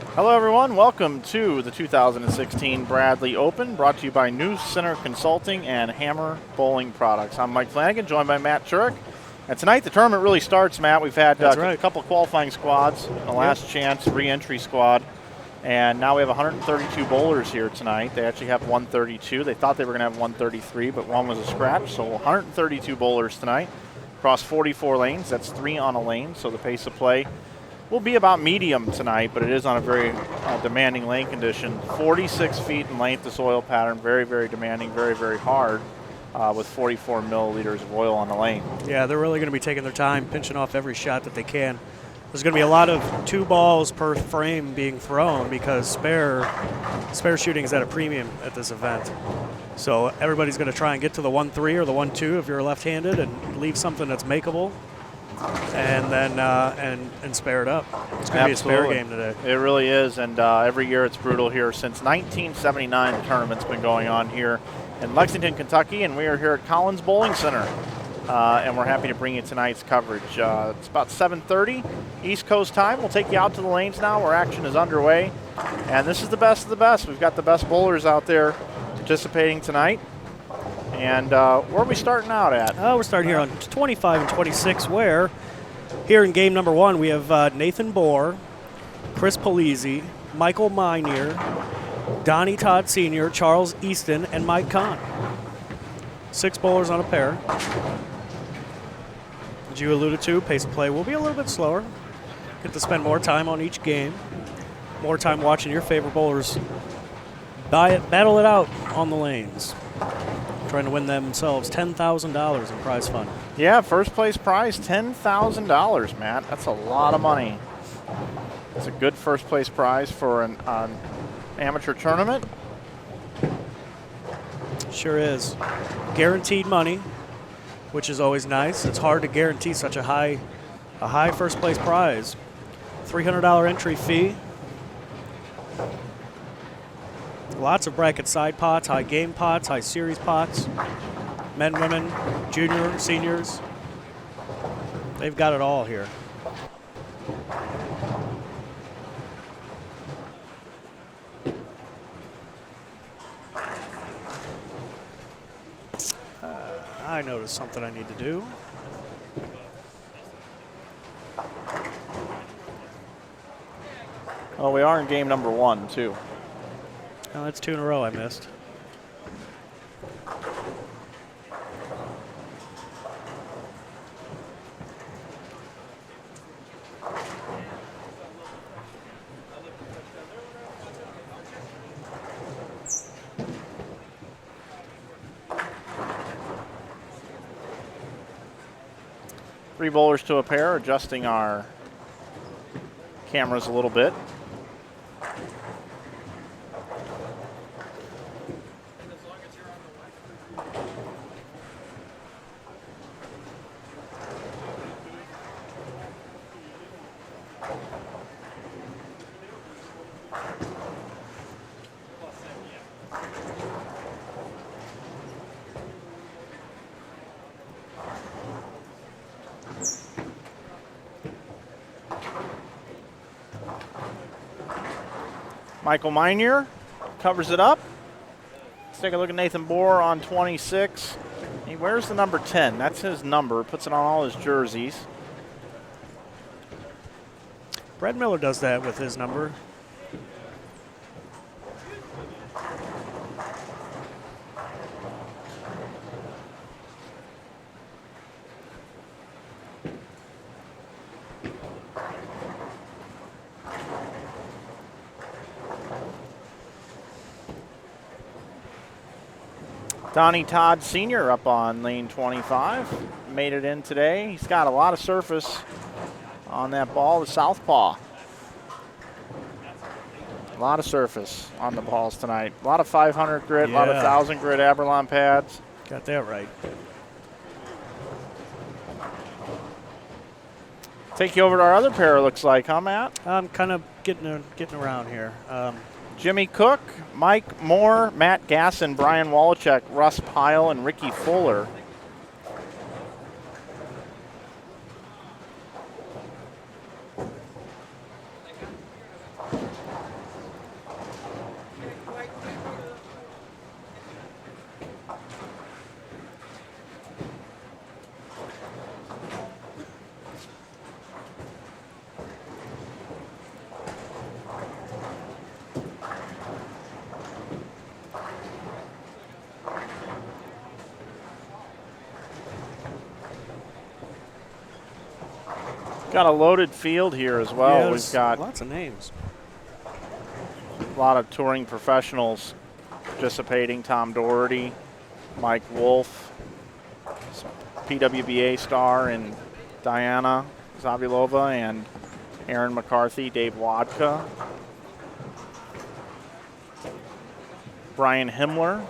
Hello everyone, welcome to the 2016 Bradley Open, brought to you by New Center Consulting and Hammer Bowling Products. I'm Mike Flanagan, joined by Matt Turek. And tonight the tournament really starts, Matt. We've had a couple qualifying squads, a last chance re-entry squad, and now we have 132 bowlers here tonight. They actually have 132. They thought they were going to have 133, but one was a scratch, so 132 bowlers tonight across 44 lanes. That's 3 on a lane, so the pace of play will be about medium tonight, but it is on a very demanding lane condition. 46 feet in length, the soil pattern, very, very demanding, very, very hard, with 44 milliliters of oil on the lane. Yeah, they're really going to be taking their time, pinching off every shot that they can. There's going to be a lot of 2 balls per frame being thrown because spare shooting is at a premium at this event. So everybody's going to try and get to the 1-3 or the 1-2 if you're left-handed and leave something that's makeable. And then and spare it up. It's going to be a spare game today. It really is, and every year it's brutal here. Since 1979, the tournament's been going on here in Lexington, Kentucky, and we are here at Collins Bowling Center, and we're happy to bring you tonight's coverage. It's about 7:30 East Coast time. We'll take you out to the lanes now where action is underway, and this is the best of the best. We've got the best bowlers out there participating tonight. And where are we starting out at? We're starting here on 25 and 26, where here in game number 1 we have Nathan Bohr, Chris Polizzi, Michael Minier, Donnie Todd Sr., Charles Easton, and Mike Kahn. 6 bowlers on a pair. As you alluded to, pace of play will be a little bit slower. Get to spend more time on each game, more time watching your favorite bowlers battle it out on the lanes, trying to win themselves $10,000 in prize fund. Yeah, first place prize, $10,000, Matt. That's a lot of money. It's a good first place prize for an amateur tournament. Sure is. Guaranteed money, which is always nice. It's hard to guarantee such a high first place prize. $300 entry fee. Lots of bracket side pots, high game pots, high series pots. Men, women, junior, seniors. They've got it all here. I noticed something I need to do. Well, we are in game number 1, too. Oh, that's 2 in a row I missed. Three bowlers to a pair, adjusting our cameras a little bit. Michael Minier covers it up. Let's take a look at Nathan Bohr on 26. He wears the number 10. That's his number. Puts it on all his jerseys. Brad Miller does that with his number. Donnie Todd Sr. up on lane 25. Made it in today. He's got a lot of surface on that ball, the southpaw. A lot of surface on the balls tonight. A lot of 500 grit, a lot of 1,000 grit Aberlon pads. Got that right. Take you over to our other pair, it looks like, huh, Matt? I'm kind of getting around here. Jimmy Cook, Mike Moore, Matt Gasson, Brian Wolochek, Russ Pyle, and Ricky Fuller. Got a loaded field here as well. Yeah, We've got lots of names. a lot of touring professionals participating. Tom Doherty, Mike Wolf, PWBA star, and Diana Zavilova, and Aaron McCarthy, Dave Wodka, Brian Himmler,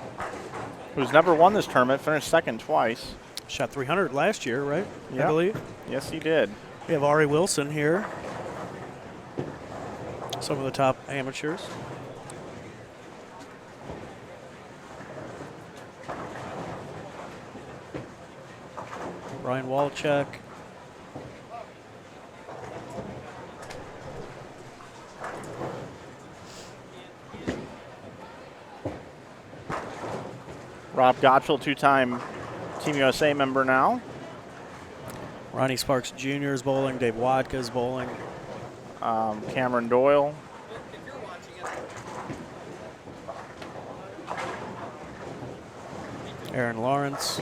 who's never won this tournament, finished second twice. Shot 300 last year, right? Yep. I believe. Yes, he did. We have Ari Wilson here. Some of the top amateurs. Ryan Walchuk. Rob Gottschall, two-time Team USA member now. Ronnie Sparks Jr. is bowling. Dave Wodka is bowling. Cameron Doyle. Aaron Lawrence.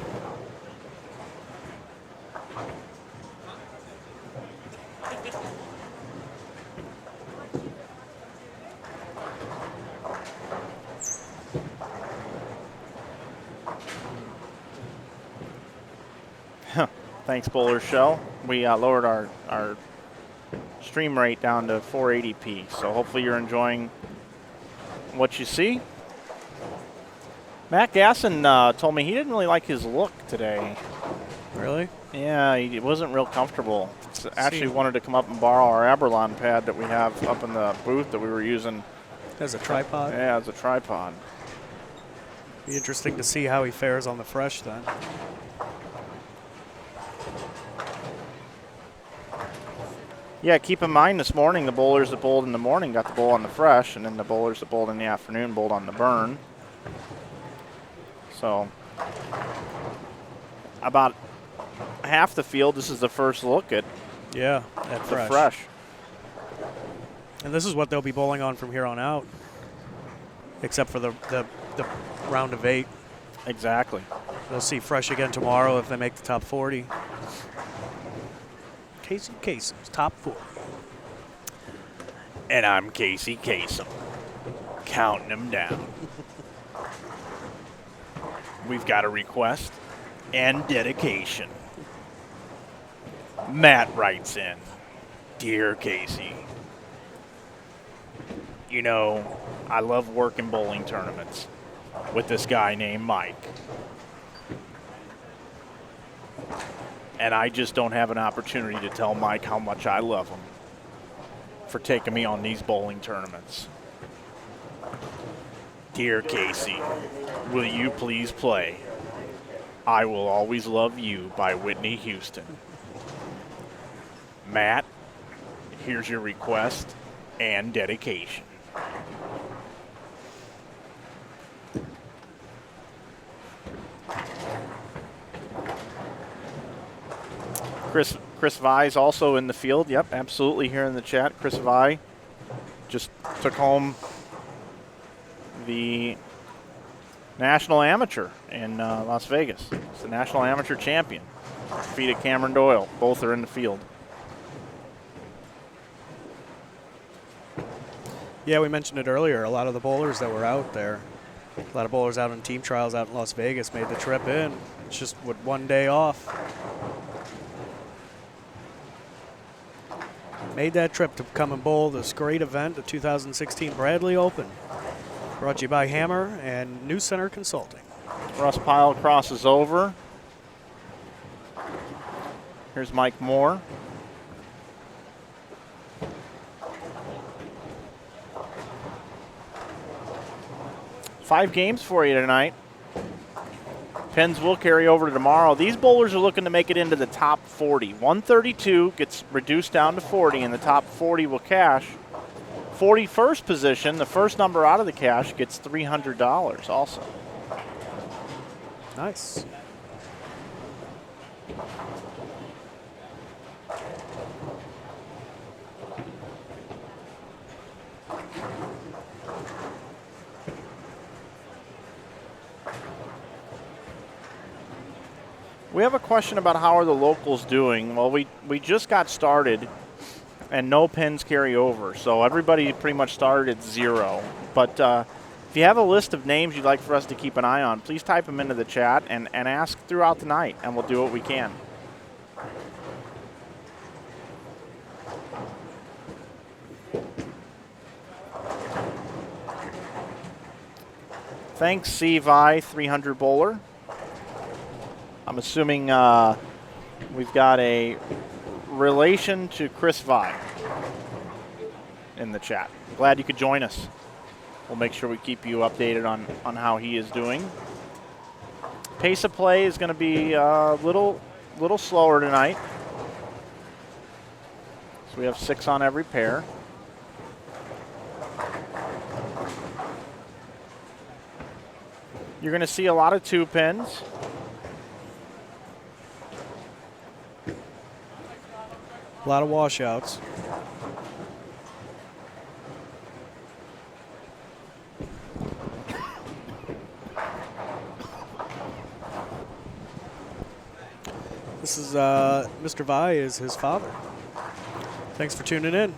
Thanks, Bowler Show. We lowered our stream rate down to 480p, so hopefully you're enjoying what you see. Matt Gasson told me he didn't really like his look today. Really? Yeah, he wasn't real comfortable. Actually wanted to come up and borrow our Aberlon pad that we have up in the booth that we were using. As a tripod? Yeah, as a tripod. Be interesting to see how he fares on the fresh then. Yeah, keep in mind this morning the bowlers that bowled in the morning got the bowl on the fresh, and then the bowlers that bowled in the afternoon bowled on the burn. So about half the field, this is the first look at the fresh. And this is what they'll be bowling on from here on out, except for the round of 8. Exactly. They'll see fresh again tomorrow if they make the top 40. Casey Kasem's top 40. And I'm Casey Kasem, counting them down. We've got a request and dedication. Matt writes in, "Dear Casey, you know, I love working bowling tournaments with this guy named Mike. And I just don't have an opportunity to tell Mike how much I love him for taking me on these bowling tournaments. Dear Casey, will you please play I Will Always Love You by Whitney Houston? Matt, here's your request and dedication." Chris Vai's also in the field. Yep, absolutely, here in the chat. Chris Vai just took home the National Amateur in Las Vegas. He's the National Amateur Champion. Defeated Cameron Doyle. Both are in the field. Yeah, we mentioned it earlier. A lot of the bowlers that were out there, a lot of bowlers out on team trials out in Las Vegas made the trip in. It's just with one day off. Made that trip to come and bowl this great event, the 2016 Bradley Open. Brought to you by Hammer and New Center Consulting. Russ Pyle crosses over. Here's Mike Moore. Five games for you tonight. Pens will carry over to tomorrow. These bowlers are looking to make it into the top 40. 132 gets reduced down to 40, and the top 40 will cash. 41st position, the first number out of the cash, gets $300 also. Nice. We have a question about how are the locals doing. Well, we just got started, and no pins carry over, so everybody pretty much started at 0. But if you have a list of names you'd like for us to keep an eye on, please type them into the chat and ask throughout the night, and we'll do what we can. Thanks, CVI 300 Bowler. I'm assuming we've got a relation to Chris Vi in the chat. Glad you could join us. We'll make sure we keep you updated on how he is doing. Pace of play is going to be a little slower tonight. So we have 6 on every pair. You're going to see a lot of 2 pins. A lot of washouts. This is Mr. Vi is his father. Thanks for tuning in.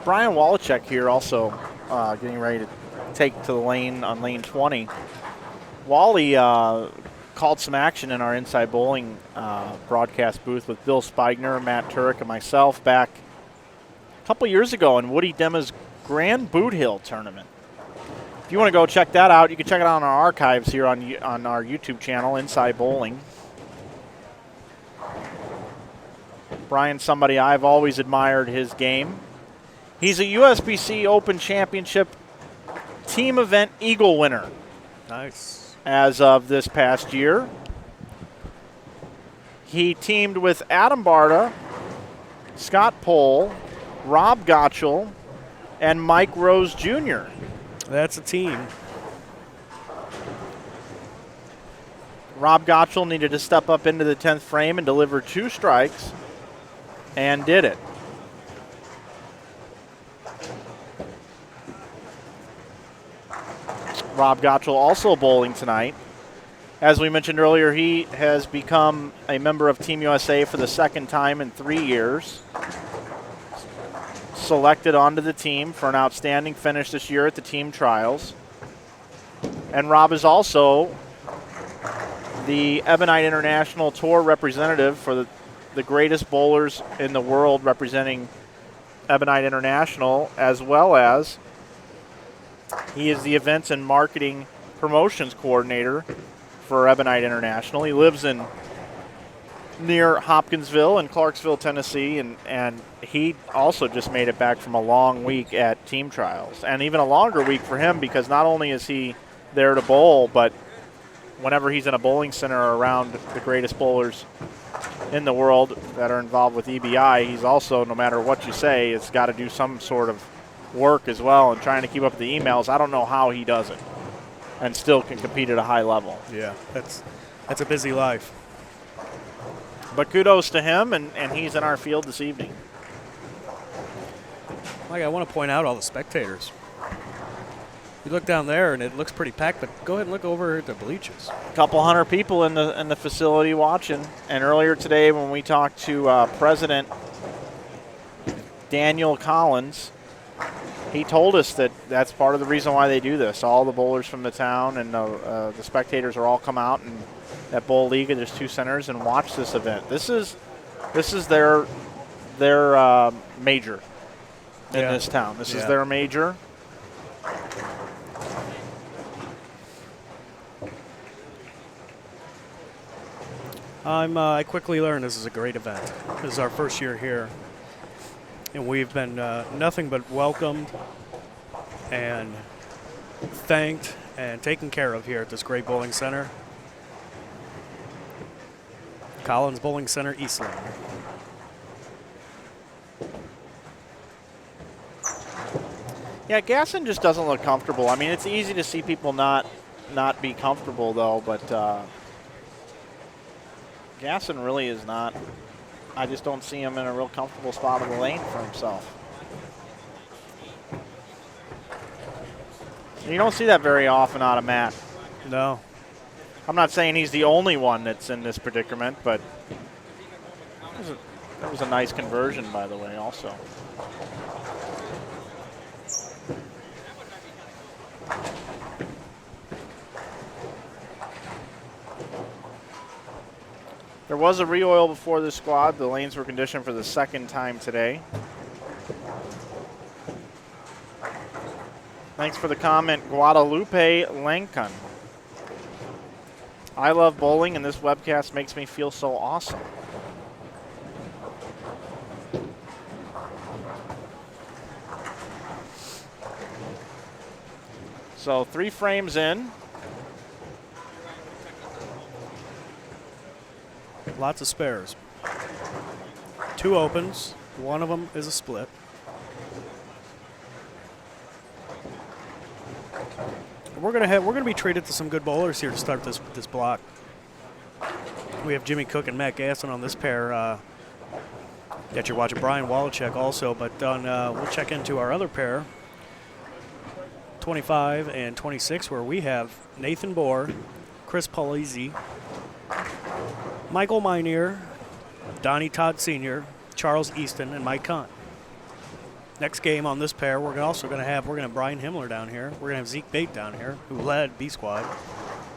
Brian Wallachek here also getting ready to take to the lane on lane 20. Wally called some action in our Inside Bowling broadcast booth with Bill Spigner, Matt Turek, and myself back a couple years ago in Woody Dema's Grand Boot Hill tournament. If you want to go check that out, you can check it out on our archives here on our YouTube channel, Inside Bowling. Brian's somebody I've always admired his game. He's a USBC Open Championship team event Eagle winner. Nice. As of this past year. He teamed with Adam Barta, Scott Pohl, Rob Gottschall, and Mike Rose Jr. That's a team. Rob Gottschall needed to step up into the 10th frame and deliver 2 strikes, and did it. Rob Gottschall also bowling tonight. As we mentioned earlier, he has become a member of Team USA for the 2nd time in 3 years. Selected onto the team for an outstanding finish this year at the team trials. And Rob is also the Ebonite International Tour representative for the greatest bowlers in the world representing Ebonite International, as well as he is the events and marketing promotions coordinator for Ebonite International. He lives near Hopkinsville in Clarksville, Tennessee, and he also just made it back from a long week at team trials, and even a longer week for him because not only is he there to bowl, but whenever he's in a bowling center around the greatest bowlers in the world that are involved with EBI, he's also, no matter what you say, has got to do some sort of work as well and trying to keep up with the emails. I don't know how he does it and still can compete at a high level. Yeah, that's a busy life. But kudos to him, and he's in our field this evening. Mike, I want to point out all the spectators. You look down there, and it looks pretty packed, but go ahead and look over at the bleachers. A couple hundred people in the facility watching. And earlier today when we talked to President Daniel Collins, he told us that that's part of the reason why they do this. All the bowlers from the town and the spectators are all come out and at Bowl League. There's 2 centers and watch this event. This is their major in this town. This is their major. I quickly learned this is a great event. This is our first year here, and we've been nothing but welcomed and thanked and taken care of here at this great bowling center. Collins Bowling Center, Eastland. Yeah, Gasson just doesn't look comfortable. I mean, it's easy to see people not be comfortable, though, but Gasson really is not. I just don't see him in a real comfortable spot of the lane for himself. You don't see that very often out of Matt. No. I'm not saying he's the only one that's in this predicament, but that was a nice conversion, by the way, also. There was a re-oil before this squad. The lanes were conditioned for the second time today. Thanks for the comment, Guadalupe Lankan. I love bowling, and this webcast makes me feel so awesome. So 3 frames in. Lots of spares. 2 opens. One of them is a split. We're gonna be treated to some good bowlers here to start this block. We have Jimmy Cook and Matt Gasson on this pair. That you're watching Brian Wallachek also, but we'll check into our other pair, 25 and 26, where we have Nathan Bohr, Chris Polizzi, Michael Minear, Donnie Todd Sr., Charles Easton, and Mike Kahn. Next game on this pair, we're going to have Brian Himmler down here. We're going to have Zeke Bate down here, who led B Squad.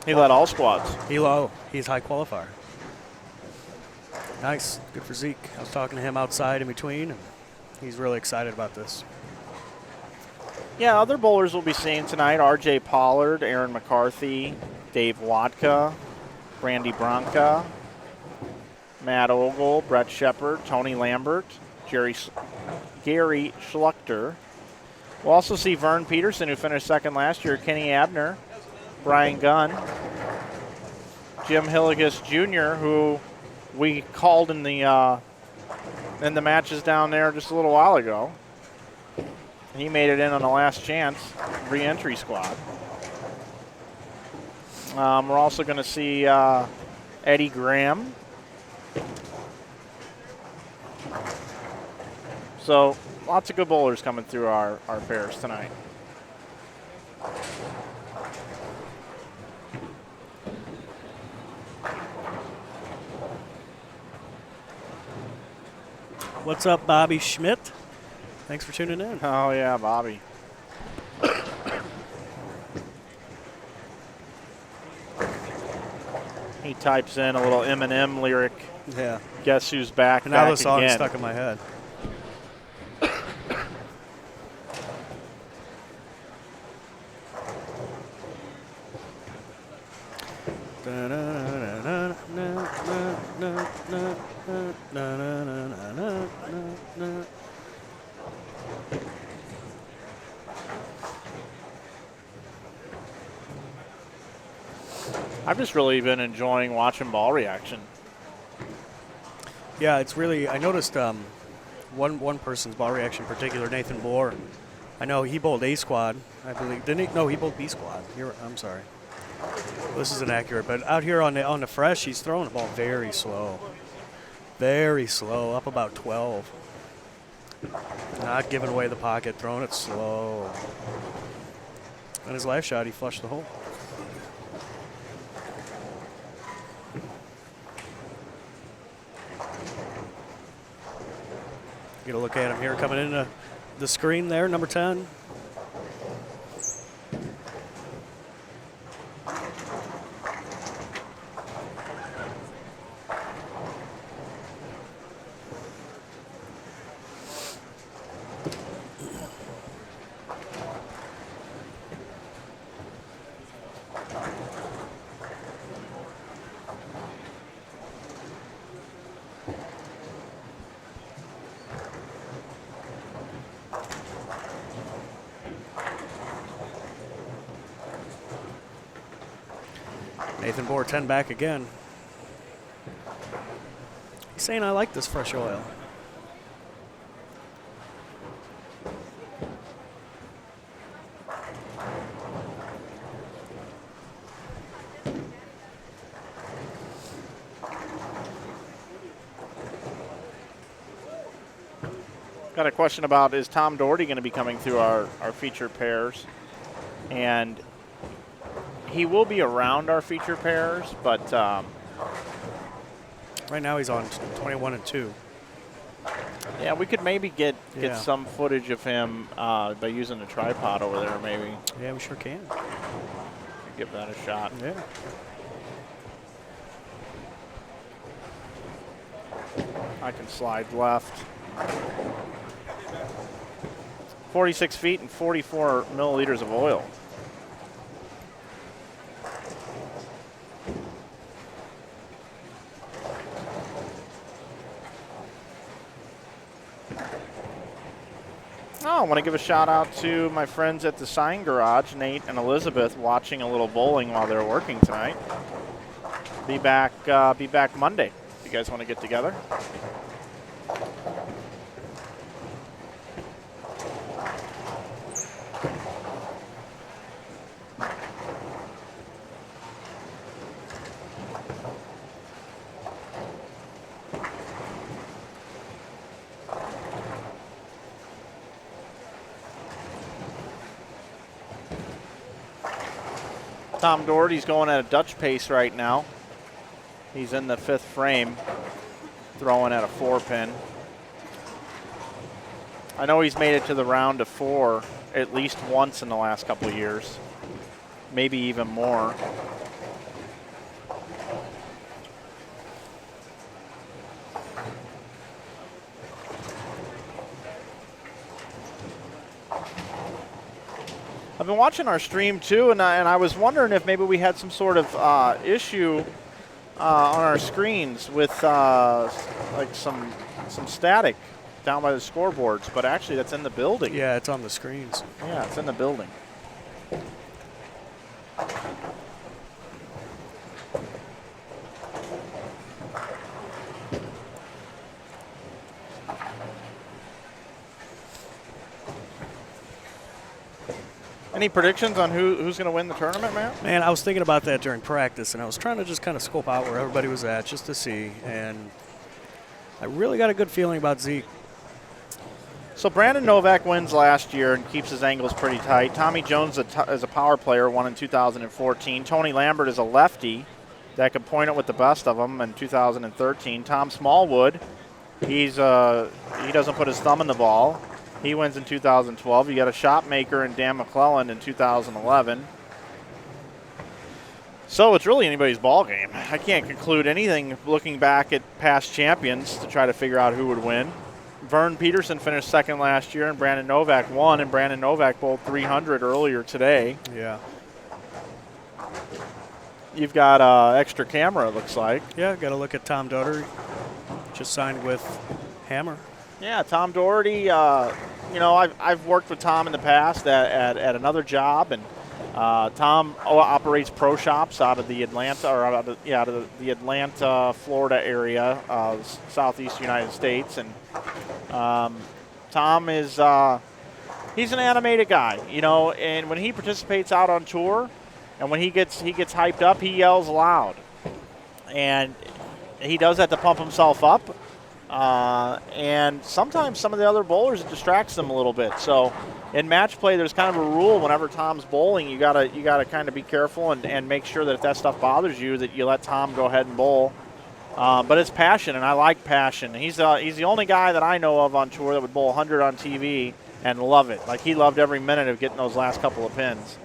He led all squads. He's high qualifier. Nice, good for Zeke. I was talking to him outside in between, and he's really excited about this. Yeah, other bowlers we'll be seeing tonight: R.J. Pollard, Aaron McCarthy, Dave Wodka, Brandy Branca, Matt Ogle, Brett Shepard, Tony Lambert, Gary Schluchter. We'll also see Vern Peterson, who finished second last year, Kenny Abner, Brian Gunn, Jim Hilligus Jr., who we called in the matches down there just a little while ago. He made it in on the last chance re-entry squad. We're also going to see Eddie Graham. So lots of good bowlers coming through our pairs tonight. What's up, Bobby Schmidt? Thanks for tuning in. Oh, yeah, Bobby. He types in a little Eminem lyric. Yeah. Guess who's back? And now back the song is again. stuck in my head. I've just really been enjoying watching ball reaction. Yeah, it's really, I noticed one person's ball reaction in particular, Nathan Bohr. I know he bowled A squad, I believe. Didn't he? No, he bowled B squad. I'm sorry. This is inaccurate, but out here on the fresh, he's throwing the ball very slow. Very slow, up about 12. Not giving away the pocket, throwing it slow. And his last shot, he flushed the hole. Get a look at him here coming into the screen there, number 10. Nathan Bohr 10 back again. He's saying, I like this fresh oil. Got a question about, is Tom Doherty going to be coming through our feature pairs? And he will be around our feature pairs, but right now he's on 21-2. yeah, we could maybe get some footage of him by using the tripod over there, maybe. Yeah, we sure can. Give that a shot. Yeah. I can slide left. 46 feet and 44 milliliters of oil. Oh, I want to give a shout out to my friends at the Sign Garage, Nate and Elizabeth, watching a little bowling while they're working tonight. Be back Monday if you guys want to get together. Tom Doherty's going at a Dutch pace right now. He's in the 5th frame, throwing at a 4-pin. I know he's made it to the round of 4 at least once in the last couple of years, maybe even more. I've been watching our stream too, and I was wondering if maybe we had some sort of issue on our screens with like some static down by the scoreboards, but actually that's in the building. Yeah, it's on the screens. Yeah, it's in the building. Any predictions on who's going to win the tournament, Matt? Man, I was thinking about that during practice, and I was trying to just kind of scope out where everybody was at just to see, and I really got a good feeling about Zeke. So Brandon Novak wins last year and keeps his angles pretty tight. Tommy Jones is a power player, won in 2014. Tony Lambert is a lefty that could point it with the best of them in 2013. Tom Smallwood, he doesn't put his thumb in the ball. He wins in 2012. You got a shot maker in Dan McClellan in 2011. So it's really anybody's ball game. I can't conclude anything looking back at past champions to try to figure out who would win. Vern Peterson finished second last year, and Brandon Novak won, and Brandon Novak bowled 300 earlier today. Yeah. You've got extra camera, it looks like. Yeah, got to look at Tom Doherty. Just signed with Hammer. Yeah, Tom Doherty, I've worked with Tom in the past at another job, and Tom operates pro shops out of the Atlanta, the Atlanta, Florida area, southeast United States, and Tom is he's an animated guy, and when he participates out on tour, and when he gets hyped up, he yells loud, and he does that to pump himself up. And sometimes some of the other bowlers, it distracts them a little bit. So in match play, there's kind of a rule whenever Tom's bowling, you gotta kind of be careful and make sure that if that stuff bothers you, that you let Tom go ahead and bowl. But it's passion, and I like passion. He's the only guy that I know of on tour that would bowl 100 on TV and love it. Like, he loved every minute of getting those last couple of pins.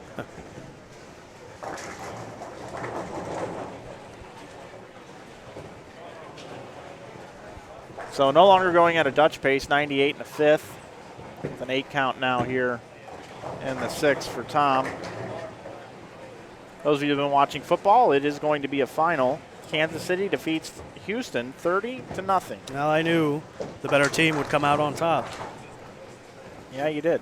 So no longer going at a Dutch pace, 98 in the 5th. With an 8 count now here in the 6th for Tom. Those of you who have been watching football, it is going to be a final. Kansas City defeats Houston 30-0. Well, I knew the better team would come out on top. Yeah, you did.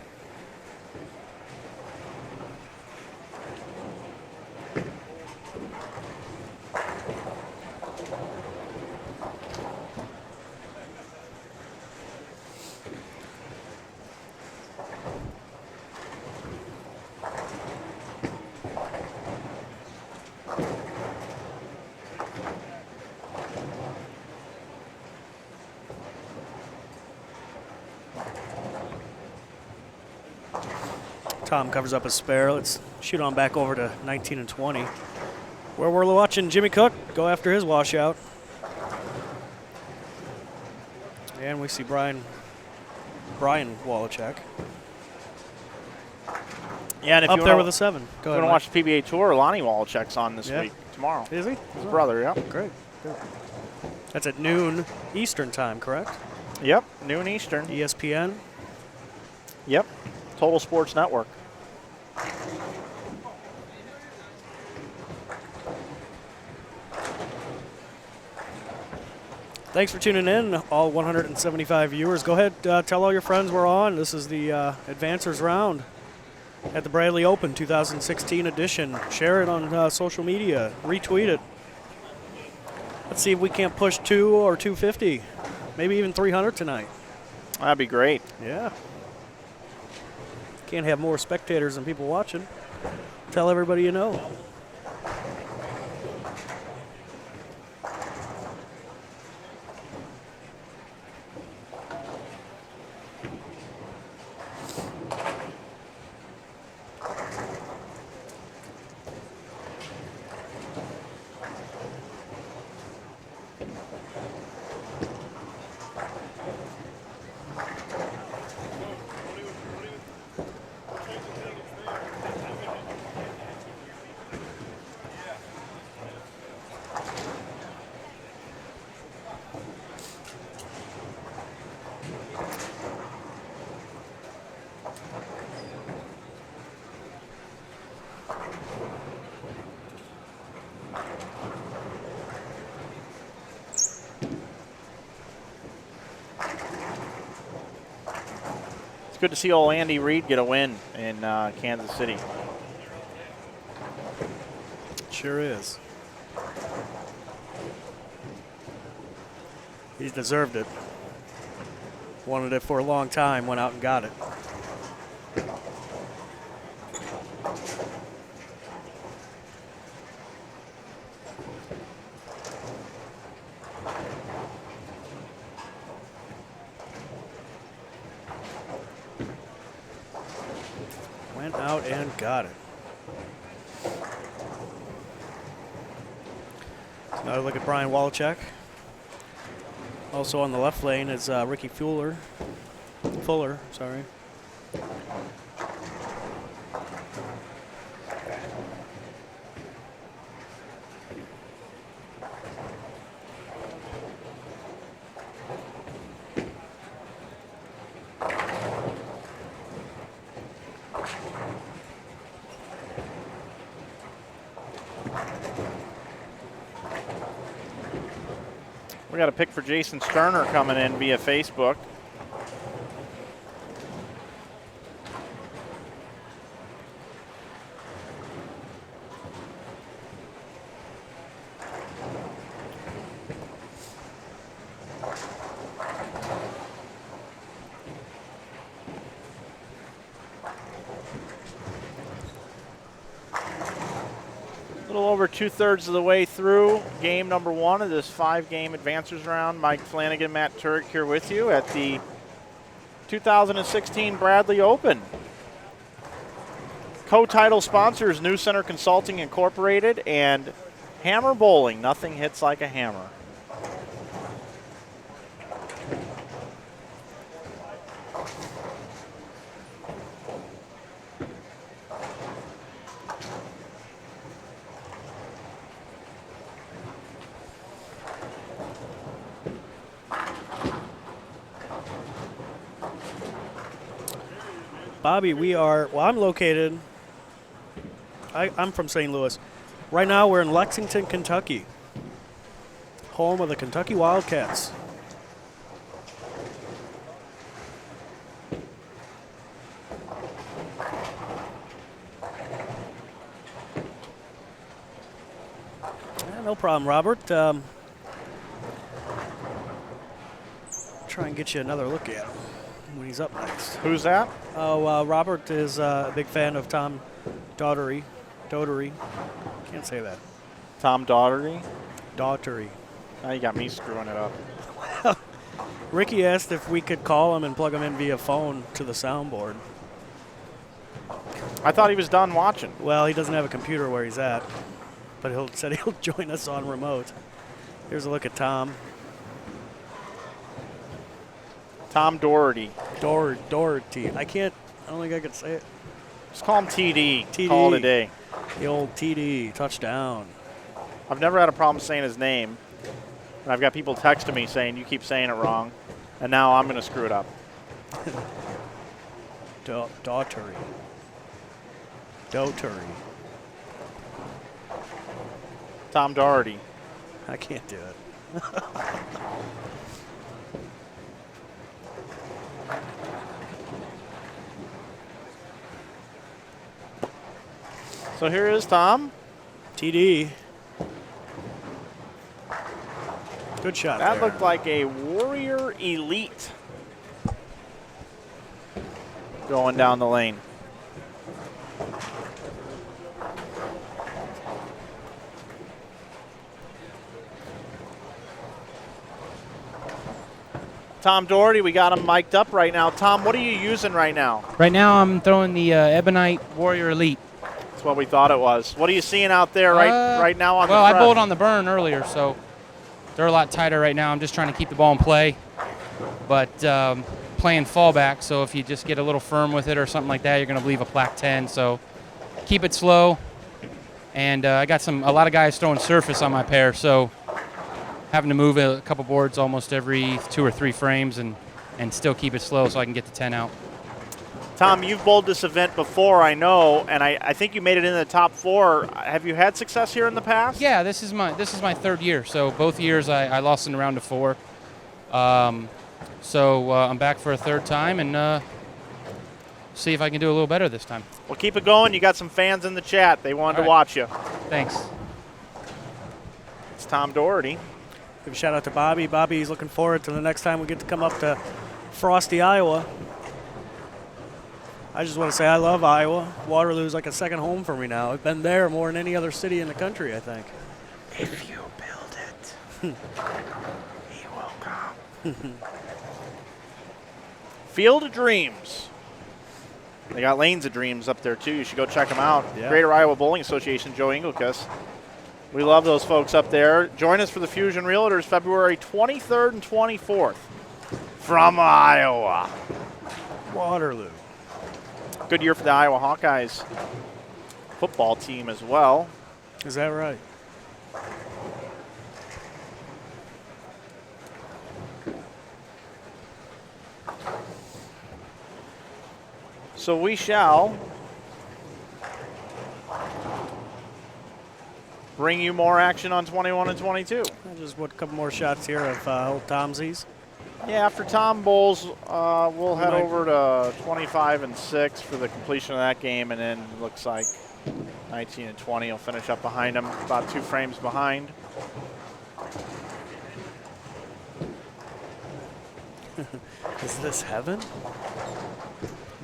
Tom covers up a spare. Let's shoot on back over to 19 and 20, where we're watching Jimmy Cook go after his washout. And we see Brian Wallachek. Yeah, and if up you there wanna, with a 7. If you want to watch the PBA Tour, Lonnie Wallachek's on this week, tomorrow. Is he? His brother, yeah. Great. Good. That's at noon Eastern time, correct? Yep, noon Eastern. ESPN. Yep, Total Sports Network. Thanks for tuning in, all 175 viewers. Go ahead, tell all your friends we're on. This is the Advancers round at the Bradley Open 2016 edition. Share it on social media. Retweet it. Let's see if we can't push 2 or 250, maybe even 300 tonight. That'd be great. Yeah. Can't have more spectators than people watching. Tell everybody you know. Good to see old Andy Reid get a win in Kansas City. Sure is. He's deserved it. Wanted it for a long time, went out and got it. Went out and got it. Another look at Brian Wallachek. Also on the left lane is Ricky Fuller. Sorry. We got a pick for Jason Sterner coming in via Facebook. A little over 2/3 of the way through game number 1 of this 5-game Advancers round. Mike Flanagan, Matt Turek here with you at the 2016 Bradley Open. Co-title sponsors New Center Consulting Incorporated and Hammer Bowling. Nothing hits like a hammer. Bobby, I'm located, I'm from St. Louis. Right now we're in Lexington, Kentucky, home of the Kentucky Wildcats. No problem, Robert. Try and get you another look at him when he's up next. Who's that? Oh, Robert is a big fan of Tom Daughtery. Can't say that. Tom Daughtery? Daughtery. Now you got me screwing it up. Ricky asked if we could call him and plug him in via phone to the soundboard. I thought he was done watching. Well, he doesn't have a computer where he's at, but he said he'll join us on remote. Here's a look at Tom. Tom Doherty. Doherty. I don't think I could say it. Just call him TD. TD. Call it a day. The old TD, touchdown. I've never had a problem saying his name. And I've got people texting me saying, you keep saying it wrong. And now I'm going to screw it up. Daughtery. Tom Doherty. I can't do it. So here is Tom. TD. Good shot That there. looked like a Warrior Elite going down the lane. Tom Doherty, we got him mic'd up right now. Tom, what are you using right now? Right now I'm throwing the Ebonite Warrior Elite. That's what we thought it was. What are you seeing out there right now on the Well, press? I bowled on the burn earlier, so they're a lot tighter right now. I'm just trying to keep the ball in play, but playing fallback, so if you just get a little firm with it or something like that, you're going to leave a plaque 10, so keep it slow. And I got a lot of guys throwing surface on my pair, so having to move a couple boards almost every 2 or 3 frames and still keep it slow so I can get the 10 out. Tom, you've bowled this event before, I know, and I think you made it in the top 4. Have you had success here in the past? Yeah, this is my 3rd year. So both years I lost in the round of 4. So I'm back for a 3rd time and see if I can do a little better this time. Well, keep it going. You got some fans in the chat. They wanted to watch you. Thanks. It's Tom Doherty. Give a shout out to Bobby. Bobby's looking forward to the next time we get to come up to Frosty, Iowa. I just want to say I love Iowa. Waterloo's like a second home for me now. I've been there more than any other city in the country, I think. If you build it, he will come. Field of Dreams. They got Lanes of Dreams up there, too. You should go check them out. Yeah. Greater Iowa Bowling Association, Joe Engelkus. We love those folks up there. Join us for the Fusion Realtors February 23rd and 24th from Iowa. Waterloo. Good year for the Iowa Hawkeyes football team as well. Is that right? So we shall bring you more action on 21 and 22. Just a couple more shots here of old Tomsies. Yeah, after Tom bowls, we'll head over to 25 and 6 for the completion of that game, and then it looks like 19 and 20 will finish up behind him, about 2 frames behind. Is this heaven?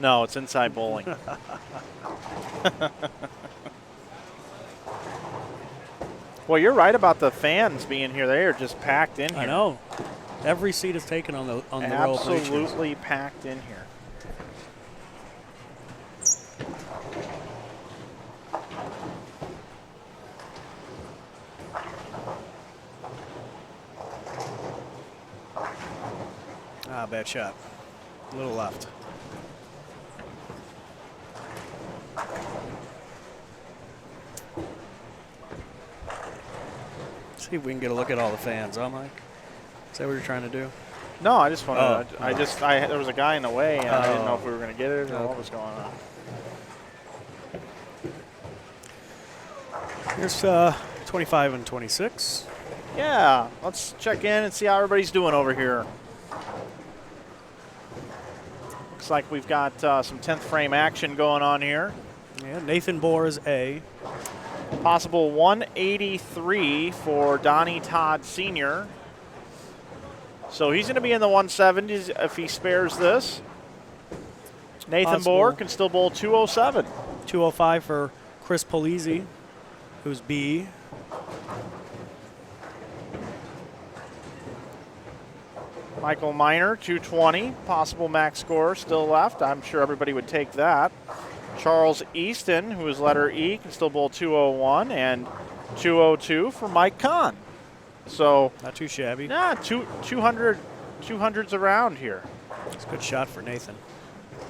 No, it's Inside Bowling. Well, you're right about the fans being here. They are just packed in here. I know. Every seat is taken on the row of bleachers. Absolutely packed in here. Bad shot. A little left. See if we can get a look at all the fans, huh, Mike? Is that what you're trying to do? No, I just wanted to, there was a guy in the way, and I didn't know if we were going to get it or what was going on. Here's 25 and 26. Yeah, let's check in and see how everybody's doing over here. Looks like we've got some 10th frame action going on here. Yeah, Nathan Bohr is A. Possible 183 for Donnie Todd Sr. So he's going to be in the 170s if he spares this. Nathan Bohr can still bowl 207. 205 for Chris Polizzi, who's B. Michael Miner, 220. Possible max score still left. I'm sure everybody would take that. Charles Easton, who is letter E, can still bowl 201, and 202 for Mike Kahn. So not too shabby. Yeah, 200s around here. It's a good shot for Nathan.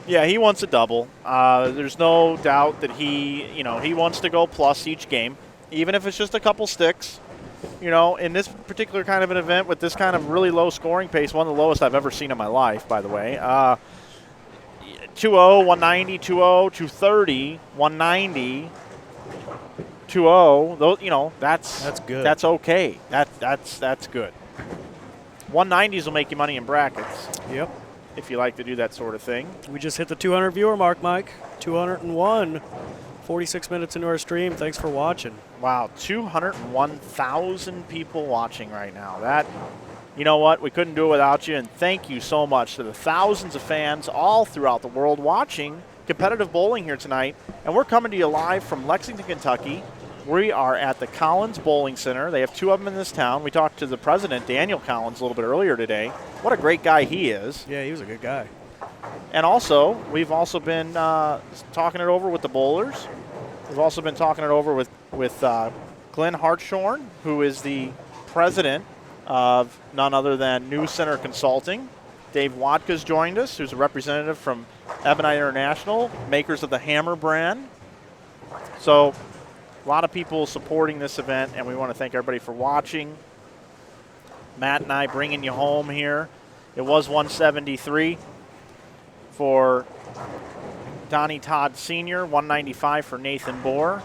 Yeah, he wants a double. There's no doubt that he wants to go plus each game, even if it's just a couple sticks. In this particular kind of an event with this kind of really low scoring pace, one of the lowest I've ever seen in my life, by the way. 2-0, 190, 2-0, 230, 190, 2-0. Those, that's good. That's okay. That's good. 190s will make you money in brackets. Yep. If you like to do that sort of thing. We just hit the 200 viewer mark, Mike. 201. 46 minutes into our stream. Thanks for watching. Wow, 201,000 people watching right now. That, you know what? We couldn't do it without you, and thank you so much to the thousands of fans all throughout the world watching competitive bowling here tonight. And we're coming to you live from Lexington, Kentucky. We are at the Collins Bowling Center. They have two of them in this town. We talked to the president, Daniel Collins, a little bit earlier today. What a great guy he is. Yeah, he was a good guy. And also, we've also been talking it over with the bowlers. We've also been talking it over with Glenn Hartshorn, who is the president of none other than News Center Consulting. Dave Wodka's joined us, who's a representative from Ebonite International, makers of the Hammer brand. So a lot of people supporting this event, and we want to thank everybody for watching. Matt and I bringing you home here. It was 173 for Donnie Todd Sr., 195 for Nathan Bohr.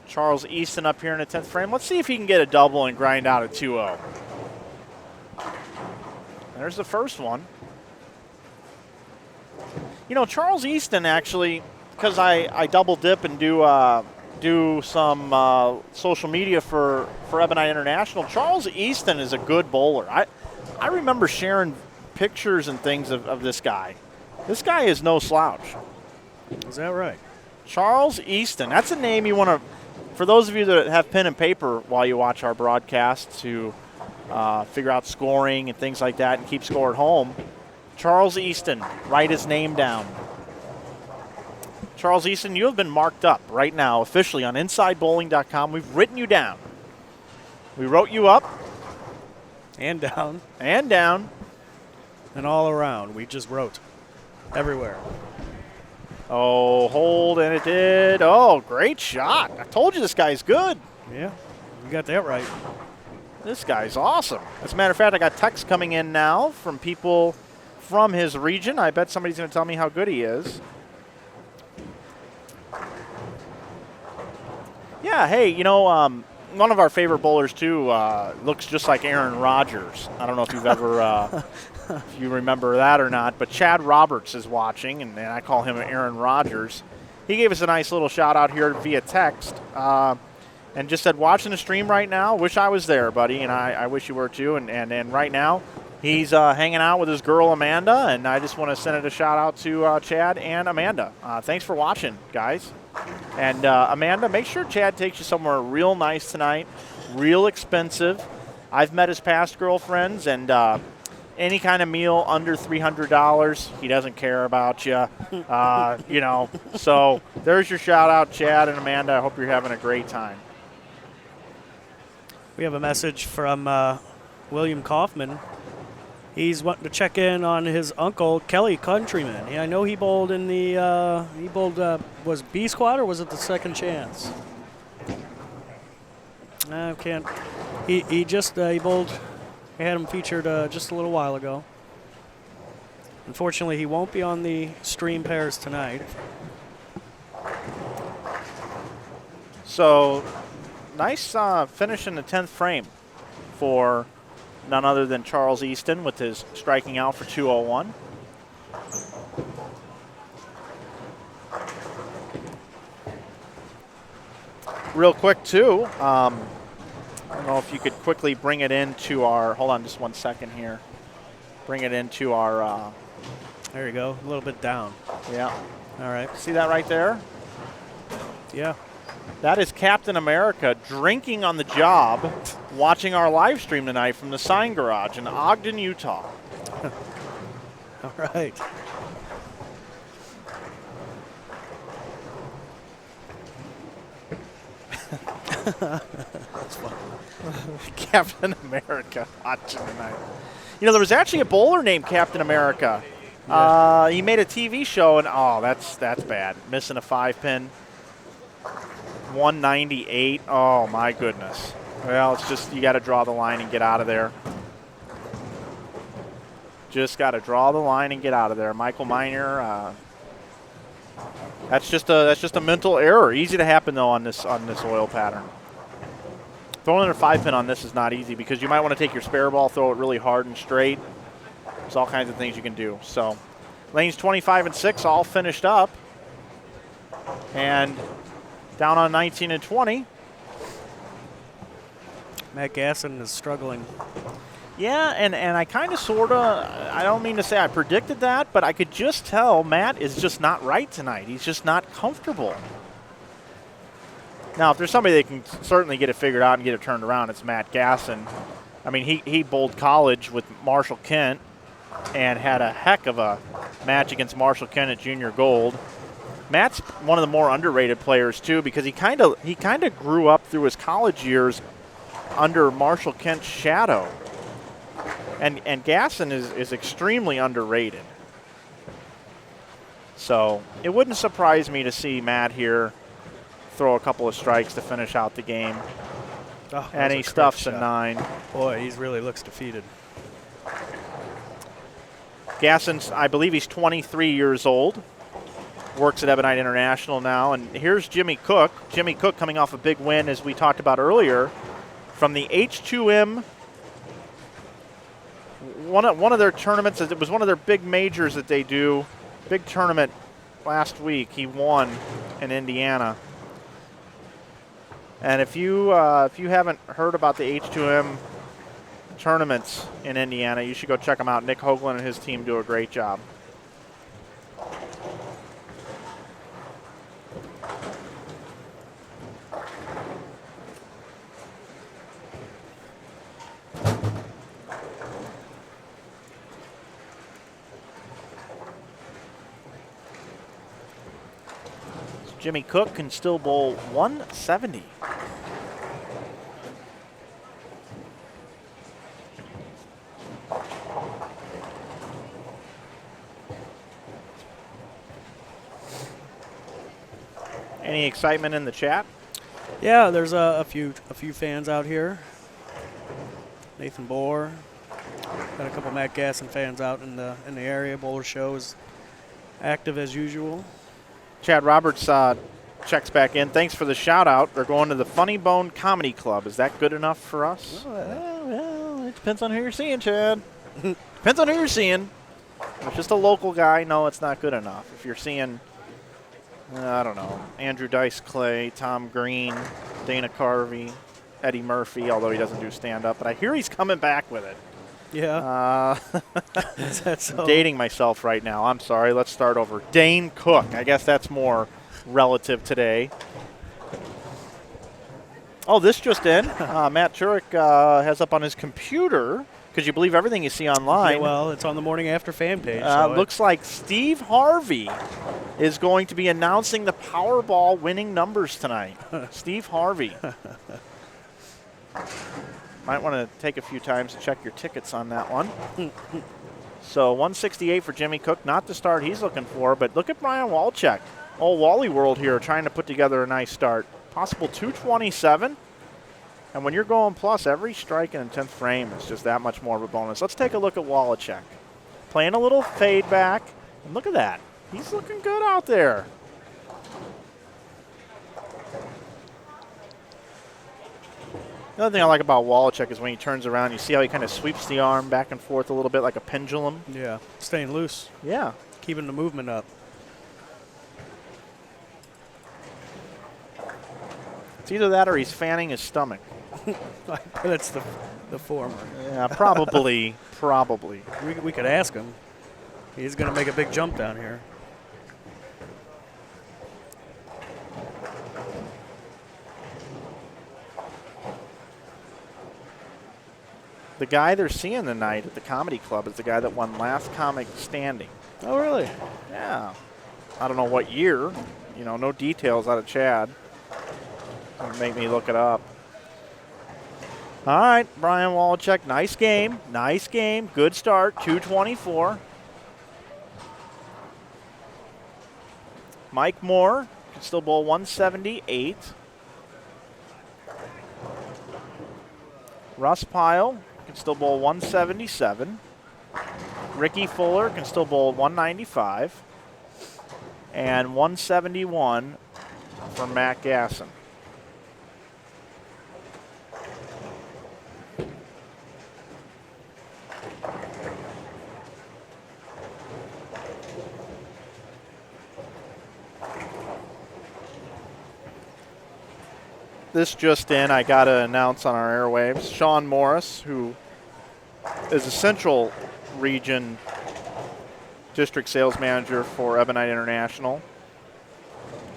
Charles Easton up here in the 10th frame. Let's see if he can get a double and grind out a 2-0. There's the first one. Charles Easton actually, because I double dip and do some social media for Ebonite International, Charles Easton is a good bowler. I remember sharing pictures and things of this guy. This guy is no slouch. Is that right? Charles Easton. That's a name you want to, for those of you that have pen and paper while you watch our broadcast to figure out scoring and things like that and keep score at home, Charles Easton, write his name down. Charles Easton, you have been marked up right now officially on InsideBowling.com. We've written you down. We wrote you up. And down. And down. And all around. We just wrote. Everywhere. Oh, hold, and it did. Oh, great shot. I told you this guy's good. Yeah, you got that right. This guy's awesome. As a matter of fact, I got texts coming in now from people from his region. I bet somebody's going to tell me how good he is. Yeah, hey, one of our favorite bowlers, too, looks just like Aaron Rodgers. I don't know if you've ever, if you remember that or not, but Chad Roberts is watching, and I call him Aaron Rodgers. He gave us a nice little shout-out here via text and just said, watching the stream right now, wish I was there, buddy, and I wish you were, too. And right now, he's hanging out with his girl, Amanda, and I just want to send a shout-out to Chad and Amanda. Thanks for watching, guys. And Amanda, make sure Chad takes you somewhere real nice tonight, real expensive. I've met his past girlfriends, and any kind of meal under $300, he doesn't care about you. So there's your shout out, Chad and Amanda. I hope you're having a great time. We have a message from William Kaufman. He's wanting to check in on his uncle, Kelly Countryman. Yeah, I know he bowled in the, was B squad or was it the second chance? I can't. He bowled, I had him featured just a little while ago. Unfortunately, he won't be on the stream pairs tonight. So, nice finish in the 10th frame for none other than Charles Easton with his striking out for 201. Real quick, too, I don't know if you could quickly bring it into our, hold on just 1 second here. Bring it into our. There you go, a little bit down. Yeah. All right. See that right there? Yeah. That is Captain America drinking on the job, watching our live stream tonight from the Sign Garage in Ogden, Utah. All right. That's fun. Captain America watching tonight. You know, there was actually a bowler named Captain America. Yeah. He made a TV show, and that's bad. Missing a 5-pin. 198. Oh my goodness. Well, it's just you got to draw the line and get out of there. Just got to draw the line and get out of there. Michael Miner. That's just a mental error. Easy to happen though on this oil pattern. Throwing in a 5-pin on this is not easy because you might want to take your spare ball, throw it really hard and straight. There's all kinds of things you can do. So, lanes 25 and 6 all finished up, and down on 19 and 20. Matt Gasson is struggling. Yeah, and I kind of sort of, I don't mean to say I predicted that, but I could just tell Matt is just not right tonight. He's just not comfortable. Now, if there's somebody that can certainly get it figured out and get it turned around, it's Matt Gasson. I mean, he bowled college with Marshall Kent and had a heck of a match against Marshall Kent at Junior Gold. Matt's one of the more underrated players, too, because he kind of grew up through his college years under Marshall Kent's shadow. And Gasson is extremely underrated. So it wouldn't surprise me to see Matt here throw a couple of strikes to finish out the game. Oh, and he stuffs a 9. Boy, he really looks defeated. Gasson's, I believe he's 23 years old. Works at Ebonite International now. And here's Jimmy Cook. Jimmy Cook coming off a big win, as we talked about earlier, from the H2M. One of their tournaments, it was one of their big majors that they do, big tournament last week. He won in Indiana. And if you haven't heard about the H2M tournaments in Indiana, you should go check them out. Nick Hoagland and his team do a great job. Jimmy Cook can still bowl 170. Any excitement in the chat? Yeah, there's a few fans out here. Nathan Bohr, got a couple Matt Gasson fans out in the area. Bowler Show is active as usual. Chad Roberts checks back in. Thanks for the shout out. They're going to the Funny Bone Comedy Club. Is that good enough for us? Well, it depends on who you're seeing, Chad. Depends on who you're seeing. If it's just a local guy, no, it's not good enough. If you're seeing, I don't know, Andrew Dice Clay, Tom Green, Dana Carvey, Eddie Murphy, although he doesn't do stand-up, but I hear he's coming back with it. Yeah. Is that so? I'm dating myself right now. I'm sorry. Let's start over. Dane Cook. I guess that's more relative today. Oh, this just in. Matt Turek has up on his computer, because you believe everything you see online. Yeah, well, it's on the Morning After fan page. So looks like Steve Harvey is going to be announcing the Powerball winning numbers tonight. Steve Harvey. Might want to take a few times to check your tickets on that one. So 168 for Jimmy Cook. Not the start he's looking for, but look at Brian Walczak. Old Wally World here trying to put together a nice start. Possible 227. And when you're going plus, every strike in the 10th frame is just that much more of a bonus. Let's take a look at Walczak. Playing a little fade back. And look at that. He's looking good out there. The other thing I like about Walczak is when he turns around, you see how he kind of sweeps the arm back and forth a little bit like a pendulum. Yeah, staying loose. Yeah. Keeping the movement up. It's either that or he's fanning his stomach. I bet it's the former. Yeah, probably. Probably. We could ask him. He's going to make a big jump down here. The guy they're seeing tonight at the comedy club is the guy that won last comic standing. Oh, really? Yeah. I don't know what year. You know, no details out of Chad. Make me look it up. All right, Brian Wallachek, nice game. Nice game. Good start, 224. Mike Moore can still bowl 178. Russ Pyle can still bowl 177. Ricky Fuller can still bowl 195. And 171 for Matt Gasson. This just in, I got to announce on our airwaves, Sean Morris, who is a Central Region District Sales Manager for Ebonite International,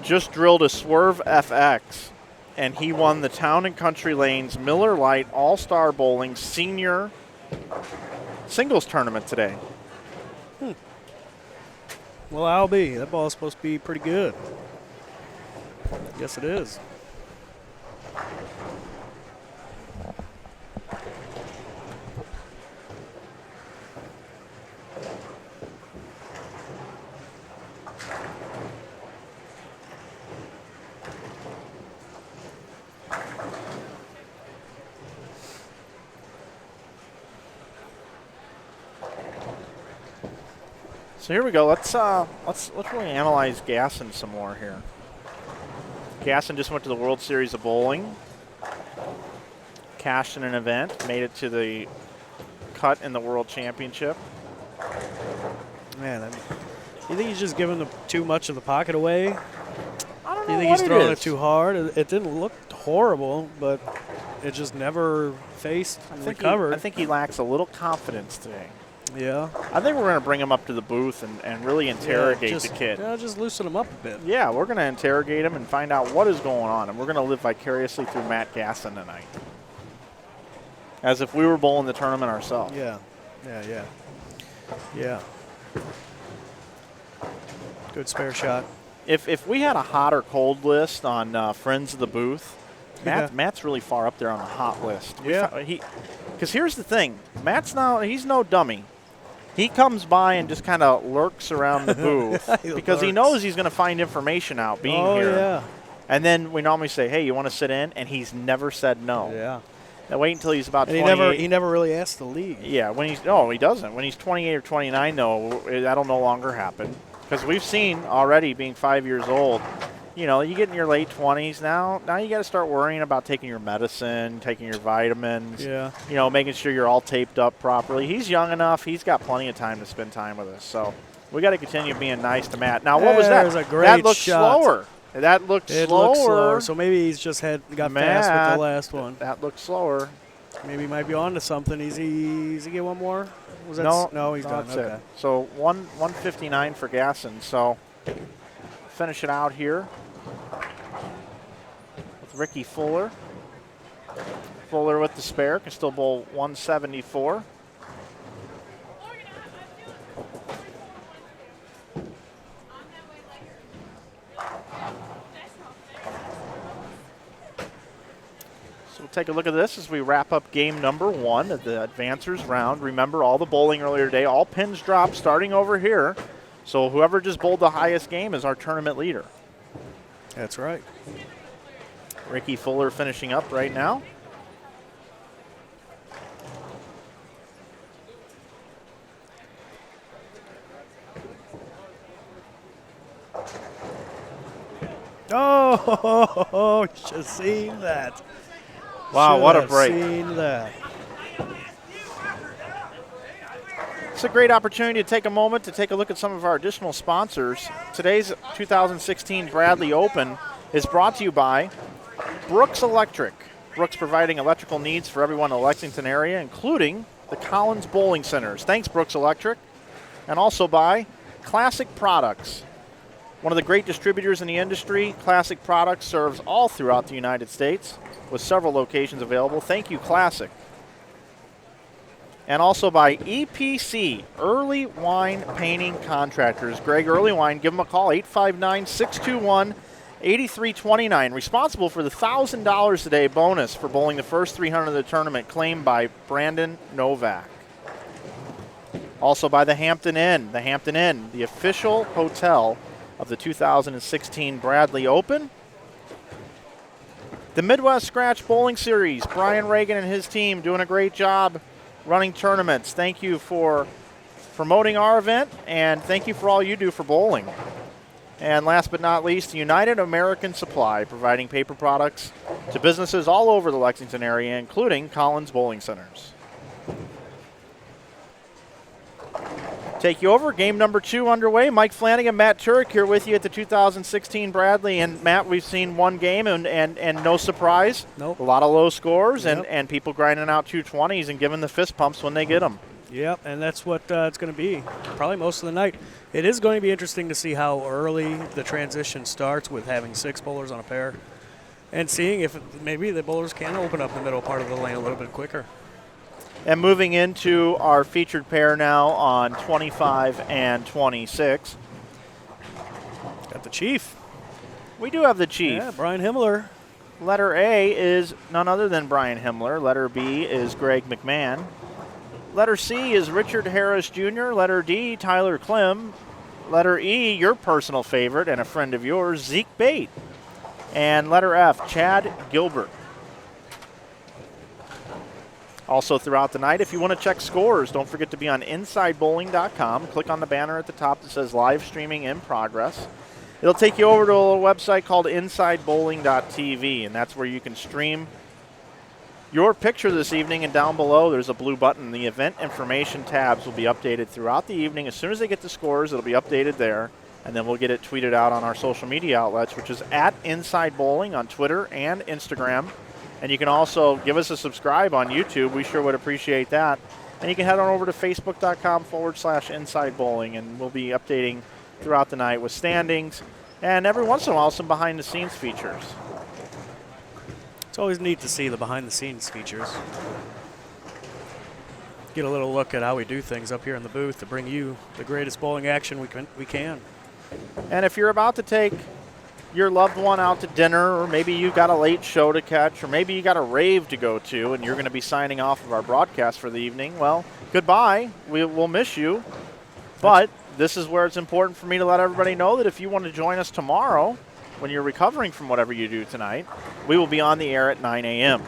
just drilled a Swerve FX, and he won the Town and Country Lanes Miller Lite All-Star Bowling Senior Singles Tournament today. Well, I'll be. That ball is supposed to be pretty good. Yes, it is. So here we go. Let's really analyze Gasson some more here. Gasson just went to the World Series of Bowling, cashed in an event, made it to the cut in the World Championship. Man, you think he's just giving too much of the pocket away? I don't know. You think he's throwing it too hard? It didn't look horrible, but it just never faced and recovered. I think he lacks a little confidence today. Yeah. I think we're going to bring him up to the booth and really interrogate the kid. Yeah, just loosen him up a bit. Yeah, we're going to interrogate him and find out what is going on, and we're going to live vicariously through Matt Gasson tonight, as if we were bowling the tournament ourselves. Yeah. Good spare shot. If we had a hot or cold list on Friends of the Booth, Matt's really far up there on the hot list. Because here's the thing, he's no dummy. He comes by and just kind of lurks around the booth because he knows he's going to find information out being here. Oh, yeah. And then we normally say, hey, you want to sit in? And he's never said no. Yeah. Now wait until he's about 28. He never really asked to leave. Yeah, he doesn't. When he's 28 or 29, though, that'll no longer happen. Because we've seen already, being 5 years old, you get in your late 20s now you got to start worrying about taking your medicine, taking your vitamins, making sure you're all taped up properly. He's young enough. He's got plenty of time to spend time with us. So we got to continue being nice to Matt. Now, what was that? A great that looked shot. Slower. That looked slower. It looked slower. So maybe he's just got fast with the last one. That looked slower. Maybe he might be on to something. Does he get one more? No, he's done. That's okay. it. So 159 for Gasson. So finish it out here with Ricky Fuller. Fuller with the spare can still bowl 174. So we'll take a look at this as we wrap up game number 1 of the Advancers round. Remember, all the bowling earlier today, all pins dropped starting over here. So whoever just bowled the highest game is our tournament leader. That's right. Ricky Fuller finishing up right now. Oh, you should have seen that. Wow, what a break. Seen that. It's a great opportunity to take a moment to take a look at some of our additional sponsors. Today's 2016 Bradley Open is brought to you by Brooks Electric. Brooks providing electrical needs for everyone in the Lexington area, including the Collins Bowling Centers. Thanks, Brooks Electric. And also by Classic Products. One of the great distributors in the industry, Classic Products serves all throughout the United States with several locations available. Thank you, Classic. And also by EPC, Early Wine Painting Contractors. Greg Early Wine, give them a call, 859-621-8255. 83-29, responsible for the $1,000 today bonus for bowling the first 300 of the tournament, claimed by Brandon Novak. Also by the Hampton Inn, the official hotel of the 2016 Bradley Open. The Midwest Scratch Bowling Series, Brian Reagan and his team doing a great job running tournaments. Thank you for promoting our event, and thank you for all you do for bowling. And last but not least, United American Supply, providing paper products to businesses all over the Lexington area, including Collins Bowling Centers. Take you over, game number 2 underway. Mike Flanagan, Matt Turek here with you at the 2016 Bradley. And Matt, we've seen one game and no surprise. Nope. A lot of low scores, Yep. and people grinding out 220s and giving the fist pumps when they get them. Yep, and that's what it's going to be probably most of the night. It is going to be interesting to see how early the transition starts with having 6 bowlers on a pair and seeing if maybe the bowlers can open up the middle part of the lane a little bit quicker. And moving into our featured pair now on 25 and 26. Got the Chief. We do have the Chief. Yeah, Brian Himmler. Letter A is none other than Brian Himmler. Letter B is Greg McMahon. Letter C is Richard Harris Jr. Letter D, Tyler Klim. Letter E, your personal favorite and a friend of yours, Zeke Bate. And letter F, Chad Gilbert. Also throughout the night, if you want to check scores, don't forget to be on InsideBowling.com. Click on the banner at the top that says live streaming in progress. It'll take you over to a little website called InsideBowling.tv, and that's where you can stream your picture this evening. And down below, there's a blue button. The event information tabs will be updated throughout the evening. As soon as they get the scores, it'll be updated there, and then we'll get it tweeted out on our social media outlets, which is at InsideBowling on Twitter and Instagram. And you can also give us a subscribe on YouTube. We sure would appreciate that. And you can head on over to Facebook.com/InsideBowling, and we'll be updating throughout the night with standings and every once in a while some behind-the-scenes features. It's always neat to see the behind-the-scenes features. Get a little look at how we do things up here in the booth to bring you the greatest bowling action we can. And if you're about to take your loved one out to dinner, or maybe you got a late show to catch, or maybe you got a rave to go to and you're going to be signing off of our broadcast for the evening, well, goodbye. We'll miss you. But this is where it's important for me to let everybody know that if you want to join us tomorrow when you're recovering from whatever you do tonight, we will be on the air at 9 a.m.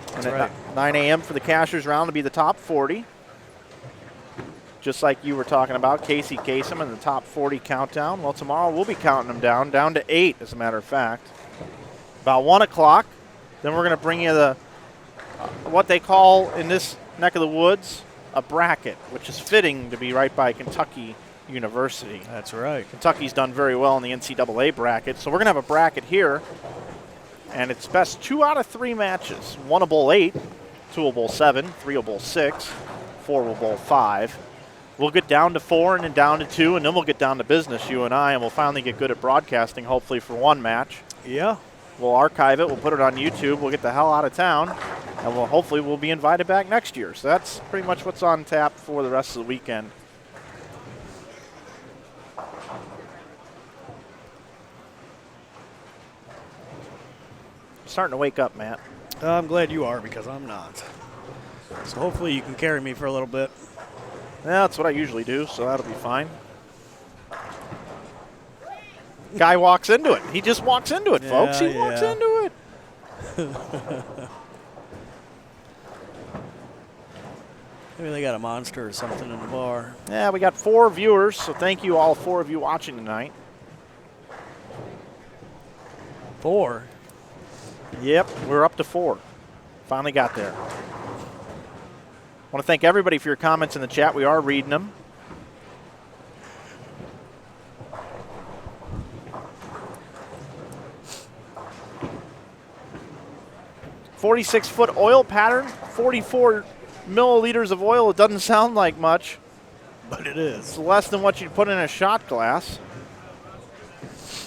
That's and right. at 9 a.m. for the Cashers round to be the top 40. Just like you were talking about, Casey Kasem in the top 40 countdown. Well, tomorrow we'll be counting them down to 8, as a matter of fact. About 1 o'clock, then we're going to bring you the what they call in this neck of the woods a bracket, which is fitting to be right by Kentucky University. That's right. Kentucky's done very well in the NCAA bracket, so we're going to have a bracket here, and it's best 2 out of 3 matches. 1 will bowl 8, 2 will bowl 7, 3 will bowl 6, 4 will bowl 5. We'll get down to 4 and then down to 2, and then we'll get down to business, you and I, and we'll finally get good at broadcasting, hopefully, for one match. Yeah. We'll archive it. We'll put it on YouTube. We'll get the hell out of town, and hopefully we'll be invited back next year. So that's pretty much what's on tap for the rest of the weekend. Starting to wake up, Matt. I'm glad you are, because I'm not. So hopefully you can carry me for a little bit. Yeah, that's what I usually do, so that'll be fine. Guy walks into it. He just walks into it, folks. He walks into it. Maybe they got a monster or something in the bar. Yeah, we got 4 viewers, so thank you all 4 of you watching tonight. 4? Yep, we're up to 4. Finally got there. I want to thank everybody for your comments in the chat. We are reading them. "46-foot oil pattern, 44 milliliters of oil." It doesn't sound like much, But it is. it's less than what you'd put in a shot glass.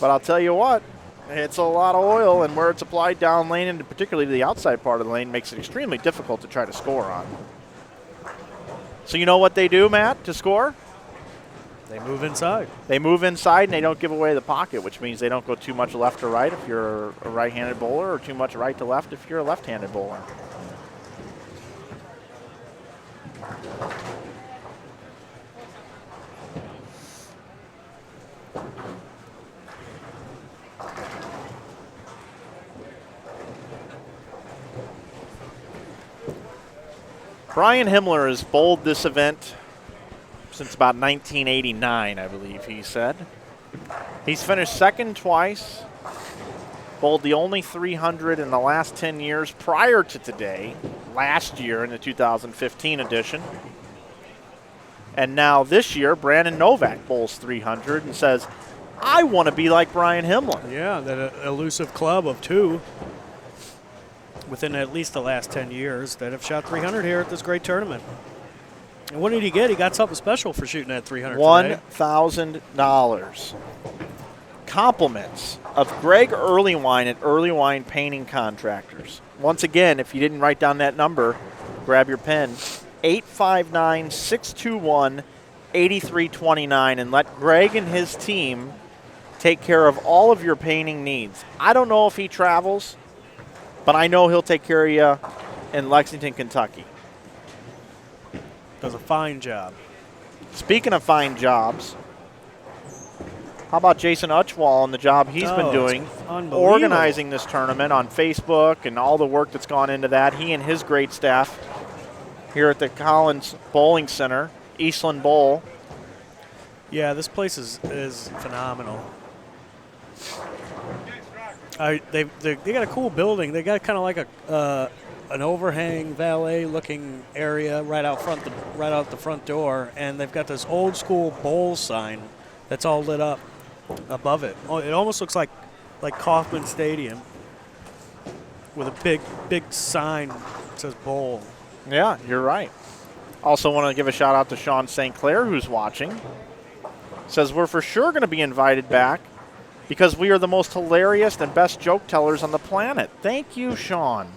But I'll tell you what, it's a lot of oil, and where it's applied down lane, and particularly to the outside part of the lane, makes it extremely difficult to try to score on. So you know what they do, Matt, to score? They move inside. They move inside and they don't give away the pocket, which means they don't go too much left to right if you're a right-handed bowler or too much right to left if you're a left-handed bowler. Brian Himmler has bowled this event since about 1989, I believe he said. He's finished second twice, bowled the only 300 in the last 10 years prior to today, last year in the 2015 edition. And now this year, Brandon Novak bowls 300 and says, I want to be like Brian Himmler. Yeah, that elusive club of two within at least the last 10 years that have shot 300 here at this great tournament. And what did he get? He got something special for shooting at 300 today. $1,000. Compliments of Greg Earlywine at Earlywine Painting Contractors. Once again, if you didn't write down that number, grab your pen. 859-621-8329 and let Greg and his team take care of all of your painting needs. I don't know if he travels, but I know he'll take care of you in Lexington, Kentucky. Does a fine job. Speaking of fine jobs, how about Jason Uchwal and the job he's been doing, organizing this tournament on Facebook and all the work that's gone into that. He and his great staff here at the Collins Bowling Center, Eastland Bowl. Yeah, this place is phenomenal. They got a cool building. They got kind of like an overhang valet-looking area right out the front door, and they've got this old school bowl sign that's all lit up above it. It almost looks like Kauffman Stadium with a big sign that says bowl. Yeah, you're right. Also want to give a shout out to Sean St. Clair, who's watching. Says we're for sure going to be invited back because we are the most hilarious and best joke tellers on the planet. Thank you, Sean.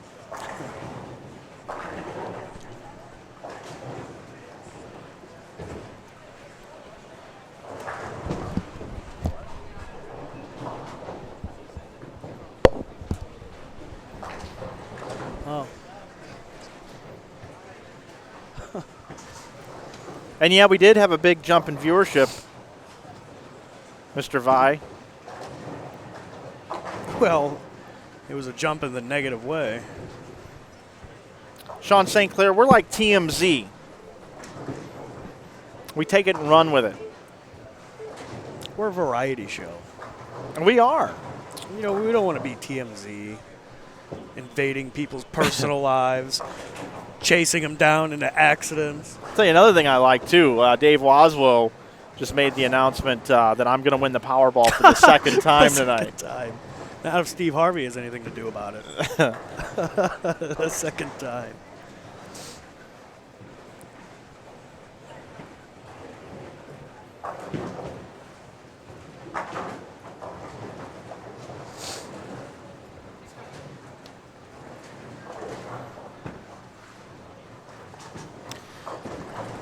Oh. And yeah, we did have a big jump in viewership, Mr. Vi. Well, it was a jump in the negative way. Sean St. Clair, we're like TMZ. We take it and run with it. We're a variety show. And we are. You know, we don't want to be TMZ, invading people's personal lives, chasing them down into accidents. I'll tell you another thing I like, too. Dave Waslow just made the announcement that I'm going to win the Powerball for the second time tonight. Not if Steve Harvey has anything to do about it. The second time.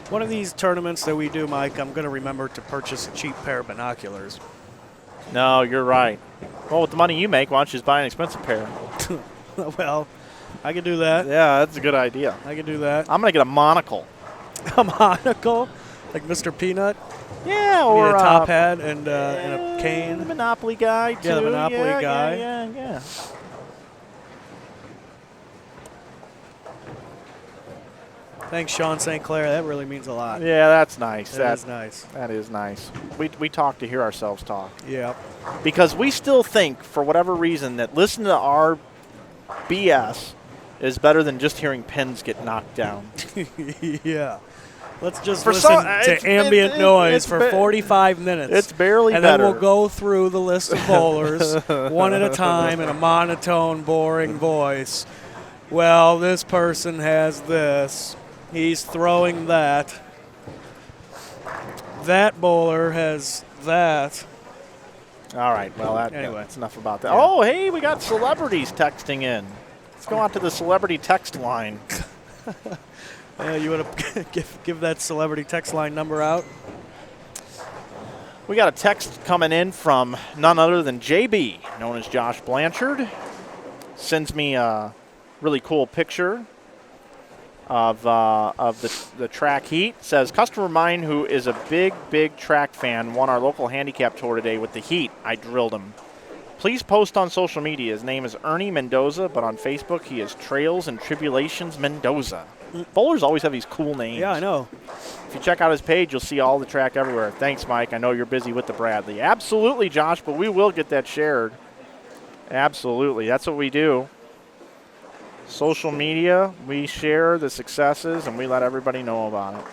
One of these tournaments that we do, Mike, I'm going to remember to purchase a cheap pair of binoculars. No, you're right. Well, with the money you make, why don't you just buy an expensive pair? Well, I could do that. Yeah, that's a good idea. I could do that. I'm going to get a monocle. A monocle? Like Mr. Peanut? Yeah, or or a top hat and a cane. The Monopoly guy, too. Yeah, the Monopoly guy. Yeah. Thanks, Sean St. Clair. That really means a lot. Yeah, that's nice. That is nice. That is nice. We talk to hear ourselves talk. Yeah. Because we still think, for whatever reason, that listening to our BS is better than just hearing pins get knocked down. Yeah. Let's just listen to ambient noise for 45 minutes. It's barely better. And then we'll go through the list of bowlers one at a time in a monotone, boring voice. Well, this person has this. He's throwing that. That bowler has that. All right. Well, anyway, that's enough about that. Yeah. Oh, hey, we got celebrities texting in. Let's go out to the celebrity text line. You want to give that celebrity text line number out? We got a text coming in from none other than JB, known as Josh Blanchard. Sends me a really cool picture of the track heat. Says, customer of mine who is a big track fan won our local handicap tour today with the heat. I drilled him. Please post on social media. His name is Ernie Mendoza, but on Facebook he is Trails and Tribulations Mendoza. Bowlers always have these cool names. Yeah, I know. If you check out his page, you'll see all the track everywhere. Thanks, Mike. I know you're busy with the Bradley. Absolutely, Josh, but we will get that shared. Absolutely. That's what we do. Social media, we share the successes, and we let everybody know about it.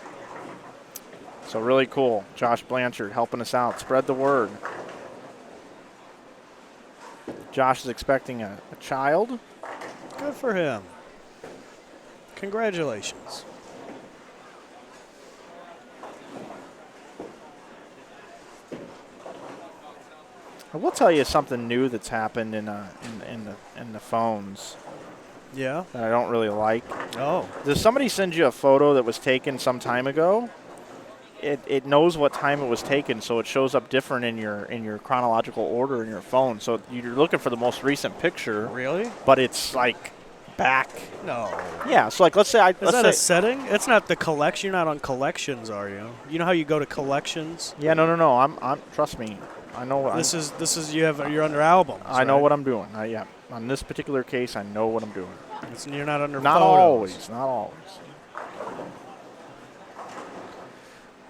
So really cool. Josh Blanchard helping us out. Spread the word. Josh is expecting a child. Good for him. Congratulations. I will tell you something new that's happened in the phones Yeah. that I don't really like. Oh. Does somebody send you a photo that was taken some time ago? It knows what time it was taken, so it shows up different in your chronological order in your phone. So you're looking for the most recent picture. Really? But it's like back. No. Yeah. So like let's say Is that a setting? It's not the collection. You're not on collections, are you? You know how you go to collections? Yeah. No. I'm trust me. I know. What This is you're under albums. I know right? what I'm doing. Yeah. On this particular case, I know what I'm doing. You're not under Not photos. always. Not always.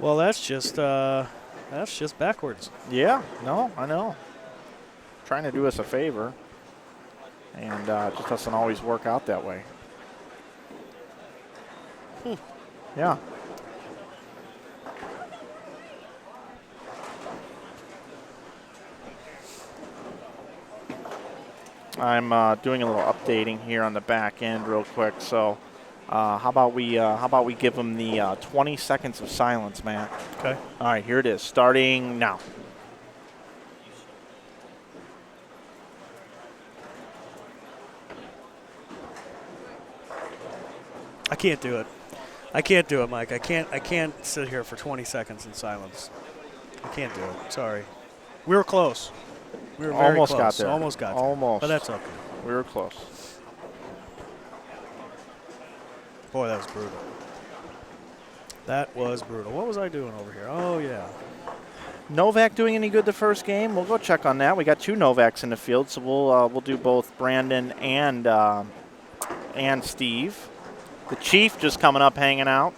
Well, that's just backwards. Yeah, no, I know. Trying to do us a favor, and it just doesn't always work out that way. Yeah. I'm doing a little updating here on the back end real quick, so how about we give them the 20 seconds of silence, Matt? Okay. All right, here it is, starting now. I can't do it. I can't do it, Mike. I can't sit here for 20 seconds in silence. I can't do it. Sorry. We were close. We were very Almost close. got there. Almost got there. Almost. But that's okay. We were close. Boy, that was brutal. That was brutal. What was I doing over here? Oh, yeah. Novak doing any good the first game? We'll go check on that. We got 2 Novaks in the field, so we'll do both Brandon and Steve. The Chief just coming up, hanging out.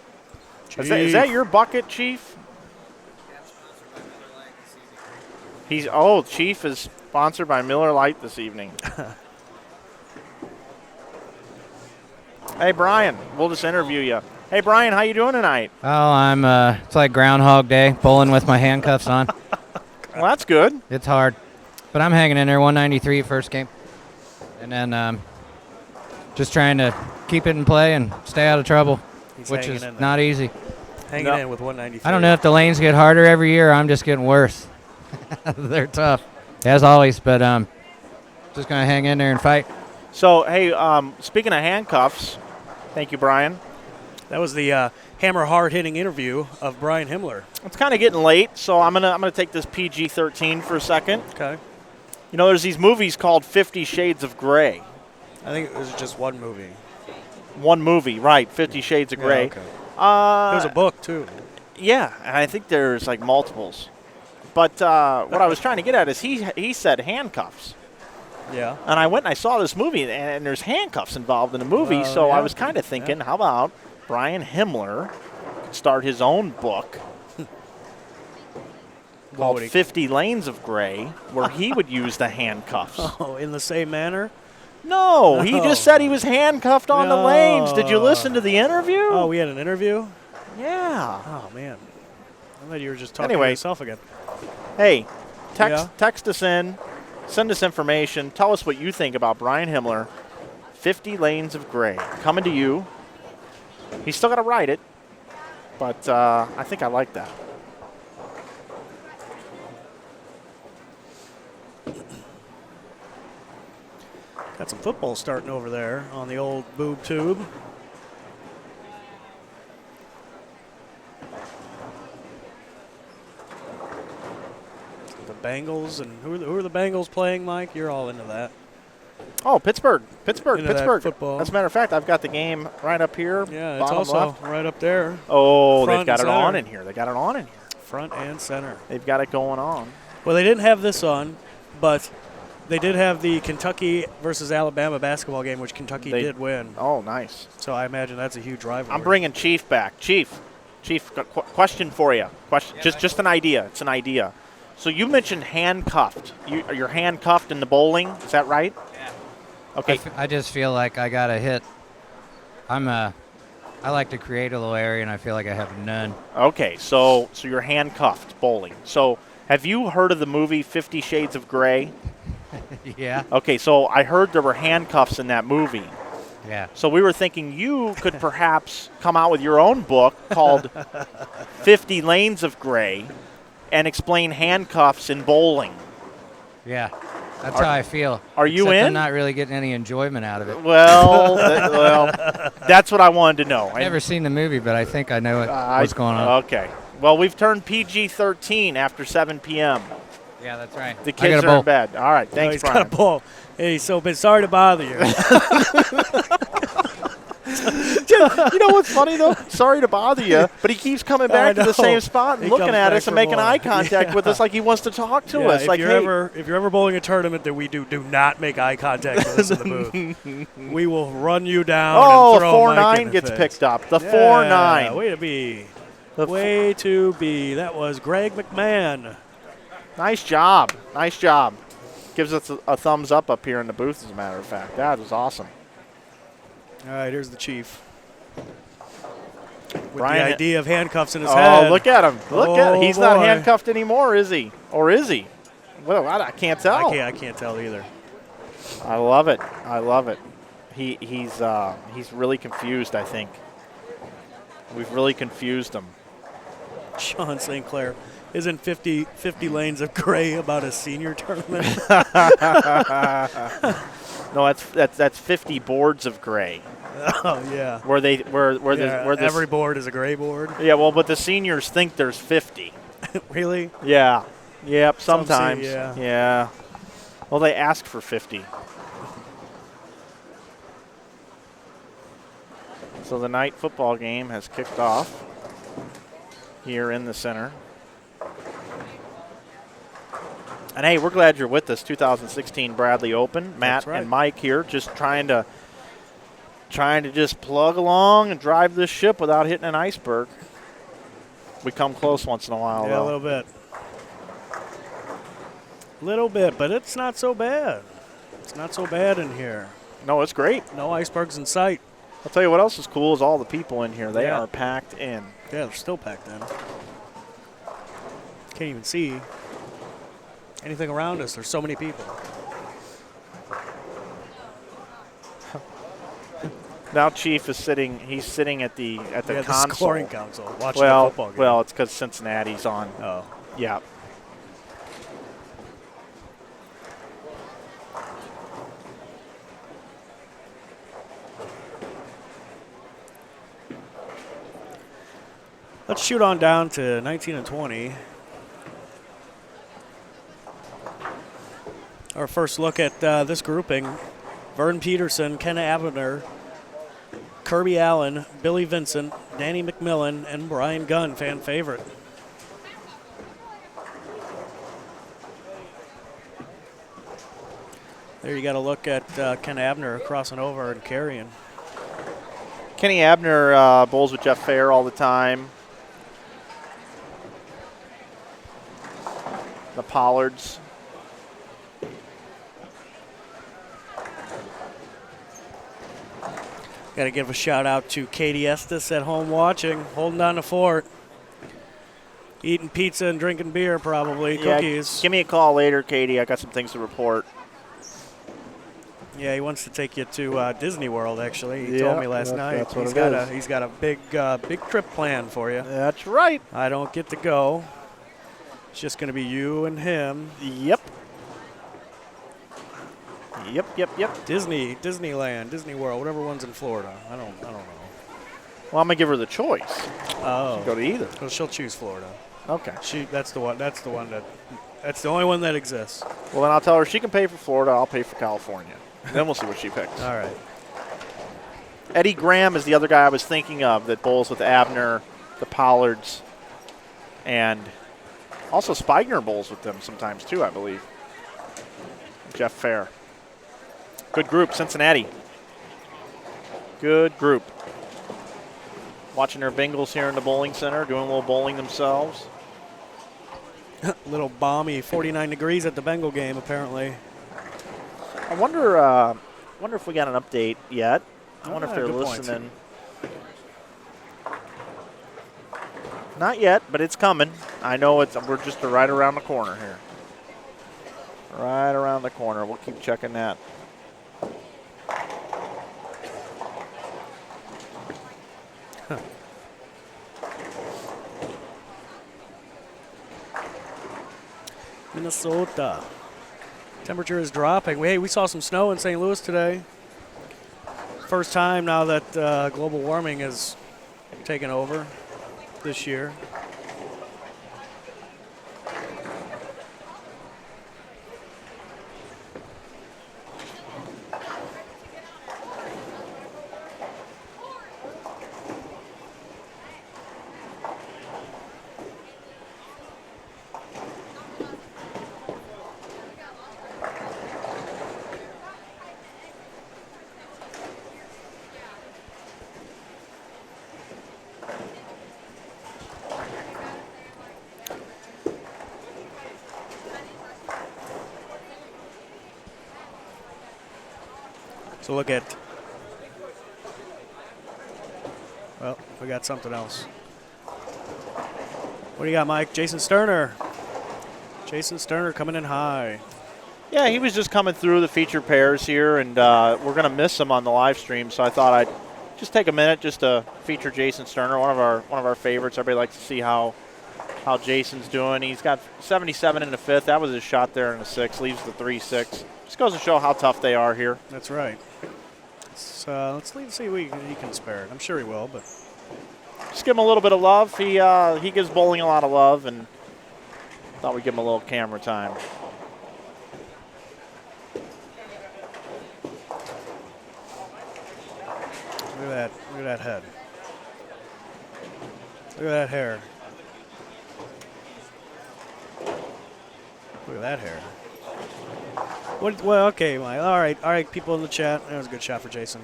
Is that your bucket, Chief? Chief is sponsored by Miller Lite this evening. Hey, Brian, we'll just interview you. Hey, Brian, how you doing tonight? Oh, I'm, it's like Groundhog Day, bowling with my handcuffs on. Well, that's good. It's hard. But I'm hanging in there, 193 first game. And then just trying to keep it in play and stay out of trouble, which is not easy. Hanging in with 193. I don't know if the lanes get harder every year or I'm just getting worse. They're tough, as always, but just going to hang in there and fight. So, hey, speaking of handcuffs, thank you, Brian. That was the hammer hard-hitting interview of Brian Himmler. It's kind of getting late, so I'm gonna take this PG-13 for a second. Okay. You know, there's these movies called 50 Shades of Grey. I think it was just one movie. One movie, right, 50 Shades of Grey. Yeah, okay. There's a book, too. Yeah, and I think there's, like, multiples. But what I was trying to get at is he said handcuffs. Yeah. And I went and I saw this movie, and there's handcuffs involved in the movie, so yeah. I was kind of thinking, how about Brian Himmler could start his own book called 50 Lanes of Grey, where he would use the handcuffs. Oh, in the same manner? No, he just said he was handcuffed on the lanes. Did you listen to the interview? Oh, we had an interview? Yeah. Oh, man. I thought you were just talking to yourself again. Hey, text us in, send us information, tell us what you think about Brian Himmler, 50 Lanes of Grey, coming to you. He's still got to write it, but I think I like that. Got some football starting over there on the old boob tube. Bengals, and who are the Bengals playing, Mike? You're all into that. Oh, Pittsburgh. Into that football. As a matter of fact, I've got the game right up here. Yeah, it's bottom also left. right up there. Oh, Front they've got it and on center. in here. They got it on in here. Front and center. They've got it going on. Well, they didn't have this on, but they did have the Kentucky versus Alabama basketball game, which Kentucky did win. Oh, nice. So I imagine that's a huge rivalry. I'm bringing Chief back. Chief, question for you. Question, Yeah, just an idea. It's an idea. So you mentioned handcuffed. You're handcuffed in the bowling. Is that right? Yeah. Okay. I just feel like I got to hit. I like to create a little area, and I feel like I have none. Okay. So you're handcuffed bowling. So have you heard of the movie 50 Shades of Grey? Yeah. Okay. So I heard there were handcuffs in that movie. Yeah. So we were thinking you could perhaps come out with your own book called 50 Lanes of Grey and explain handcuffs in bowling. Yeah. That's how I feel. Are you Except in? I'm not really getting any enjoyment out of it. Well, that's what I wanted to know. I've never seen the movie, but I think I know what's going on. Okay. Well, we've turned PG-13 after 7 p.m. Yeah, that's right. The kids are in bed. All right. Thanks, he's Brian. got a ball. Hey, so been sorry to bother you. You know what's funny, though? Sorry to bother you, but he keeps coming back to the same spot and He looking comes at back us and for making more. eye contact with us like he wants to talk to us. If Like, you're hey. if you're ever bowling a tournament that we do not make eye contact with us in the booth. We will run you down. Oh, and the throw Mike in 4-9 the gets face. picked up. The Yeah, 4-9. Way to be. The Way to be. That was Greg McMahon. Nice job. Nice job. Gives us a thumbs up here in the booth, as a matter of fact. That was awesome. All right, here's the Chief. With Brian, the idea of handcuffs in his oh, head. look at him. Look at him. He's not boy. handcuffed anymore, is he? Or is he? Well, I can't tell. I can't tell either. I love it. I love it. He's really confused, I think. We've really confused him. Sean St. Clair. Isn't 50 Lanes of Gray about a senior tournament? No, that's 50 boards of gray. Oh yeah. Where every board is a gray board. Yeah, well, but the seniors think there's 50. Really? Yeah. Yep, Some say, sometimes. yeah. Yeah. Well, they ask for 50. So the night football game has kicked off here in the center. And hey, we're glad you're with us. 2016 Bradley Open. Matt and Mike here, just trying to just plug along and drive this ship without hitting an iceberg. We come close once in a while, Yeah, though. a little bit. Little bit, but it's not so bad. It's not so bad in here. No, it's great. No icebergs in sight. I'll tell you what else is cool is all the people in here. They Yeah. are packed in. Yeah, they're still packed in. Can't even see anything around us. There's so many people. Now Chief is sitting. He's sitting at the The console. scoring council watching Well, the football game. well, it's because Cincinnati's on. Oh. Yeah. Let's shoot on down to 19 and 20. Our first look at this grouping. Vern Peterson, Ken Abner, Kirby Allen, Billy Vincent, Danny McMillan, and Brian Gunn, fan favorite. There you got a look at Ken Abner crossing over and carrying. Kenny Abner bowls with Jeff Fair all the time. The Pollards. Got to give a shout out to Katie Estes at home watching, holding down the fort. Eating pizza and drinking beer, probably. Yeah, Cookies. give me a call later, Katie. I got some things to report. Yeah, he wants to take you to Disney World, actually. He Yeah, told me last night. that's what He's got a big trip planned for you. That's right. I don't get to go. It's just going to be you and him. Yep. Yep. Disneyland, Disney World, whatever one's in Florida. I don't know. Well, I'm gonna give her the choice. Oh. She can go to either. Well, she'll choose Florida. Okay. That's the one that That's the only one that exists. Well, then I'll tell her she can pay for Florida. I'll pay for California. Then we'll see what she picks. All right. Eddie Graham is the other guy I was thinking of that bowls with Abner, the Pollards, and also Spigner bowls with them sometimes too, I believe. Jeff Fair. Good group, Cincinnati. Good group. Watching their Bengals here in the bowling center, doing a little bowling themselves. Little balmy, 49 degrees at the Bengal game, apparently. I wonder if we got an update yet. I wonder if they're listening. Not yet, but it's coming. I know we're just right around the corner here. Right around the corner. We'll keep checking that. Minnesota. Temperature is dropping. Hey, we saw some snow in St. Louis today. First time now that global warming has taken over this year. So look at, well, we got something else. What do you got, Mike? Jason Sterner. Jason Sterner coming in high. Yeah, he was just coming through the featured pairs here, and we're going to miss him on the live stream, so I thought I'd just take a minute just to feature Jason Sterner, one of our favorites. Everybody likes to see how Jason's doing. He's got 77 in the fifth. That was his shot there in the sixth. Leaves the 3-6. Just goes to show how tough they are here. That's right. Let's see what he can spare it. I'm sure he will, but just give him a little bit of love. He gives bowling a lot of love, and thought we'd give him a little camera time. Look at that. Look at that head. Look at that hair. Look at that hair. Well, okay, Mike. All right, people in the chat. That was a good shot for Jason.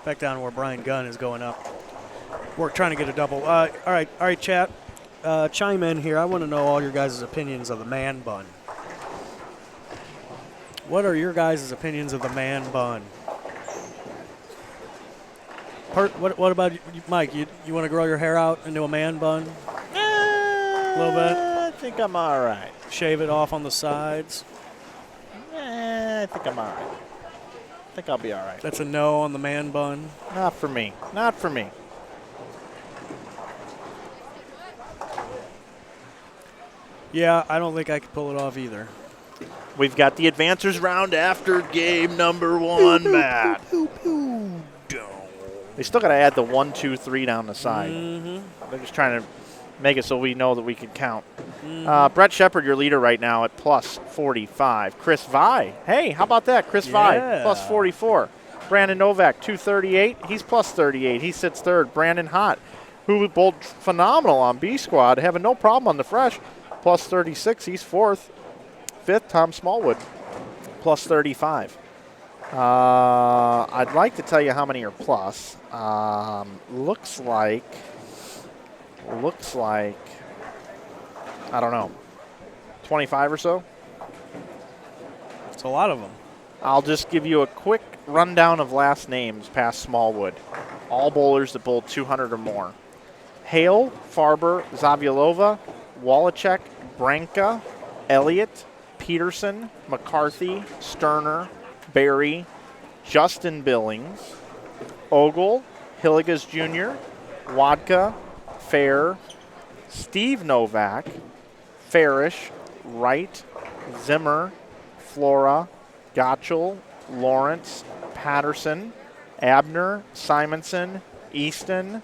Back down where Brian Gunn is going up. We're trying to get a double. All right, chat. Chime in here. I want to know all your guys' opinions of the man bun. What are your guys' opinions of the man bun? What about you, Mike? You want to grow your hair out into a man bun? A little bit? I think I'm all right. Shave it off on the sides? I think I'm all right. I think I'll be all right. That's a no on the man bun? Not for me. Not for me. Yeah, I don't think I could pull it off either. We've got the advancers round after game number one, Matt. They still got to add the 1, 2, 3 down the side. Mm-hmm. They're just trying to make it so we know that we can count. Brett Shepard, your leader right now at plus 45. Chris Vi. Hey, how about that? Chris Vi, plus 44. Brandon Novak, 238. He's plus 38. He sits third. Brandon Hott, who bowled phenomenal on B squad, having no problem on the fresh, plus 36. He's fourth. Fifth, Tom Smallwood, plus 35. I'd like to tell you how many are plus. Looks like, I don't know, 25 or so. It's a lot of them. I'll just give you a quick rundown of last names past Smallwood. All bowlers that bowled 200 or more. Hale, Farber, Zaviolova, Wallachek, Branca, Elliott, Peterson, McCarthy, Sterner, Barry, Justin Billings, Ogle, Hilligas Jr., Wodka, Fair, Steve Novak, Farish, Wright, Zimmer, Flora, Gottschall, Lawrence, Patterson, Abner, Simonson, Easton,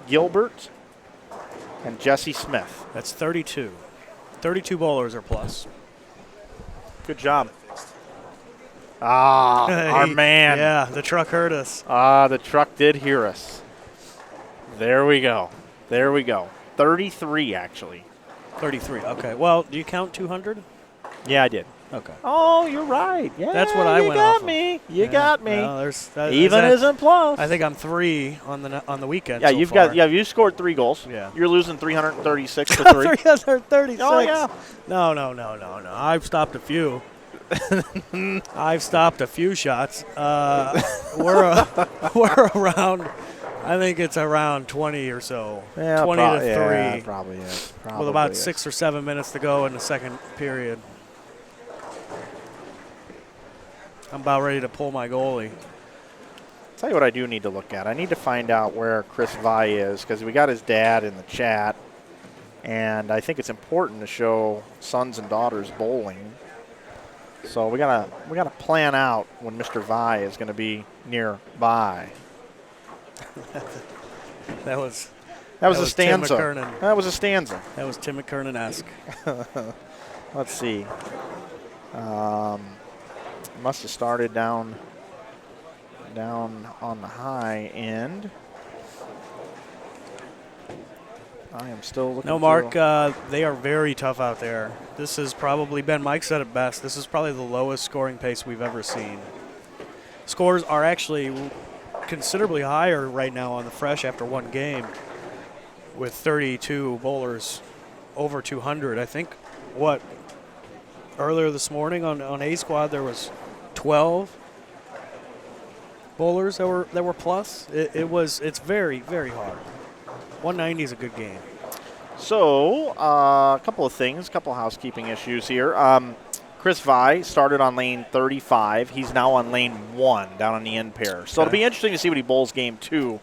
Gilbert, and Jesse Smith. That's 32. 32 bowlers are plus. Good job. Ah, our man. Yeah, the truck heard us. Ah, the truck did hear us. There we go. 33, actually. 33. Okay. Well, do you count 200? Yeah, I did. Okay. Oh, you're right. Yeah, That's what I went off of. You got me. Well, Even isn't close. I think I'm 3 on the weekend. Yeah, so you've far. got. Yeah, you scored 3 goals. Yeah. You're losing 336 to 3. 336. Oh yeah. No. I've stopped a few. I've stopped a few shots. We're around. I think it's around 20 or so. Yeah, 20 to 3. Yeah, probably is. With about 6 or 7 minutes to go in the second period. I'm about ready to pull my goalie. Tell you what I do need to look at. I need to find out where Chris Vi is, because we got his dad in the chat, and I think it's important to show sons and daughters bowling. So we gotta plan out when Mr. Vi is going to be nearby. That was a stanza. Tim McKernan. That was a stanza. That was Tim McKernan-esque. Let's see. Must have started down on the high end. I am still looking. No, Mark, they are very tough out there. This has probably been, Mike said it best, this is probably the lowest scoring pace we've ever seen. Scores are actually considerably higher right now on the Fresh after one game, with 32 bowlers over 200. I think, earlier this morning on A Squad there was 12 bowlers that were plus. It's very, very hard. 190 is a good game. So, a couple of things, a couple of housekeeping issues here. Chris Vi started on lane 35. He's now on lane 1 down on the end pair. So it'll be interesting to see what he bowls game 2,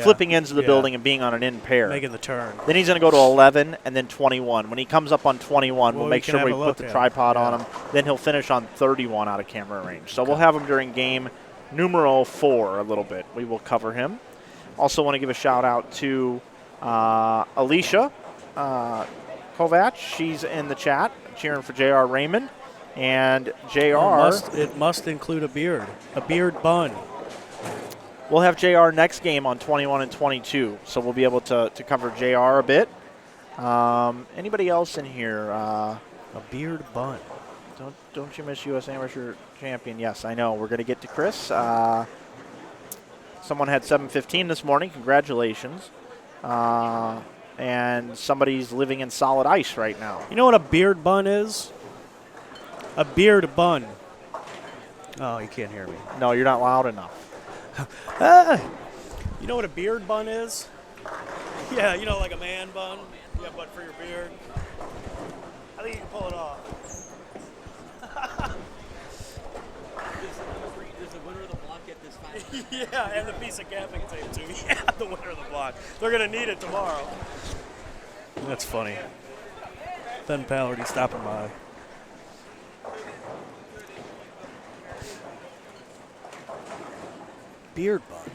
flipping into the building and being on an end pair. Making the turn. Then he's going to go to 11 and then 21. When he comes up on 21, we'll make sure we put the tripod on him. Then he'll finish on 31 out of camera range. So we'll have him during game numero 4 a little bit. We will cover him. Also want to give a shout out to Alicia Kovac. She's in the chat cheering for J.R. Raymond. And J.R. It must include a beard bun. We'll have JR next game on 21 and 22, so we'll be able to cover JR a bit. Anybody else in here? A beard bun. Don't you miss U.S. Amateur Champion? Yes, I know. We're going to get to Chris. Someone had 7:15 this morning. Congratulations. And somebody's living in solid ice right now. You know what a beard bun is? A beard bun. Oh, you can't hear me. No, you're not loud enough. You know what a beard bun is? Yeah, you know, like a man bun. Yeah, but for your beard. I think you can pull it off. Does the winner of the block get this time? Yeah, and the piece of camping tape too. Yeah, the winner of the block. They're gonna need it tomorrow. That's funny. Ben Pallardy stopping by. Beard bun.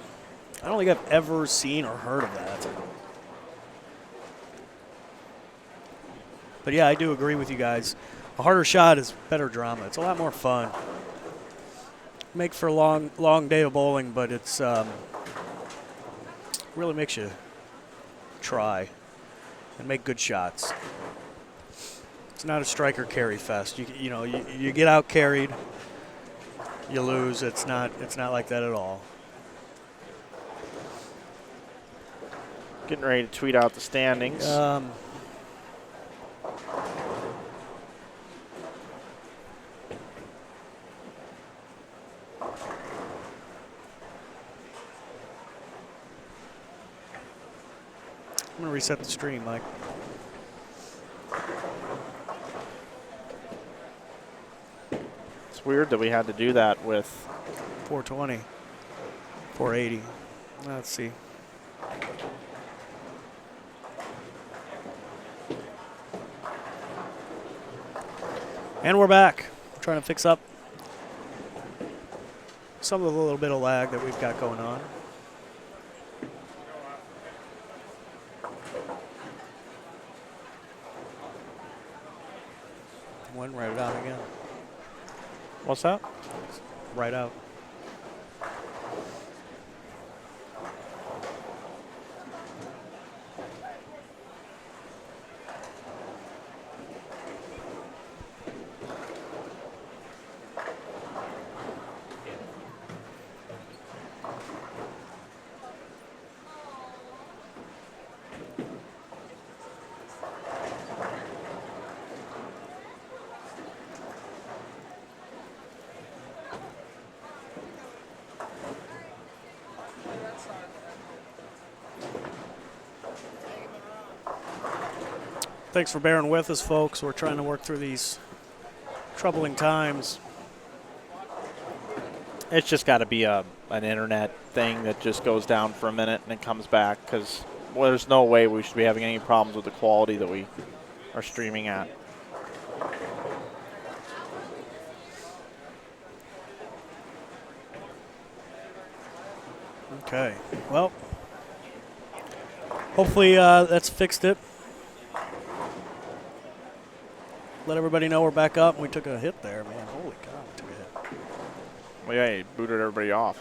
I don't think I've ever seen or heard of that. But yeah, I do agree with you guys. A harder shot is better drama. It's a lot more fun. Make for a long day of bowling, but it's really makes you try and make good shots. It's not a striker carry fest. You get out carried, you lose. It's not like that at all. Getting ready to tweet out the standings. I'm going to reset the stream, Mike. It's weird that we had to do that with 420, 480. Let's see. And we're back. We're trying to fix up some of the little bit of lag that we've got going on. One, write it out again. What's that? Right out. Thanks for bearing with us, folks. We're trying to work through these troubling times. It's just got to be an internet thing that just goes down for a minute and then comes back, because there's no way we should be having any problems with the quality that we are streaming at. Okay. Well, hopefully that's fixed it. Let everybody know we're back up. We took a hit there, man. Holy cow, we took a hit. Well, yeah, he booted everybody off.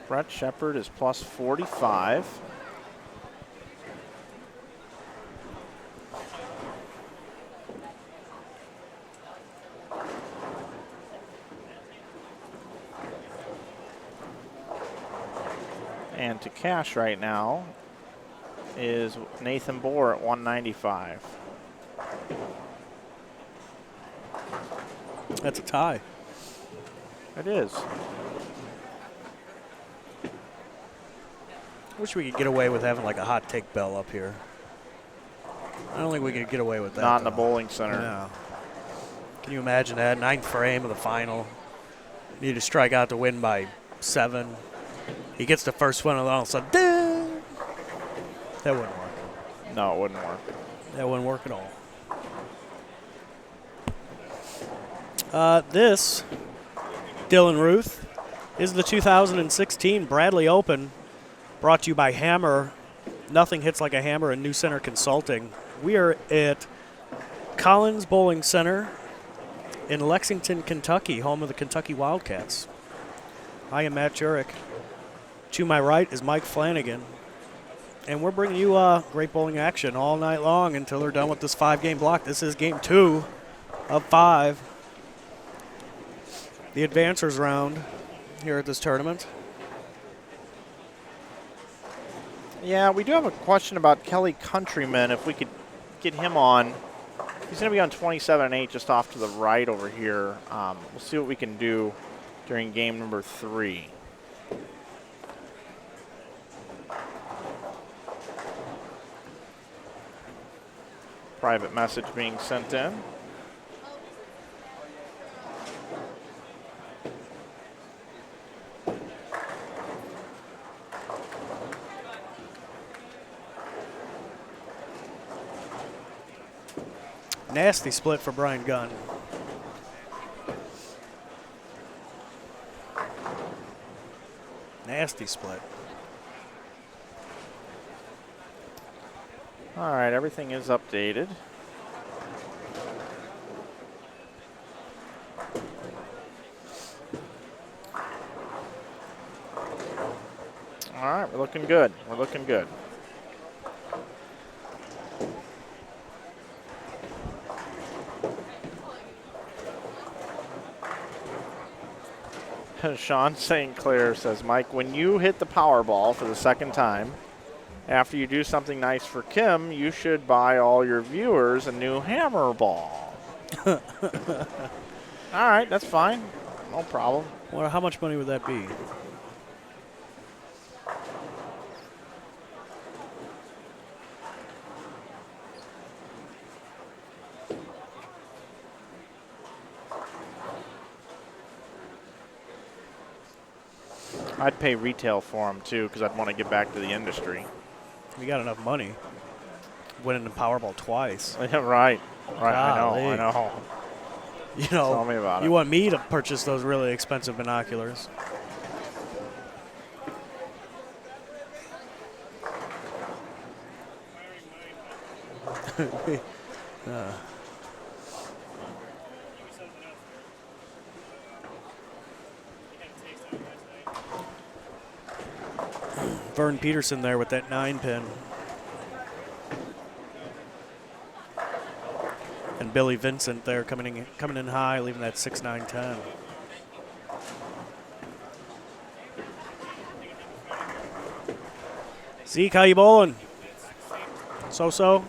Brett Shepard is plus 45. And to cash right now is Nathan Bohr at 195. That's a tie. It is. Wish we could get away with having like a hot take bell up here. I don't think we could get away with that. Not in the though. bowling center. No. Can you imagine that? 9th frame of the final. Need to strike out to win by 7. He gets the first one and all of a sudden, ding! That wouldn't work. No, it wouldn't work. That wouldn't work at all. This, Dylan Ruth, is the 2016 Bradley Open, brought to you by Hammer. Nothing hits like a hammer and New Center Consulting. We are at Collins Bowling Center in Lexington, Kentucky, home of the Kentucky Wildcats. I am Matt Turek. To my right is Mike Flanagan. And we're bringing you great bowling action all night long until they're done with this 5-game block. This is game 2 of 5. The advancers round here at this tournament. Yeah, we do have a question about Kelly Countryman, if we could get him on. He's going to be on 27-8 just off to the right over here. We'll see what we can do during game number 3. Private message being sent in. Nasty split for Brian Gunn. Nasty split. All right, everything is updated. All right, we're looking good. We're looking good. Sean St. Clair says, Mike, when you hit the Powerball for the second time, after you do something nice for Kim, you should buy all your viewers a new hammer ball. All right, that's fine. No problem. Well, how much money would that be? I'd pay retail for them too because I'd want to get back to the industry. You got enough money. Winning the Powerball twice. Yeah, right. Right. Golly. I know. You know, Tell me about you it. want me to purchase those really expensive binoculars. Vern Peterson there with that 9-pin. And Billy Vincent there coming in high, leaving that 6-9-10. Zeke, how you bowling? So-so?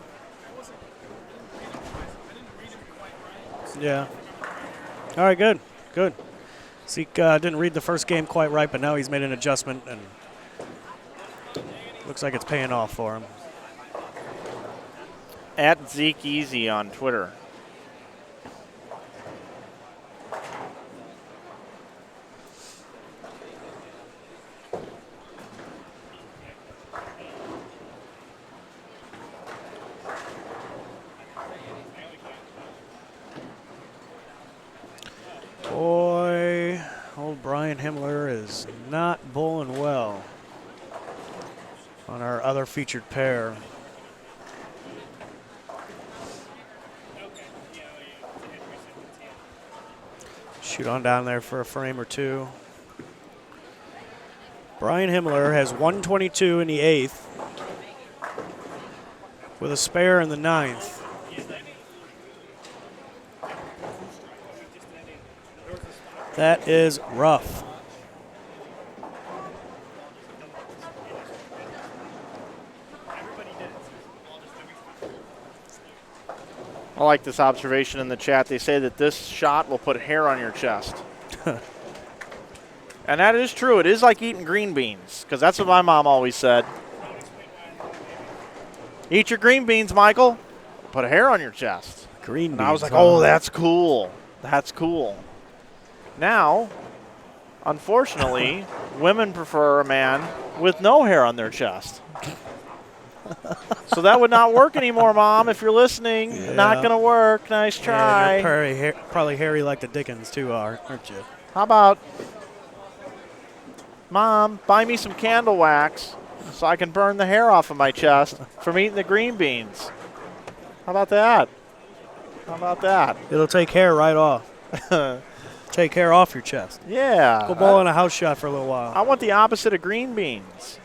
Yeah. All right, good. Good. Zeke didn't read the first game quite right, but now he's made an adjustment, and looks like it's paying off for him. At Zeke Easy on Twitter. Boy, old Brian Himmler is not bowling well on our other featured pair. Shoot on down there for a frame or two. Brian Himmler has 122 in the 8th with a spare in the 9th. That is rough. I like this observation in the chat. They say that this shot will put hair on your chest. And that is true. It is like eating green beans, because that's what my mom always said. Eat your green beans, Michael. Put a hair on your chest. Green beans. And I was like, oh, that's cool. That's cool. Now, unfortunately, women prefer a man with no hair on their chest. So that would not work anymore, Mom, if you're listening. Yeah. Not going to work. Nice try. Yeah, you're probably hairy like the Dickens, too, aren't you? How about, Mom, buy me some candle wax so I can burn the hair off of my chest from eating the green beans. How about that? How about that? It'll take hair right off. Take hair off your chest. Yeah. Go bowl in a house shot for a little while. I want the opposite of green beans.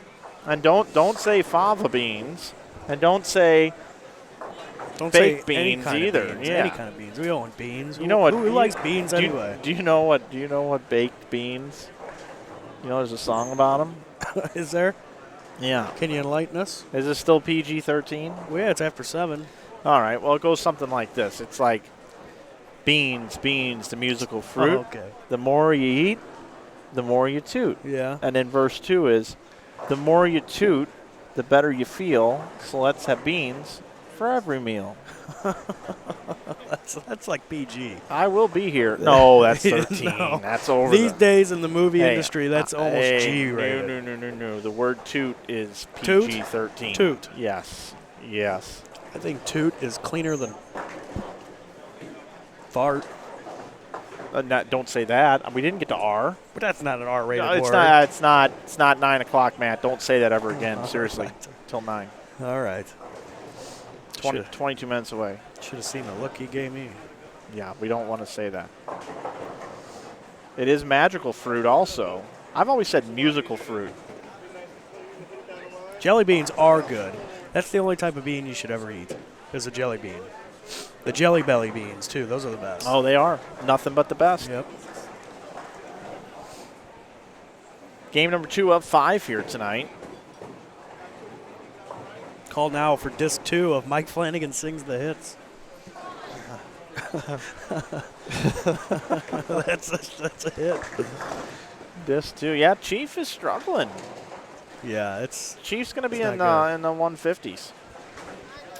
And don't say fava beans. And don't say fake beans either. Beans, yeah. Any kind of beans. We don't want beans. You know what? Who likes beans anyway? Do you know what baked beans? You know, there's a song about them. Is there? Yeah. Can you enlighten us? Is it still PG-13? Well, yeah, it's after 7. All right. Well, it goes something like this. It's like beans, the musical fruit. Oh, okay. The more you eat, the more you toot. Yeah. And then verse 2 is, the more you toot, the better you feel. So let's have beans for every meal. That's like PG. I will be here. No, that's 13. No. That's over. These days in the movie industry, that's almost hey, G rated. No. The word toot is Toot? PG-13. Toot. Yes. I think toot is cleaner than fart. Don't say that. We didn't get to R. But that's not an R-rated No, it's word. It's not 9 o'clock, Matt. Don't say that ever again. Seriously. Till 9. All right. 22 minutes away. Should have seen the look he gave me. Yeah, we don't want to say that. It is magical fruit also. I've always said musical fruit. Jelly beans are good. That's the only type of bean you should ever eat, is a jelly bean. The Jelly Belly beans, too. Those are the best. Oh, they are. Nothing but the best. Yep. Game number 2 up 5 here tonight. Call now for disc 2 of Mike Flanagan Sings the Hits. that's a hit. Disc 2. Yeah, Chief is struggling. Yeah, it's Chief's going to be it's in not the 150s.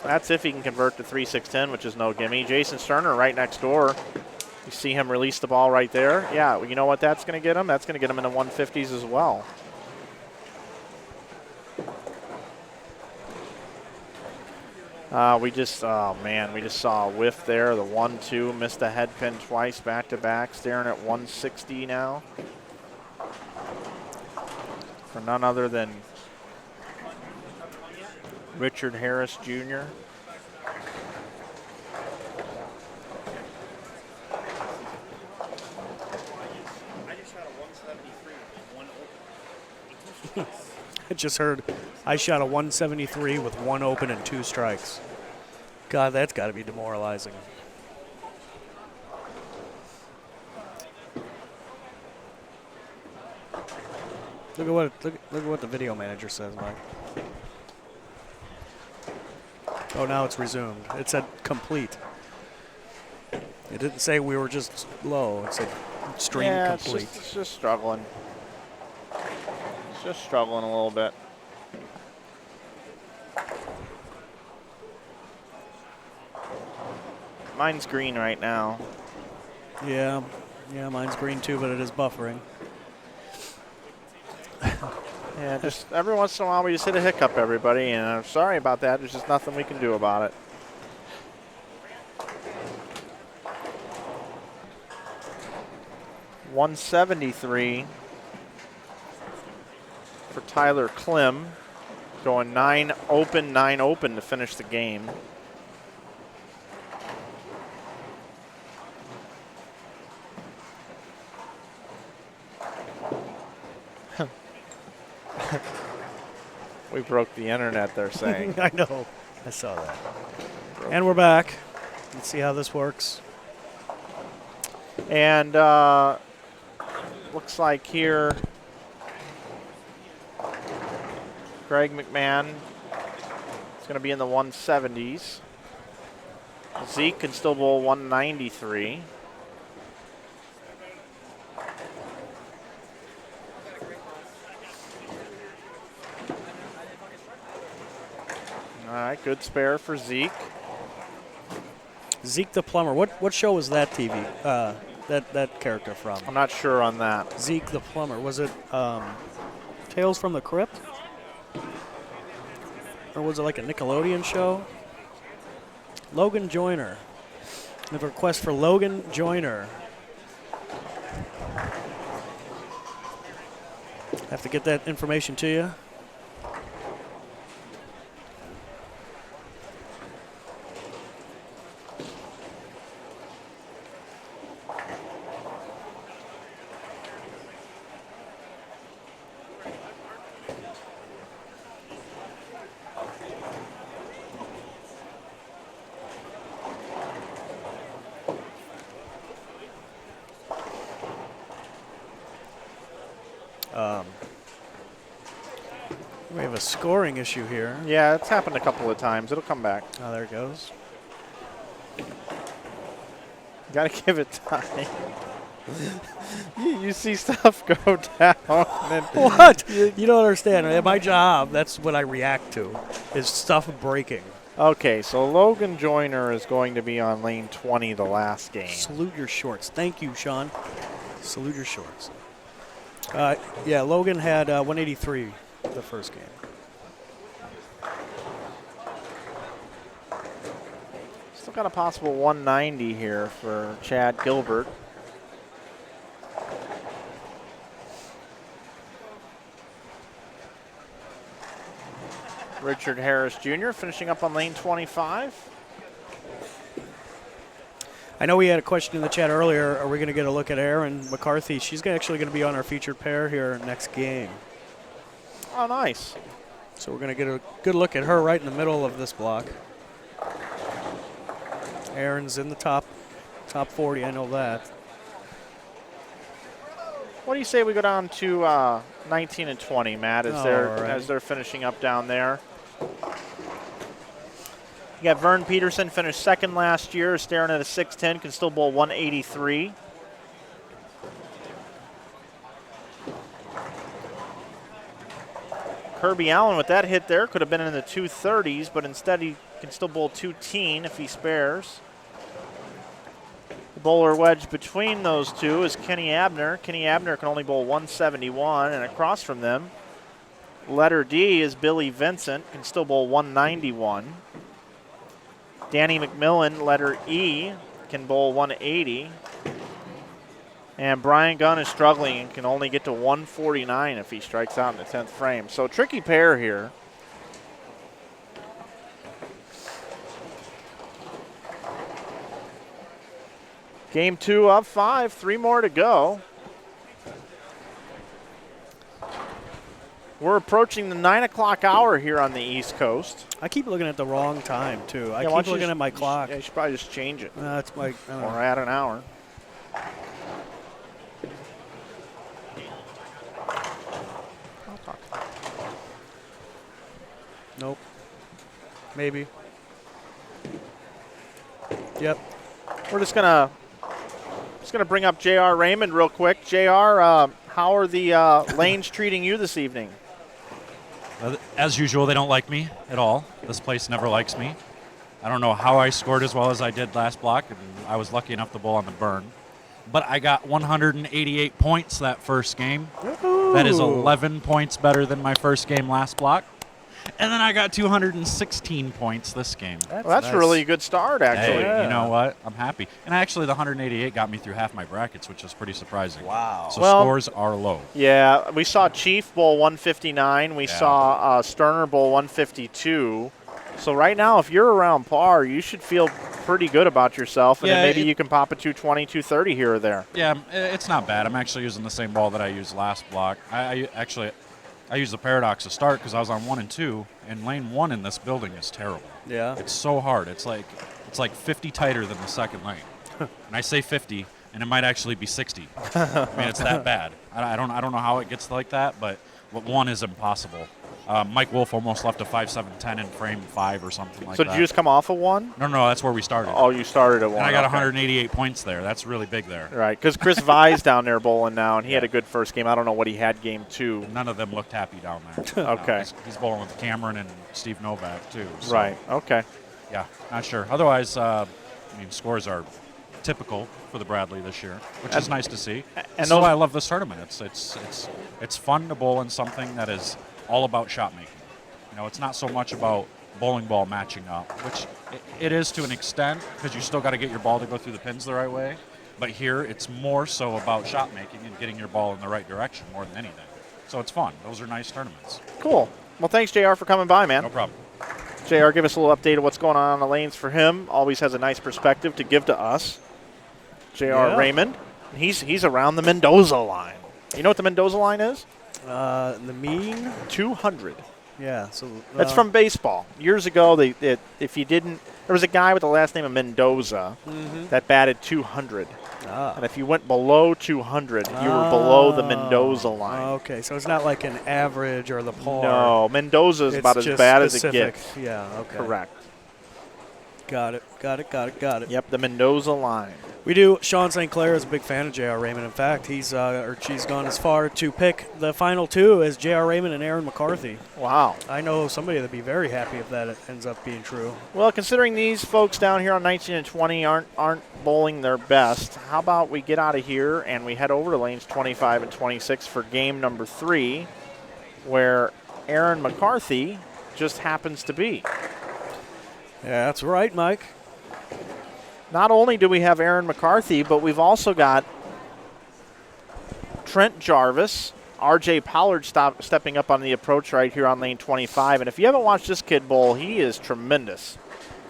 That's if he can convert to 3.610, which is no gimme. Jason Sterner right next door You see him release the ball right there. Yeah, well, you know what that's going to get him? That's going to get him in the 150s as well. We just saw a whiff there. The 1-2, missed the head pin twice, back-to-back, staring at 160 now. For none other than Richard Harris Jr. I just heard I shot a 173 with 1 open and 2 strikes. God, that's got to be demoralizing. Look at what the video manager says, Mike. Oh, now it's resumed. It said complete. It didn't say we were just low. It said stream complete. It's just struggling. It's just struggling a little bit. Mine's green right now. Yeah, mine's green too, but it is buffering. Yeah, just every once in a while we just hit a hiccup, everybody, and I'm sorry about that. There's just nothing we can do about it. $173 for Tyler Klim, going 9 open to finish the game. We broke the internet, they're saying. I know. I saw that. And we're back. Let's see how this works. And looks like here Greg McMahon is going to be in the 170s. Zeke can still bowl 193. All right, good spare for Zeke. Zeke the Plumber. What show was that TV? That character from? I'm not sure on that. Zeke the Plumber. Was it Tales from the Crypt? Or was it like a Nickelodeon show? Logan Joyner. I have a request for Logan Joyner. Have to get that information to you. We have a scoring issue here. Yeah, it's happened a couple of times. It'll come back. Oh, there it goes. Got to give it time. you see stuff go down. And What? You don't understand. At my job, that's what I react to, is stuff breaking. Okay, so Logan Joyner is going to be on lane 20 the last game. Salute your shorts. Thank you, Sean. Salute your shorts. Yeah, Logan had 183 the first game. Still got a possible 190 here for Chad Gilbert. Richard Harris Jr. finishing up on lane 25. I know we had a question in the chat earlier. Are we going to get a look at Erin McCarthy? She's actually going to be on our featured pair here next game. Oh, nice. So we're going to get a good look at her right in the middle of this block. Erin's in the top 40, I know that. What do you say we go down to 19 and 20, Matt, as they're finishing up down there? You got Vern Peterson, finished second last year, staring at a 6'10", can still bowl 183. Kirby Allen with that hit there could have been in the 230s, but instead he can still bowl 210 if he spares. bowler wedge between those two is Kenny Abner. Kenny Abner can only bowl 171, and across from them, letter D is Billy Vincent, can still bowl 191. Danny McMillan, letter E, can bowl 180. And Brian Gunn is struggling and can only get to 149 if he strikes out in the 10th frame. So tricky pair here. Game 2 of 5, 3 more to go. We're approaching the 9 o'clock hour here on the East Coast. I keep looking at the wrong time, too. I Yeah, why keep don't you looking at my clock. Yeah, you should probably just change it. That's my. I don't Or know. add an hour. I'll talk. Nope. Maybe. Yep. We're just gonna bring up J.R. Raymond real quick. J.R., how are the lanes treating you this evening? As usual, they don't like me at all. This place never likes me. I don't know how I scored as well as I did last block, and I was lucky enough to bowl on the burn. But I got 188 points that first game. Woo-hoo. That is 11 points better than my first game last block. And then I got 216 points this game. That's nice. a really good start, actually. Hey, you know what? I'm happy. And actually, the 188 got me through half my brackets, which is pretty surprising. Wow. So Well- scores are low. Yeah, we saw Chief bowl 159. We Yeah. saw Sterner bowl 152. So right now, if you're around par, you should feel pretty good about yourself, and Yeah, then maybe it- you can pop a 220, 230 here or there. Yeah, it's not bad. I'm actually using the same ball that I used last block. I used the Paradox to start because I was on 1 and 2, and lane 1 in this building is terrible. Yeah. It's so hard. It's like 50 tighter than the second lane. And I say 50, and it might actually be 60. I mean, it's that bad. I don't know how it gets like that, but 1 is impossible. Mike Wolf almost left a 5-7-10 in frame 5 or something like So that. did you just come off of 1? No, that's where we started. Oh, you started at 1. and I got okay. 188 points there. That's really big there. Right, because Chris Vai's down there bowling now, and he had Yeah. a good first game. I don't know what he had game 2. None of them looked happy down there. Okay. He's bowling with Cameron and Steve Novak, too. So, Right, okay. Yeah, not sure. Otherwise, scores are typical for the Bradley this year, which is nice to see. and So those- I love this tournament. It's fun to bowl in something that is all about shot making. You know, it's not so much about bowling ball matching up, which it is to an extent because you still got to get your ball to go through the pins the right way. But here, it's more so about shot making and getting your ball in the right direction more than anything. So it's fun. Those are nice tournaments. Cool. Well, thanks, JR, for coming by, man. No problem. JR, give us a little update of what's going on the lanes for him. Always has a nice perspective to give to us. JR Yeah. Raymond, he's around the Mendoza line. You know what the Mendoza line is? The mean. 200. Yeah. So That's from baseball. Years ago, if you didn't, there was a guy with the last name of Mendoza that batted 200. And if you went below 200, you were below the Mendoza line. Okay, so it's not like an average or the par. No, Mendoza is It's about as just bad as it specific. gets. Yeah. Okay. Correct. Got it. Yep, the Mendoza line. We do. Sean St. Clair is a big fan of J.R. Raymond. In fact, she's gone as far to pick the final two as J.R. Raymond and Aaron McCarthy. Wow. I know somebody that'd be very happy if that ends up being true. Well, considering these folks down here on 19 and 20 aren't bowling their best, how about we get out of here and we head over to lanes 25 and 26 for game number 3, where Aaron McCarthy just happens to be. Yeah, that's right, Mike. Not only do we have Aaron McCarthy, but we've also got Trent Jarvis, R.J. Pollard stepping up on the approach right here on lane 25. And if you haven't watched this kid bowl, he is tremendous.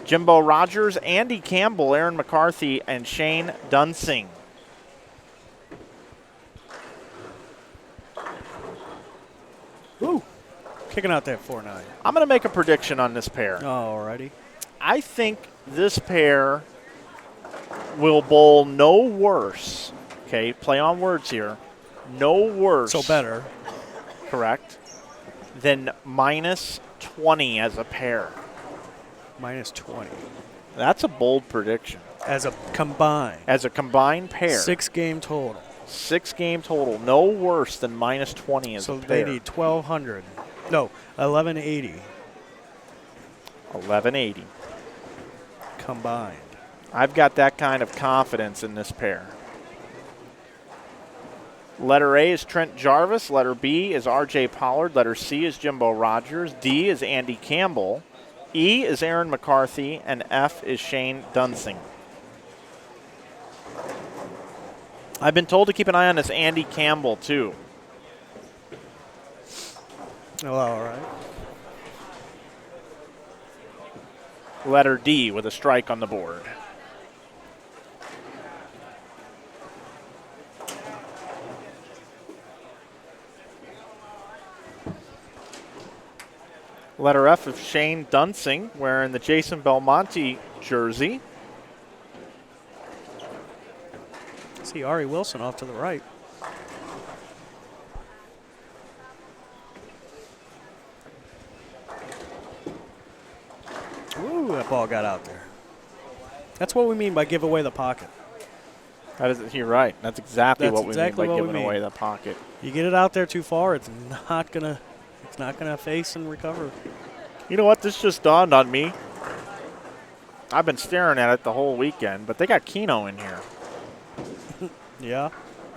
Jimbo Rogers, Andy Campbell, Aaron McCarthy, and Shane Dunsing. Woo. Kicking out that 4-9. I'm going to make a prediction on this pair. Alrighty. I think this pair will bowl no worse. Okay, play on words here. No worse. So better. Correct. Than minus 20 as a pair. Minus 20. That's a bold prediction. As a combined. As a combined pair. 6 game total. 6 game total. No worse than minus 20 as So a pair. they need 1,200. No, 1,180 1180. combined. I've got that kind of confidence in this pair. Letter A is Trent Jarvis. Letter B is R.J. Pollard. Letter C is Jimbo Rogers. D is Andy Campbell. E is Aaron McCarthy. And F is Shane Dunsing. I've been told to keep an eye on this Andy Campbell, too. Oh, all right. Letter D with a strike on the board. Letter F of Shane Dunsing wearing the Jason Belmonte jersey. See Ari Wilson off to the right. Ooh, that ball got out there. That's what we mean by give away the pocket. That is, you're right. That's exactly what we mean by what we giving away the pocket. You get it out there too far, it's not gonna face and recover. You know what? This just dawned on me. I've been staring at it the whole weekend, but they got Keno in here. Yeah.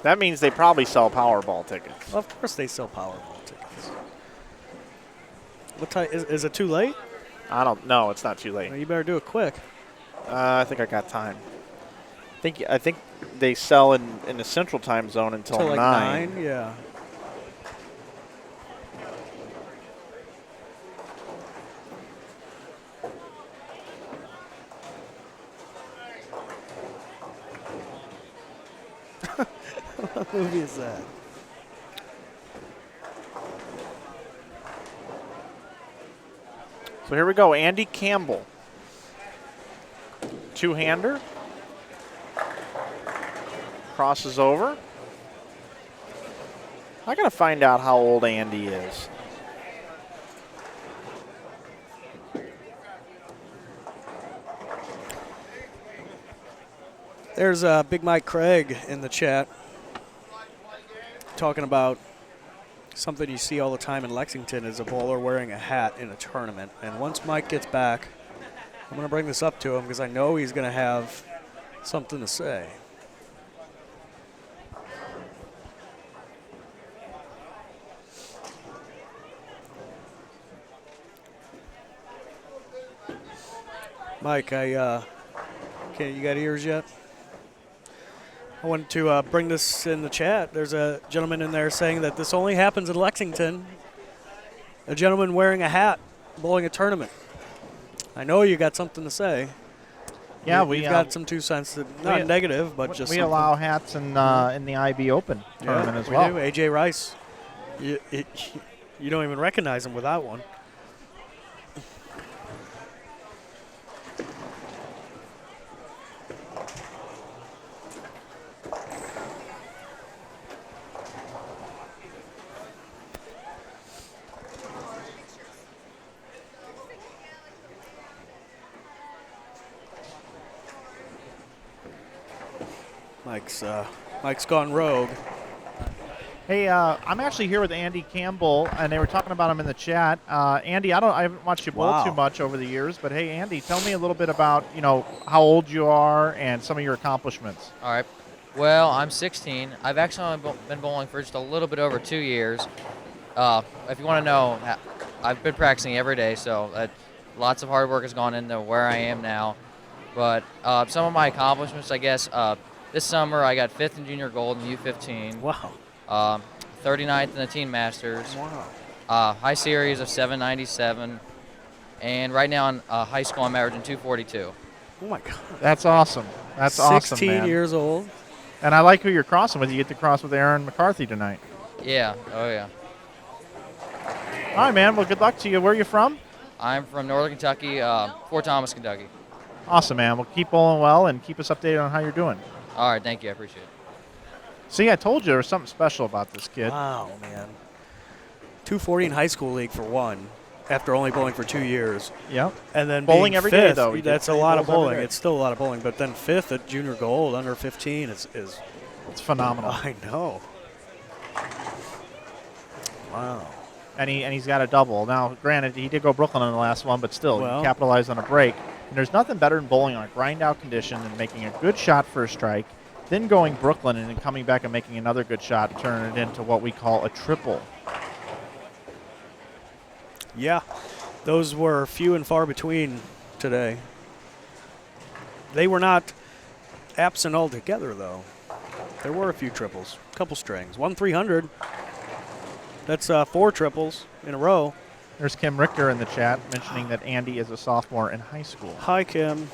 That means they probably sell Powerball tickets. Of course they sell Powerball tickets. What time is it too late? I don't know. It's not too late. Well, you better do it quick. I think I got time. I think they sell in the Central Time Zone until like 9. 9, yeah. What movie is that? So here we go. Andy Campbell. Two-hander. Crosses over. I got to find out how old Andy is. There's Big Mike Craig in the chat talking about something you see all the time in Lexington is a bowler wearing a hat in a tournament. And once Mike gets back, I'm going to bring this up to him because I know he's going to have something to say. Mike, you got ears yet? I wanted to bring this in the chat. There's a gentleman in there saying that this only happens in Lexington. A gentleman wearing a hat bowling a tournament. I know you got something to say. Yeah, we've got some 2 cents. Not negative, but just we allow hats in the IB Open tournament as well. We do. AJ Rice. You don't even recognize him without one. Mike's gone rogue. Hey, I'm actually here with Andy Campbell, and they were talking about him in the chat. Andy, I haven't watched you bowl too much over the years, but hey, Andy, tell me a little bit about how old you are and some of your accomplishments. All right. Well, I'm 16. I've actually only been bowling for just a little bit over 2 years. If you want to know, I've been practicing every day, so lots of hard work has gone into where I am now. But some of my accomplishments, I guess, this summer I got 5th in junior gold in U15. Wow. 39th in the Teen Masters. Wow. High series of 797. And right now in high school I'm averaging 242. Oh, my God. That's awesome. That's awesome, 16 years old. And I like who you're crossing with. You get to cross with Aaron McCarthy tonight. Yeah. Oh, yeah. All right, man. Well, good luck to you. Where are you from? I'm from Northern Kentucky, Fort Thomas, Kentucky. Awesome, man. Well, keep bowling well and keep us updated on how you're doing. All right. Thank you. I appreciate it. See, I told you there was something special about this kid. Wow, man. 240 in high school league for one, after only bowling for 2 years. Yep. And then bowling every day, fifth, though. That's a lot of bowling. It's still a lot of bowling. But then 5th at junior gold, under 15 is it's phenomenal. I know. Wow. And he's got a double. Now, granted, he did go Brooklyn on the last one, but still, Well, he capitalized on a break. And there's nothing better than bowling on a grind-out condition than making a good shot for a strike, then going Brooklyn and then coming back and making another good shot and turning it into what we call a triple. Yeah, those were few and far between today. They were not absent altogether, though. There were a few triples, a couple strings. 1-300. That's 4 triples in a row. There's Kim Richter in the chat mentioning that Andy is a sophomore in high school. Hi, Kim.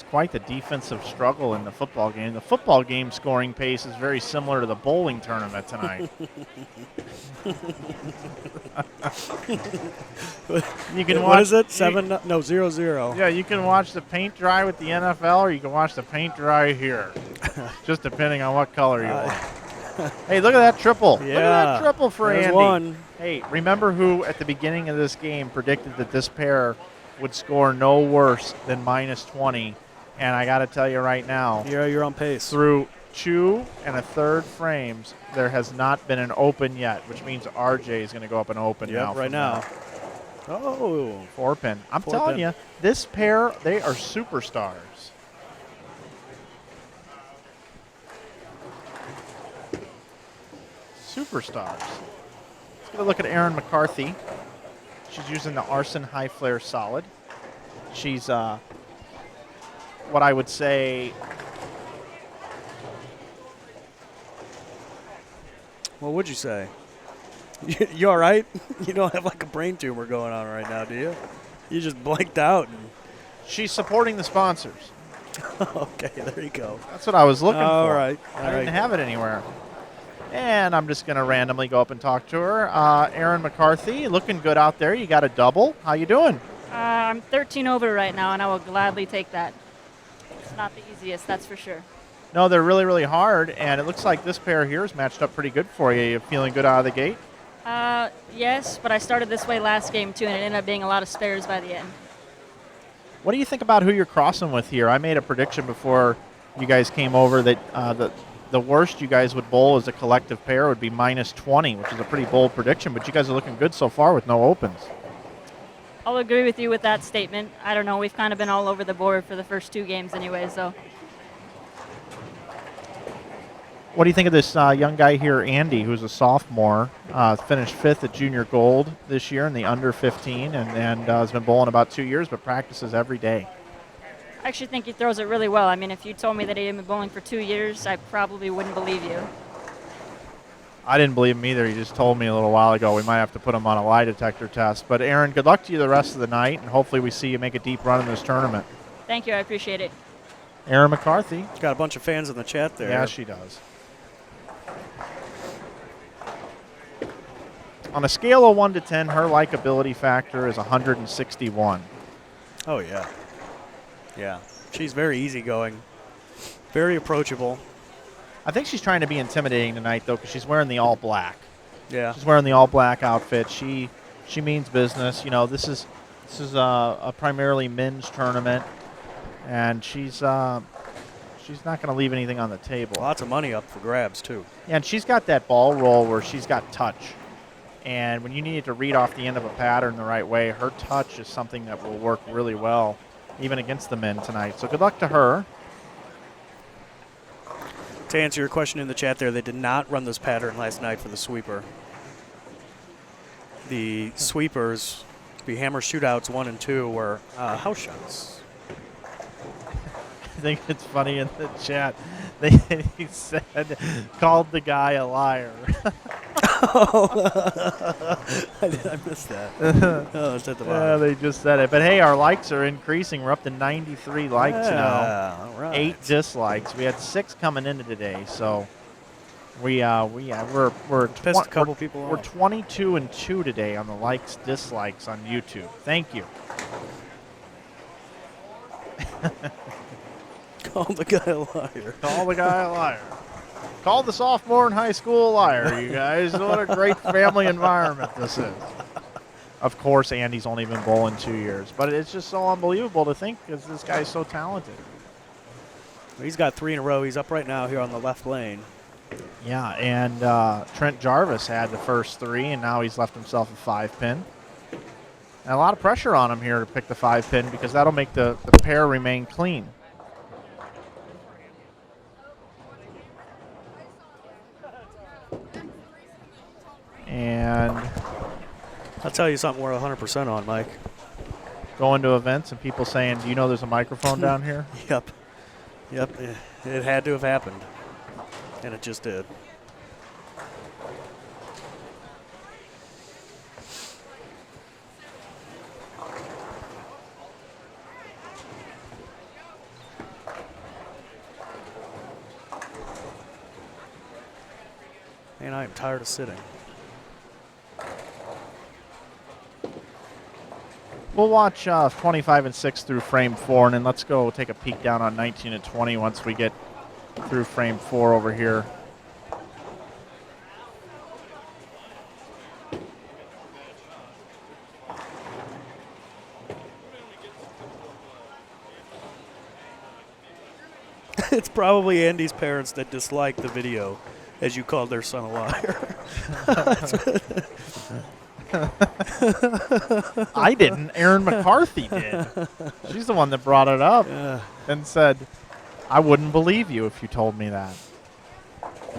Quite the defensive struggle in the football game. The football game scoring pace is very similar to the bowling tournament tonight. You can watch. What is it? 0-0. Yeah, you can watch the paint dry with the NFL, or you can watch the paint dry here, just depending on what color you want. Hey, look at that triple! Yeah, look at that triple for there's Andy. One. Hey, remember who at the beginning of this game predicted that this pair would score no worse than -20? And I got to tell you right now, You're on pace. Through 2 1/3 frames, there has not been an open yet, which means RJ is going to go up an open now. Right now. Oh. 4-pin. I'm telling you, this pair, they are superstars. Superstars. Let's get a look at Erin McCarthy. She's using the Arson High Flare Solid. She's what I would say. What would you say? You all right? You don't have like a brain tumor going on right now, do you? You just blanked out. She's supporting the sponsors. Okay, there you go. That's what I was looking for. All right. I didn't have it anywhere. And I'm just going to randomly go up and talk to her. Erin McCarthy, looking good out there. You got a double. How you doing? I'm 13 over right now, and I will gladly take that. It's not the easiest, that's for sure. No, they're really, really hard, and it looks like this pair here is matched up pretty good for you. You feeling good out of the gate? Yes, but I started this way last game, too, and it ended up being a lot of spares by the end. What do you think about who you're crossing with here? I made a prediction before you guys came over that the worst you guys would bowl as a collective pair would be -20, which is a pretty bold prediction, but you guys are looking good so far with no opens. I'll agree with you with that statement. I don't know, we've kind of been all over the board for the first 2 games anyway, so. What do you think of this young guy here, Andy, who's a sophomore, finished 5th at Junior Gold this year in the under 15 and has been bowling about 2 years but practices every day? I actually think he throws it really well. I mean, if you told me that he had been bowling for 2 years, I probably wouldn't believe you. I didn't believe him either. He just told me a little while ago we might have to put him on a lie detector test. But, Aaron, good luck to you the rest of the night, and hopefully we see you make a deep run in this tournament. Thank you. I appreciate it. Erin McCarthy. Got a bunch of fans in the chat there. Yeah, she does. On a scale of 1 to 10, her likability factor is 161. Oh, yeah. Yeah. She's very easygoing, very approachable. I think she's trying to be intimidating tonight, though, because she's wearing the all black. Yeah. She's wearing the all black outfit. She means business. You know, this is a primarily men's tournament, and she's not going to leave anything on the table. Lots of money up for grabs, too. Yeah, and she's got that ball roll where she's got touch. And when you need to read off the end of a pattern the right way, her touch is something that will work really well, even against the men tonight. So good luck to her. To answer your question in the chat there, they did not run this pattern last night for the sweeper. The sweepers, the hammer shootouts 1 and 2, were house shots. I think it's funny in the chat. He said, called the guy a liar. I missed that. Oh, it's at the Yeah, bottom. they just said it. But hey, our likes are increasing. We're up to 93 likes now. All right. 8 dislikes. We had 6 coming into today, so we're Pissed a couple people we're off. 22 and 2 today on the likes dislikes on YouTube. Thank you. Call the guy a liar. Call the guy a liar. Call the sophomore in high school a liar, you guys. What a great family environment this is. Of course, Andy's only been bowling 2 years, but it's just so unbelievable to think because this guy's so talented. He's got 3 in a row. He's up right now here on the left lane. Yeah, and Trent Jarvis had the first 3, and now he's left himself a 5-pin. And a lot of pressure on him here to pick the 5-pin because that'll make the pair remain clean. And I'll tell you something we're 100% on, Mike. going to events and people saying, do you know there's a microphone down here? Yep. It had to have happened. And it just did. And I am tired of sitting. We'll watch 25 and 6 through frame 4, and then let's go take a peek down on 19 and 20 once we get through frame 4 over here. It's probably Andy's parents that disliked the video as you called their son a liar. I didn't. Erin McCarthy did. She's the one that brought it up and said, I wouldn't believe you if you told me that.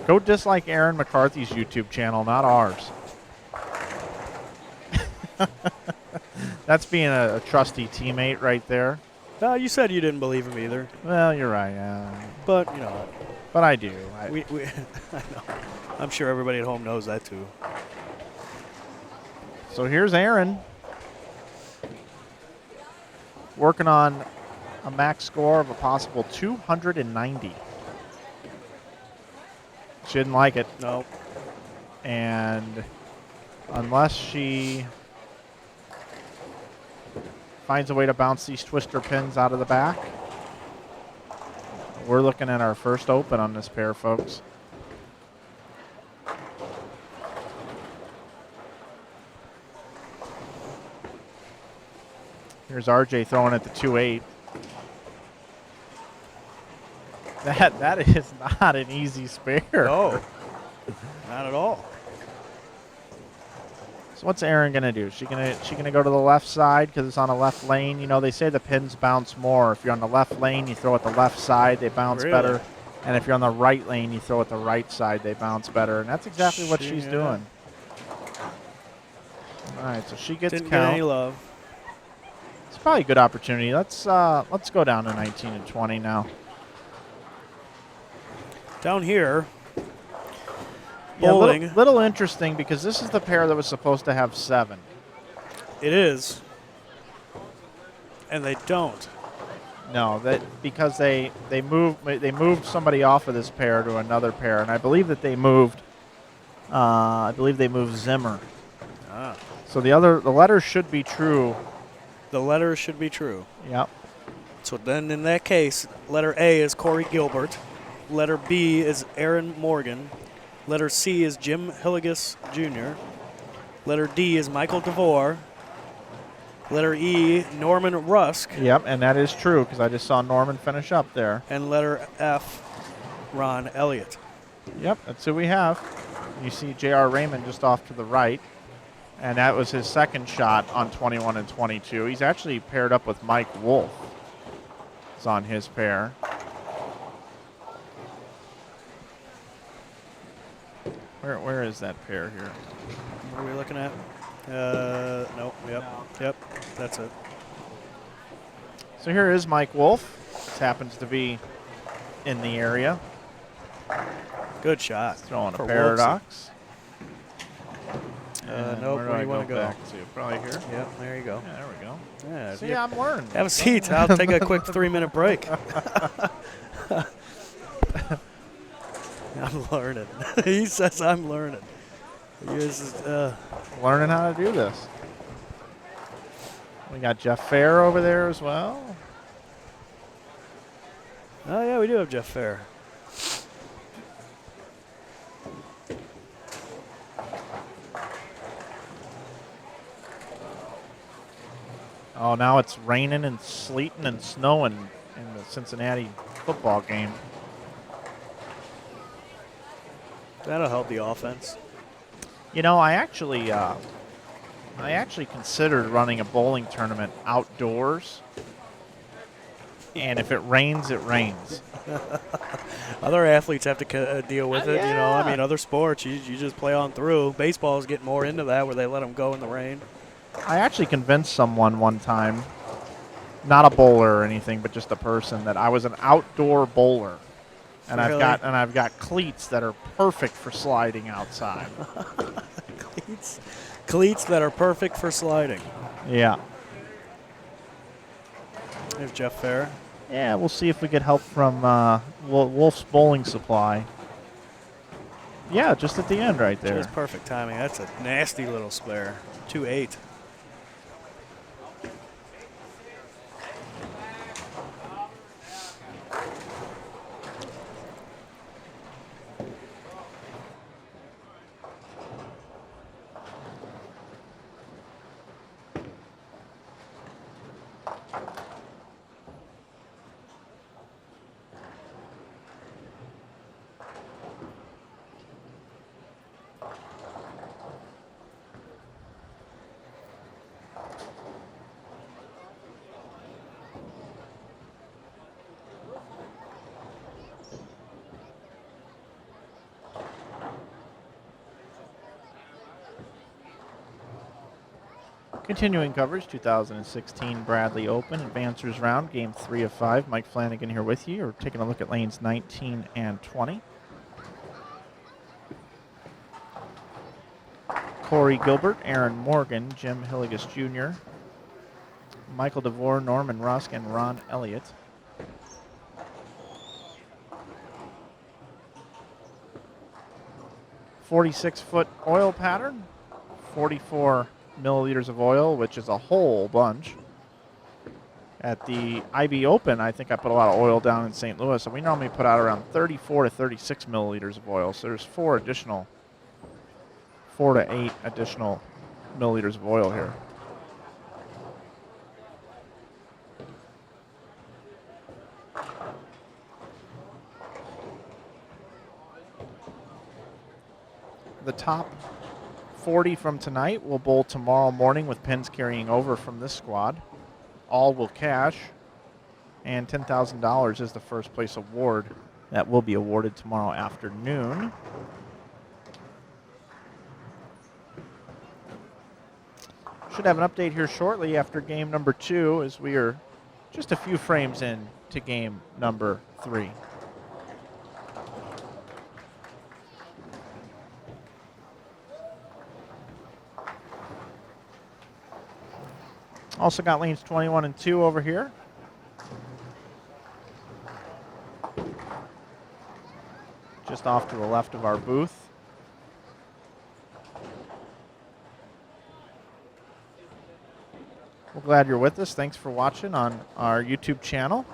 Go dislike Erin McCarthy's YouTube channel, not ours. That's being a trusty teammate right there. No, you said you didn't believe him either. Well, you're right, yeah. But, you know. But I do. I know. I'm sure everybody at home knows that, too. So here's Aaron working on a max score of a possible 290. She didn't like it. No. And unless she finds a way to bounce these twister pins out of the back, we're looking at our first open on this pair, folks. Here's RJ throwing at the 2-8. That is not an easy spare. No, not at all. So what's Aaron gonna do? She gonna go to the left side because it's on a left lane. You know, they say the pins bounce more. If you're on the left lane, you throw at the left side, they bounce better. And if you're on the right lane, you throw at the right side, they bounce better. And that's exactly what she's doing. All right, so she gets Didn't count. get any love. It's probably a good opportunity. Let's go down to 19 and 20 now. Down here, Yeah, bowling. little interesting because this is the pair that was supposed to have 7. It is. And they don't. No, because they moved somebody off of this pair to another pair, and I believe that they moved. I believe they moved Zimmer. Ah. So the letters should be true. The letters should be true. Yep. So then in that case, letter A is Corey Gilbert. Letter B is Aaron Morgan. Letter C is Jim Hilligus Jr. Letter D is Michael DeVore. Letter E, Norman Rusk. Yep, and that is true because I just saw Norman finish up there. And letter F, Ron Elliott. Yep, that's who we have. You see J.R. Raymond just off to the right, and that was his second shot on 21 and 22. He's actually paired up with Mike Wolf. It's on his pair. Where is that pair here? What are we looking at? No, yep, that's it. So here is Mike Wolf. This happens to be in the area. Good shot. Throwing a for paradox. Nope, where do where I you want to go? back to? Probably here. Yep, there you go. Yeah, there we go. Yeah, See, I'm learning. have a seat. I'll take a quick 3-minute break. I'm learning. He says I'm learning. Learning how to do this. We got Jeff Fair over there as well. Oh, yeah, we do have Jeff Fair. Oh, now it's raining and sleeting and snowing in the Cincinnati football game. That'll help the offense. You know, I actually considered running a bowling tournament outdoors. And if it rains, it rains. Other athletes have to deal with it, Yeah. you know. I mean, other sports, you just play on through. Baseball's getting more into that where they let them go in the rain. I actually convinced someone one time, not a bowler or anything, but just a person, that I was an outdoor bowler. And Really? I've got cleats that are perfect for sliding outside. Cleats that are perfect for sliding. Yeah. There's Jeff Fair. Yeah, we'll see if we get help from Wolf's Bowling Supply. Yeah, just at the end right there. Just perfect timing. That's a nasty little spare. 2-8. Continuing coverage, 2016 Bradley Open Advancers Round, Game 3 of 5. Mike Flanagan here with you. We're taking a look at lanes 19 and 20. Corey Gilbert, Aaron Morgan, Jim Hilligus Jr., Michael DeVore, Norman Rusk, and Ron Elliott. .46-foot oil pattern, 44 milliliters of oil, which is a whole bunch. At the IB Open, I think I put a lot of oil down in St. Louis, and we normally put out around 34 to 36 milliliters of oil. So there's 4 to 8 additional milliliters of oil here. The top 40 from tonight will bowl tomorrow morning with pins carrying over from this squad. All will cash, and $10,000 is the first place award that will be awarded tomorrow afternoon. Should have an update here shortly after game number 2, as we are just a few frames in to game number 3. Also got lanes 21 and 2 over here. Just off to the left of our booth. We're glad you're with us. Thanks for watching on our YouTube channel.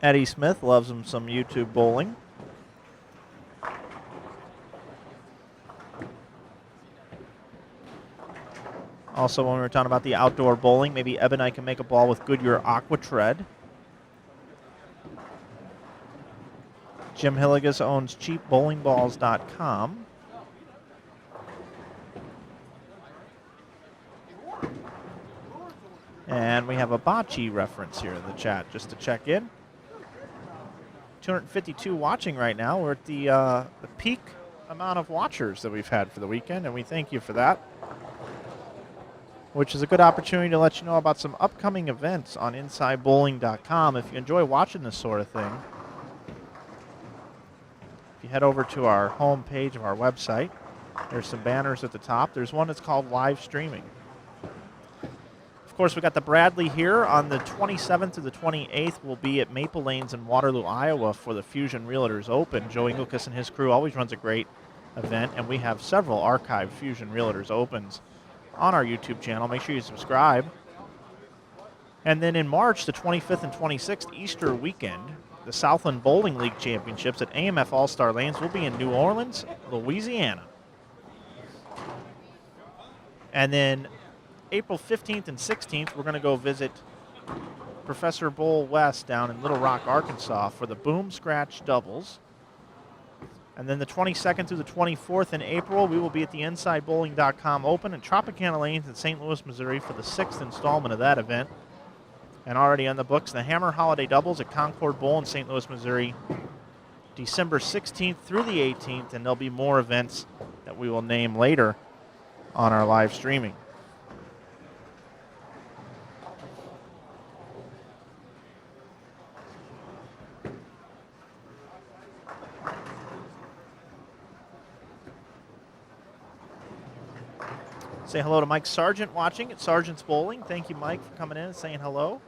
Eddie Smith loves him some YouTube bowling. Also, when we were talking about the outdoor bowling, maybe Eb and I can make a ball with Goodyear Aqua Tread. Jim Hilligus owns cheapbowlingballs.com. And we have a bocce reference here in the chat just to check in. 252 watching right now. We're at the peak amount of watchers that we've had for the weekend, and we thank you for that. which is a good opportunity to let you know about some upcoming events on InsideBowling.com if you enjoy watching this sort of thing. If you head over to our home page of our website, there's some banners at the top. There's one that's called Live Streaming. Of course, we got the Bradley here on the 27th to the 28th. We'll be at Maple Lanes in Waterloo, Iowa for the Fusion Realtors Open. Joey Lucas and his crew always runs a great event, and we have several archived Fusion Realtors Opens on our YouTube channel. Make sure you subscribe. And then in March, the 25th and 26th, Easter weekend, the Southland Bowling League Championships at AMF All-Star Lanes will be in New Orleans, Louisiana. And then April 15th and 16th, we're going to go visit Professor Bowl West down in Little Rock, Arkansas for the Boom Scratch Doubles. And then the 22nd through the 24th in April, we will be at the InsideBowling.com Open in Tropicana Lanes in St. Louis, Missouri for the 6th installment of that event. And already on the books, the Hammer Holiday Doubles at Concord Bowl in St. Louis, Missouri, December 16th through the 18th, and there'll be more events that we will name later on our live streaming. Say hello to Mike Sargent watching at Sargent's Bowling. Thank you, Mike, for coming in and saying hello.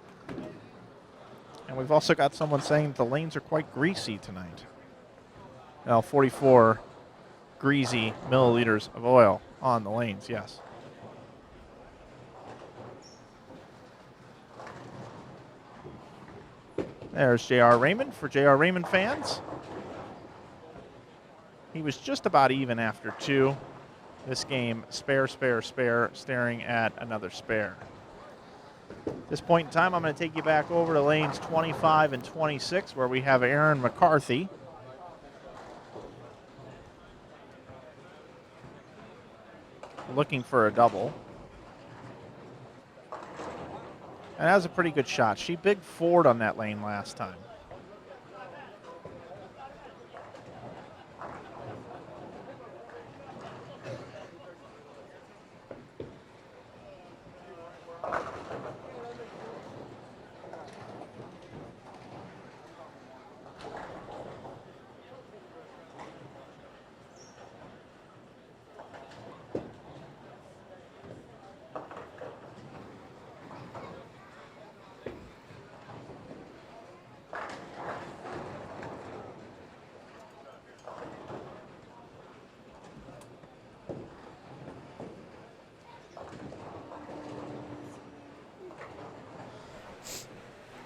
And we've also got someone saying the lanes are quite greasy tonight. Now, 44 greasy milliliters of oil on the lanes, yes. There's J.R. Raymond for J.R. Raymond fans. He was just about even after 2. This game, spare, staring at another spare. At this point in time, I'm going to take you back over to lanes 25 and 26, where we have Aaron McCarthy. Looking for a double. And that was a pretty good shot. She big forward on that lane last time.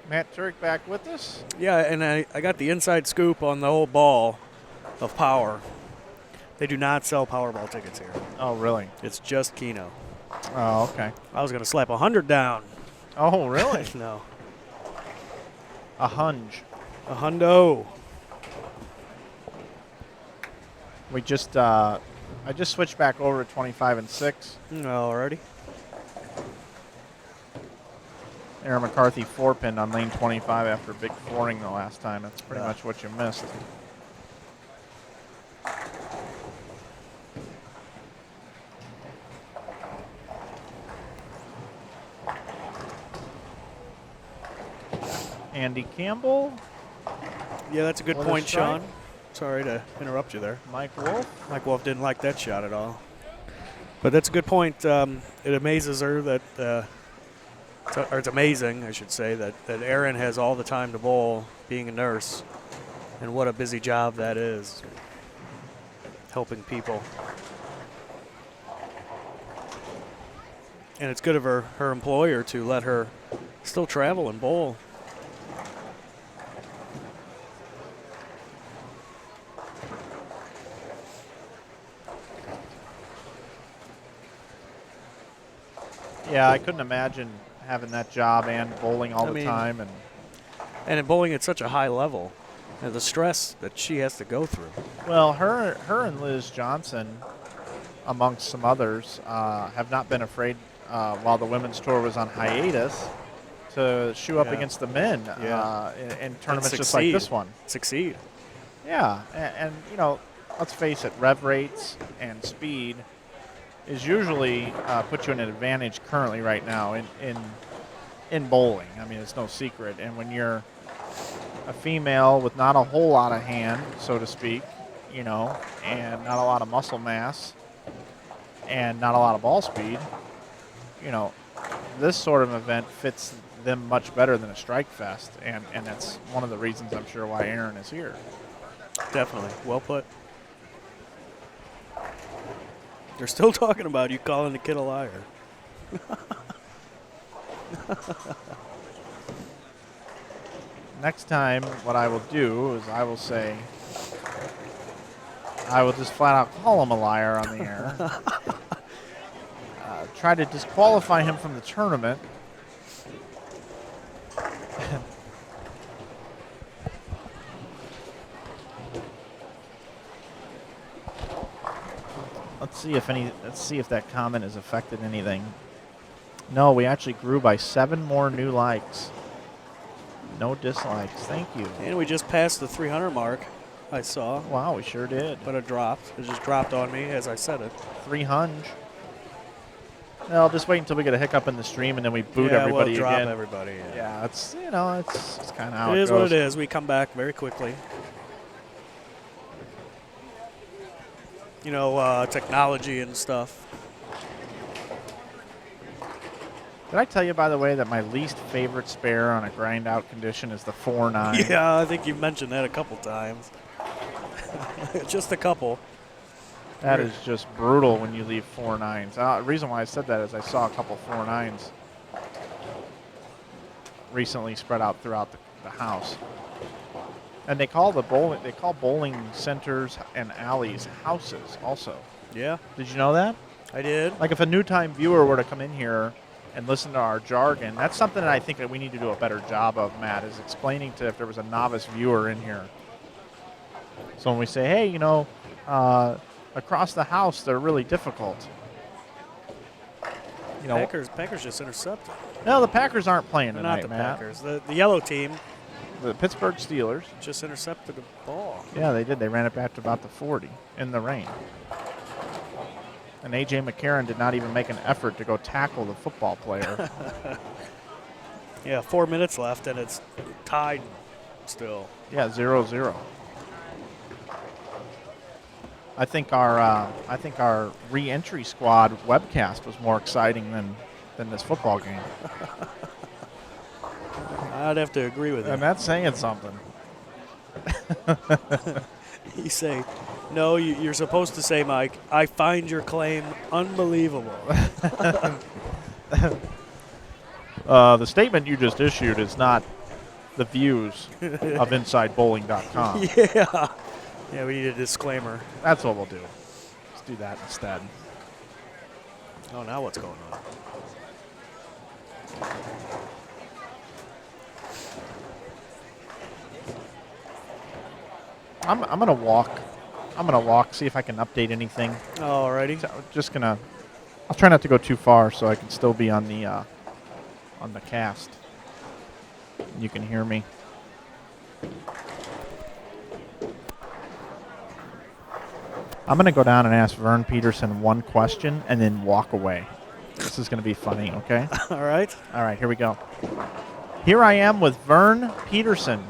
Matt Turek back with us. Yeah, and I got the inside scoop on the whole ball of power. They do not sell Powerball tickets here. Oh, really? It's just Keno. Oh, okay. I was going to slap 100 down. Oh, really? No. A hunge. A hundo. We just, I just switched back over to 25 and 6. Alrighty. Aaron McCarthy 4-pinned on lane 25 after a big fouring the last time. That's pretty much what you missed. Andy Campbell. Yeah, that's a good point, Sean. Sorry to interrupt you there. Mike Wolf. Mike Wolf didn't like that shot at all. But that's a good point. It amazes her that, or it's amazing, I should say, that Erin has all the time to bowl being a nurse. And what a busy job that is, helping people. And it's good of her employer to let her still travel and bowl. Yeah, I couldn't imagine having that job and bowling all the time. And in bowling at such a high level, and the stress that she has to go through. Well, her and Liz Johnson, amongst some others, have not been afraid while the women's tour was on hiatus to shoe up against the men in tournaments just like this one. Succeed. Yeah, and you know, let's face it, rev rates and speed is usually puts you in an advantage currently right now in bowling. I mean, it's no secret. And when you're a female with not a whole lot of hand, so to speak, and not a lot of muscle mass and not a lot of ball speed, this sort of event fits them much better than a strike fest. And that's one of the reasons I'm sure why Aaron is here. Definitely. Well put. They're still talking about you calling the kid a liar. Next time, what I will do is I will just flat out call him a liar on the air. Try to disqualify him from the tournament. Let's see if that comment has affected anything. No, we actually grew by 7 more new likes. No dislikes. Thank you. And we just passed the 300 mark, I saw. Wow, we sure did. But it dropped. It just dropped on me as I said it. 300. Well, just wait until we get a hiccup in the stream and then we boot everybody we'll again. Drop everybody. Yeah, it's kind of how it is goes. what it is. We come back very quickly. Technology and stuff. Did I tell you, by the way, that my least favorite spare on a grind-out condition is the 4-9? Yeah, I think you've mentioned that a couple times. Just a couple. That is just brutal when you leave 4-9s. The reason why I said that is I saw a couple 4-9s recently spread out throughout the house. And they call bowling centers and alleys houses also. Yeah. Did you know that? I did. Like if a new-time viewer were to come in here and listen to our jargon, that's something that I think that we need to do a better job of, Matt, is explaining to if there was a novice viewer in here. So when we say, hey, across the house, they're really difficult. Packers just intercepted. No, the Packers aren't playing tonight, Not the Matt. Packers. The yellow team. The Pittsburgh Steelers. Just intercepted the ball. Yeah, they did. They ran it back to about the 40 in the rain. And A.J. McCarron did not even make an effort to go tackle the football player. Yeah, 4 minutes left, and it's tied still. Yeah, 0-0. I think our re-entry squad webcast was more exciting than this football game. I'd have to agree with that. And that's saying something. You say, no, you're supposed to say, Mike, I find your claim unbelievable. The statement you just issued is not the views of InsideBowling.com. Yeah. Yeah, we need a disclaimer. That's what we'll do. Let's do that instead. Oh, now what's going on? I'm gonna walk. See if I can update anything. Alrighty. So I'll try not to go too far so I can still be on the cast. You can hear me. I'm gonna go down and ask Vern Peterson one question and then walk away. This is gonna be funny, okay? All right. All right, here we go. Here I am with Vern Peterson.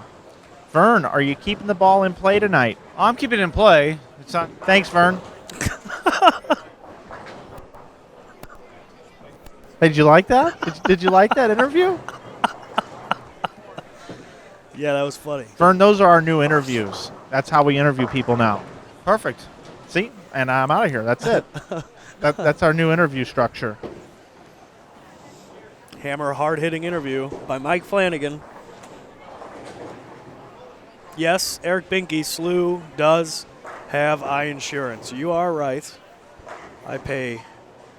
Vern, are you keeping the ball in play tonight? Oh, I'm keeping it in play. It's not. Thanks, Vern. Hey, did you like that? Did you like that interview? Yeah, that was funny. Vern, those are our new interviews. That's how we interview people now. Perfect. See? And I'm out of here. That's it. That's our new interview structure. Hammer hard-hitting interview by Mike Flanagan. Yes, Eric Binky, SLU, does have eye insurance. You are right. I pay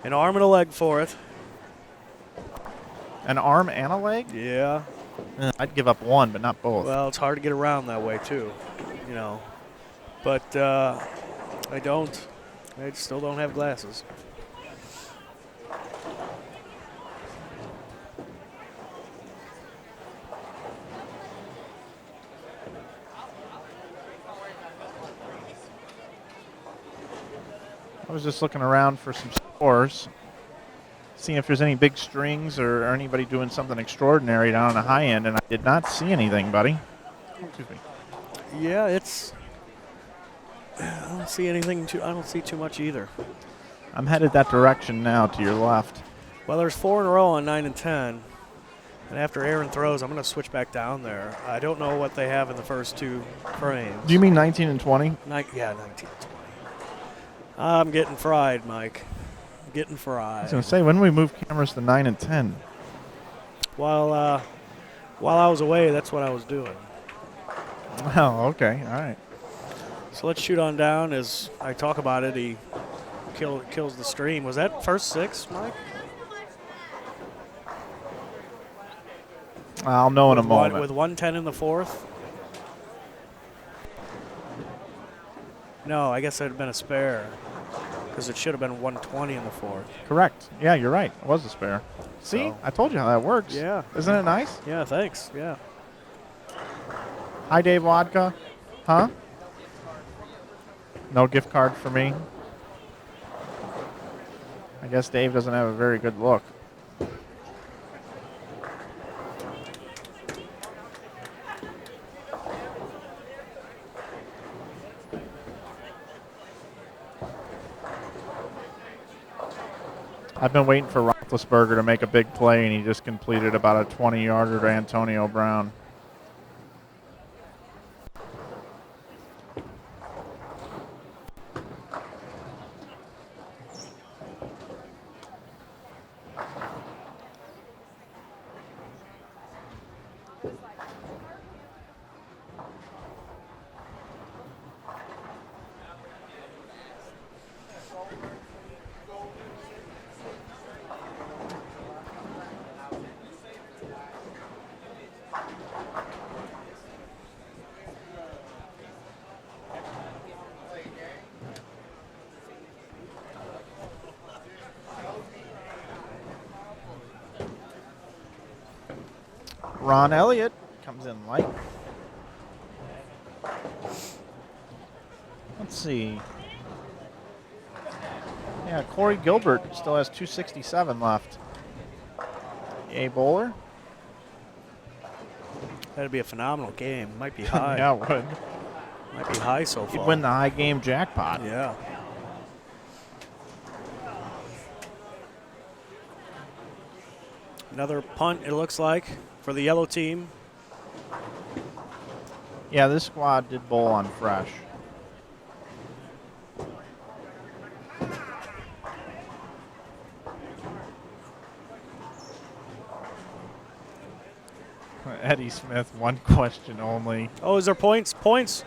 an arm and a leg for it. An arm and a leg? Yeah. I'd give up one, but not both. Well, it's hard to get around that way, too. But I don't. I still don't have glasses. I was just looking around for some course. Seeing if there's any big strings or anybody doing something extraordinary down on the high end, and I did not see anything, buddy. Excuse me. Yeah, I don't see anything I don't see too much either. I'm headed that direction now to your left. Well, there's 4 in a row on 9 and 10. And after Aaron throws, I'm going to switch back down there. I don't know what they have in the first 2 frames. Do you mean 19 and 20? Yeah, 19 and 20. I'm getting fried, Mike. I'm getting fried. I was going to say, when do we move cameras to 9 and 10? While I was away, that's what I was doing. Oh, okay. All right. So let's shoot on down. As I talk about it, he kills the stream. Was that first 6, Mike? I'll know in a moment. With 110 in the 4th? No, I guess that would have been a spare because it should have been 120 in the 4th. Correct. Yeah, you're right. It was a spare. See? So. I told you how that works. Yeah. Isn't it nice? Yeah, thanks. Yeah. Hi, Dave Wodka. Huh? No gift card for me? I guess Dave doesn't have a very good look. I've been waiting for Roethlisberger to make a big play, and he just completed about a 20-yarder to Antonio Brown. Ron Elliott comes in light. Let's see. Yeah, Corey Gilbert still has 267 left. A bowler. That'd be a phenomenal game. Might be high. Yeah, it would. Might be high so far. He'd win the high game jackpot. Yeah. Another punt, it looks like, for the yellow team. Yeah, this squad did bowl on fresh. Eddie Smith, one question only. Oh, is there points? Points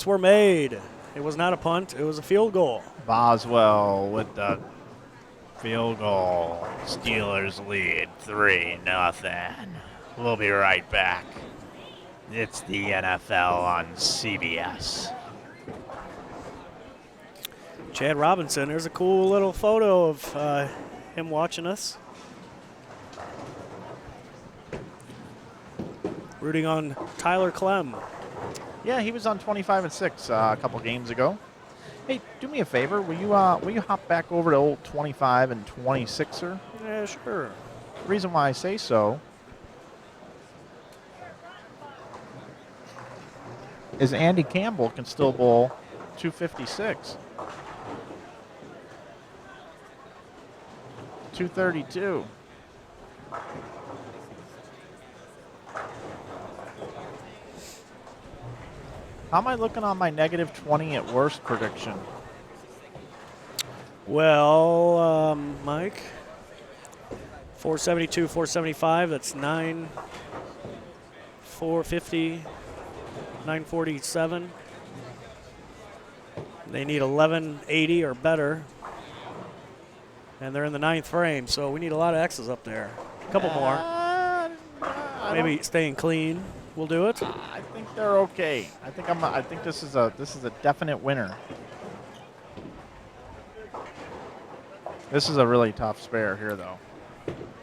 were made. It was not a punt. It was a field goal. Boswell with the field goal. Steelers lead 3-0. We'll be right back. It's the NFL on CBS. Chad Robinson, there's a cool little photo of him watching us. Rooting on Tyler Clem. Yeah, he was on 25 and 6 a couple games ago. Hey, do me a favor. Will you hop back over to old 25 and 26er? Yeah, sure. The reason why I say so is Andy Campbell can still bowl 256. 232. How am I looking on my negative 20 at worst prediction? Well, Mike, 472, 475, that's 450, 947. They need 1180 or better. And they're in the 9th frame, so we need a lot of X's up there. A couple more. Maybe staying clean will do it. I think they're okay. I think this is a definite winner. This is a really tough spare here, though.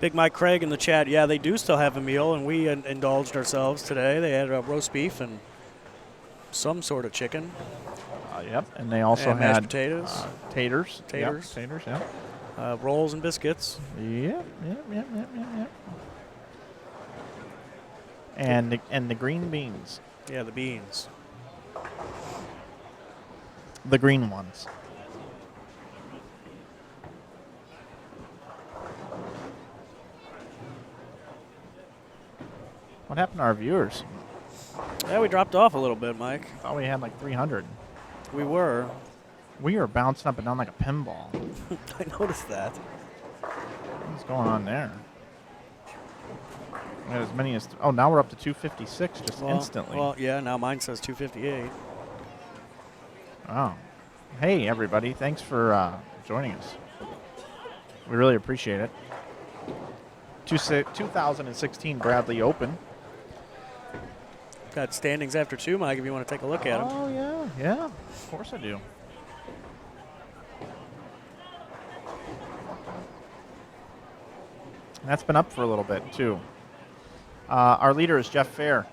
Big Mike Craig in the chat. Yeah, they do still have a meal, and we indulged ourselves today. They had roast beef and some sort of chicken. Yep, and they also and had mashed potatoes. Taters. Taters. Yep, taters, yeah. Rolls and biscuits. Yep. And the green beans. Yeah, the beans. The green ones. What happened to our viewers? Yeah, we dropped off a little bit, Mike. I thought we had like 300. We were. We are bouncing up and down like a pinball. I noticed that. What's going on there? We had as many as now we're up to 256 just instantly. Well, yeah. Now mine says 258. Oh, hey everybody! Thanks for joining us. We really appreciate it. 2016 Bradley Open. Got standings after 2, Mike, if you want to take a look at them. Oh, yeah. Of course I do. That's been up for a little bit, too. Our leader is Jeff Fair.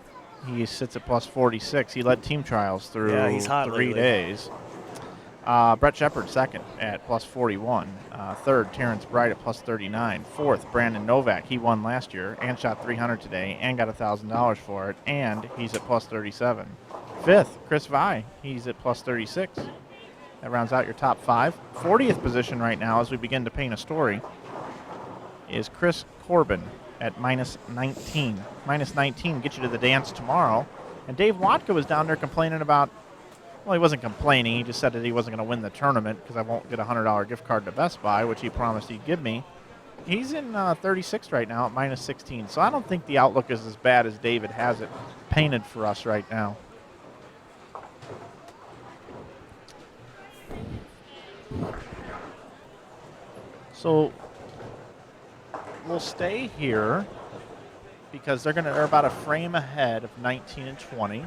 He sits at plus 46. He led team trials through he's hot 3 lately. days. Brett Shepard, second at plus 41. Third, Terrence Bright at plus 39. Fourth, Brandon Novak. He won last year and shot 300 today and got $1,000 for it, and he's at plus 37. Fifth, Chris Vi. He's at plus 36. That rounds out your top 5. 40th position right now, as we begin to paint a story, is Chris Corbin at minus 19. Minus 19 gets you to the dance tomorrow. And Dave Wodka was down there complaining about, well, he wasn't complaining. He just said that he wasn't going to win the tournament because I won't get a $100 gift card to Best Buy, which he promised he'd give me. He's in 36th right now at minus 16. So I don't think the outlook is as bad as David has it painted for us right now. So we'll stay here because they're about a frame ahead of 19 and 20.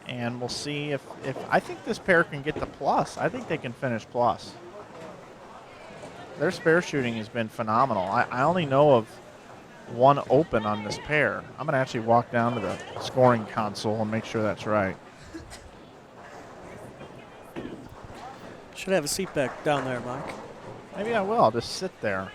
And we'll see if I think this pair can get the plus. I think they can finish plus. Their spare shooting has been phenomenal. I only know of one open on this pair. I'm going to actually walk down to the scoring console and make sure that's right. Should have a seat back down there, Mike. Maybe I will. I'll just sit there.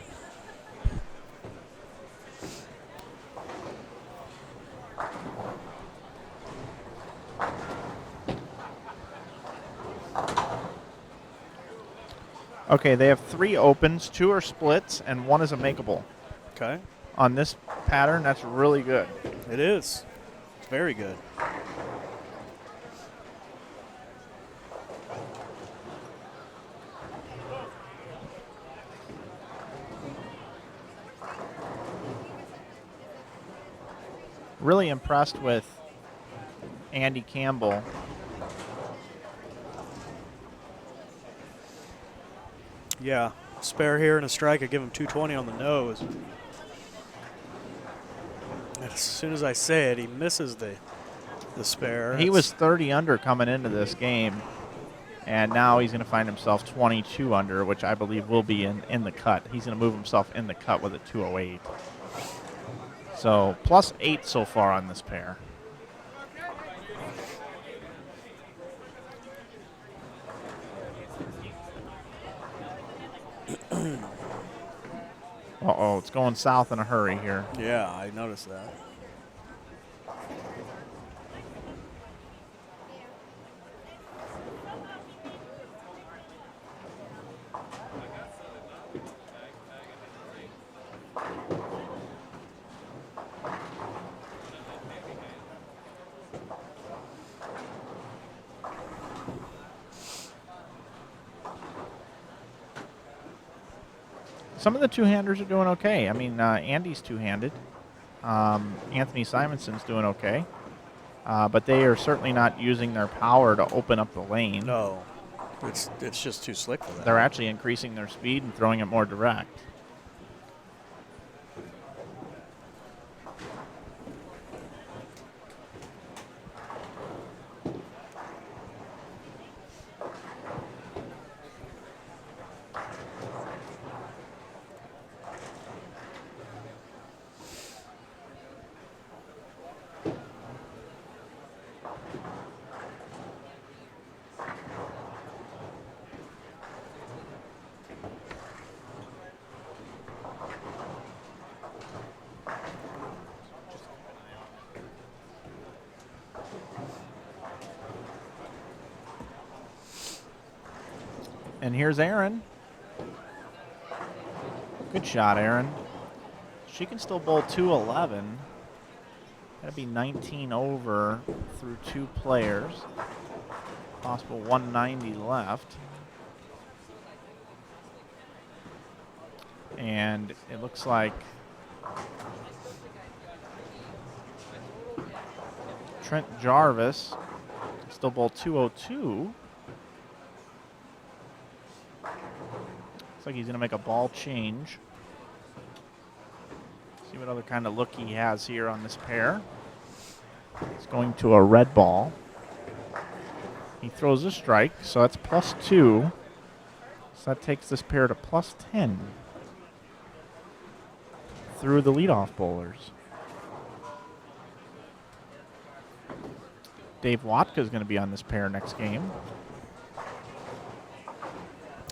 Okay, they have 3 opens, 2 are splits, and 1 is a makeable. Okay. On this pattern, that's really good. It is. It's very good. Really impressed with Andy Campbell. Yeah. Spare here and a strike. I give him 220 on the nose. And as soon as I say it, he misses the spare. He was 30 under coming into this game, and now he's going to find himself 22 under, which I believe will be in the cut. He's going to move himself in the cut with a 208. So plus 8 so far on this pair. Uh-oh, it's going south in a hurry here. Yeah, I noticed that. Some of the two-handers are doing okay. I mean, Andy's two-handed. Anthony Simonson's doing okay. But they are certainly not using their power to open up the lane. No, it's just too slick for that. They're actually increasing their speed and throwing it more direct. And here's Aaron. Good shot, Aaron. She can still bowl 211. That'd be 19 over through 2 players. Possible 190 left. And it looks like Trent Jarvis still bowl 202. Looks like he's going to make a ball change. See what other kind of look he has here on this pair. It's going to a red ball. He throws a strike, so that's +2. So that takes this pair to +10 through the leadoff bowlers. Dave Wodka is going to be on this pair next game.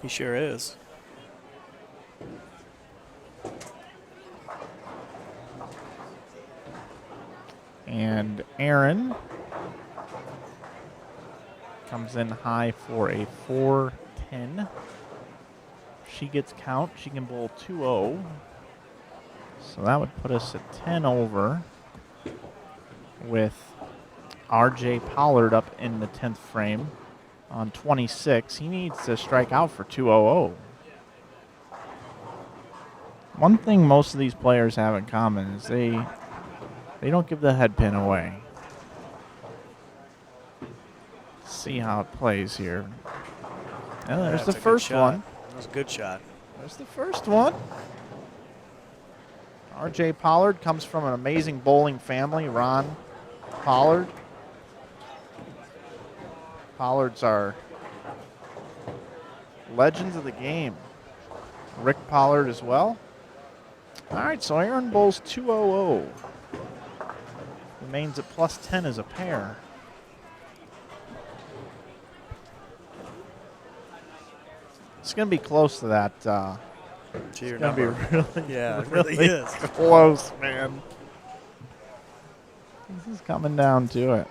He sure is. And Aaron comes in high for a 410. She gets count. She can bowl 2-0. So that would put us at 10 over with R.J. Pollard up in the 10th frame on 26. He needs to strike out for 2-0. One thing most of these players have in common is they don't give the head pin away. Let's see how it plays here. And there's the first one. That was a good shot. There's the first one. R.J. Pollard comes from an amazing bowling family. Ron Pollard. Pollards are legends of the game. Rick Pollard as well. All right, so Aaron bowls 2-0. Remains at +10 as a pair. It's going to be close to that. It's going to be really, yeah, it really is close, man. This is coming down to it.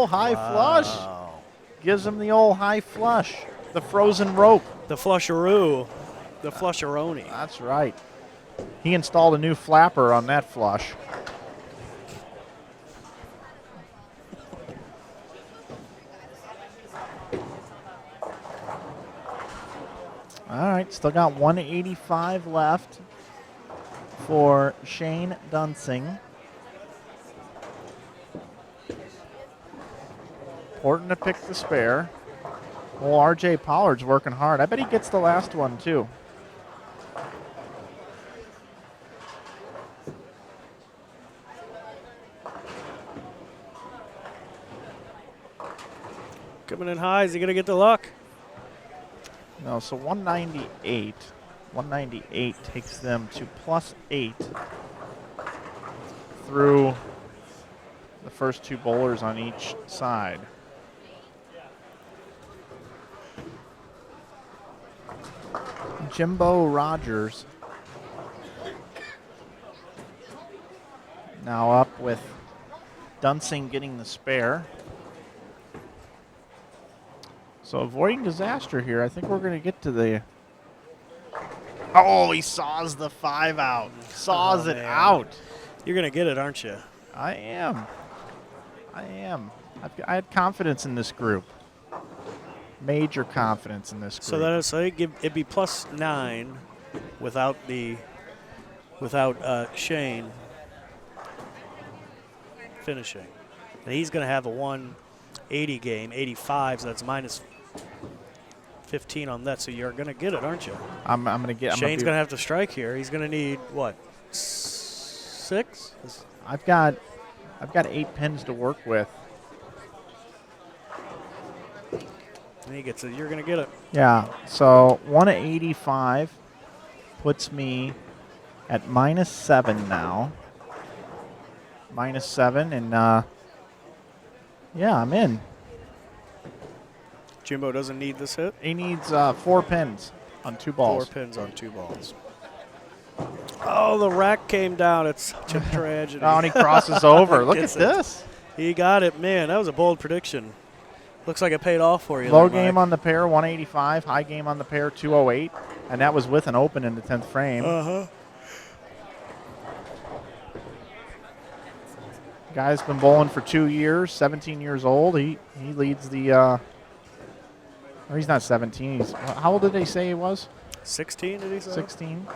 High flush. Gives him the old high flush. The frozen rope. The flusheroo. The flusheroni. That's right. He installed a new flapper on that flush. All right, still got 185 left for Shane Dunsing. Important to pick the spare. Well, R.J. Pollard's working hard. I bet he gets the last one, too. Coming in high. Is he going to get the luck? No, so 198. 198 takes them to +8 through the first 2 bowlers on each side. Jimbo Rogers now up with Dunsing getting the spare. So avoiding disaster here. I think we're going to get to the... Oh, he saws the 5 out. Saws it out. You're going to get it, aren't you? I am. I had confidence in this group. Major confidence in this group. So it'd be +9 without Shane finishing, and he's going to have a 180 game, 85. So that's -15 on that. So you're going to get it, aren't you? I'm going to get. Shane's going to have to strike here. He's going to need what? 6. I've got 8 pins to work with. And he gets it. You're going to get it. Yeah. So 185 puts me at -7 now. -7, and yeah, I'm in. Jimbo doesn't need this hit. He needs 4 pins on 2 balls. 4 pins on 2 balls. Oh, the rack came down. It's such a tragedy. Oh, and he crosses over. Look at this. He got it. Man, that was a bold prediction. Looks like it paid off for you. Low there, game Mike. on the pair, 185. High game on the pair, 208. And that was with an open in the 10th frame. Uh-huh. Guy's been bowling for 2 years, 17 years old. He leads the or he's not 17. How old did they say he was? 16, did he say? 16.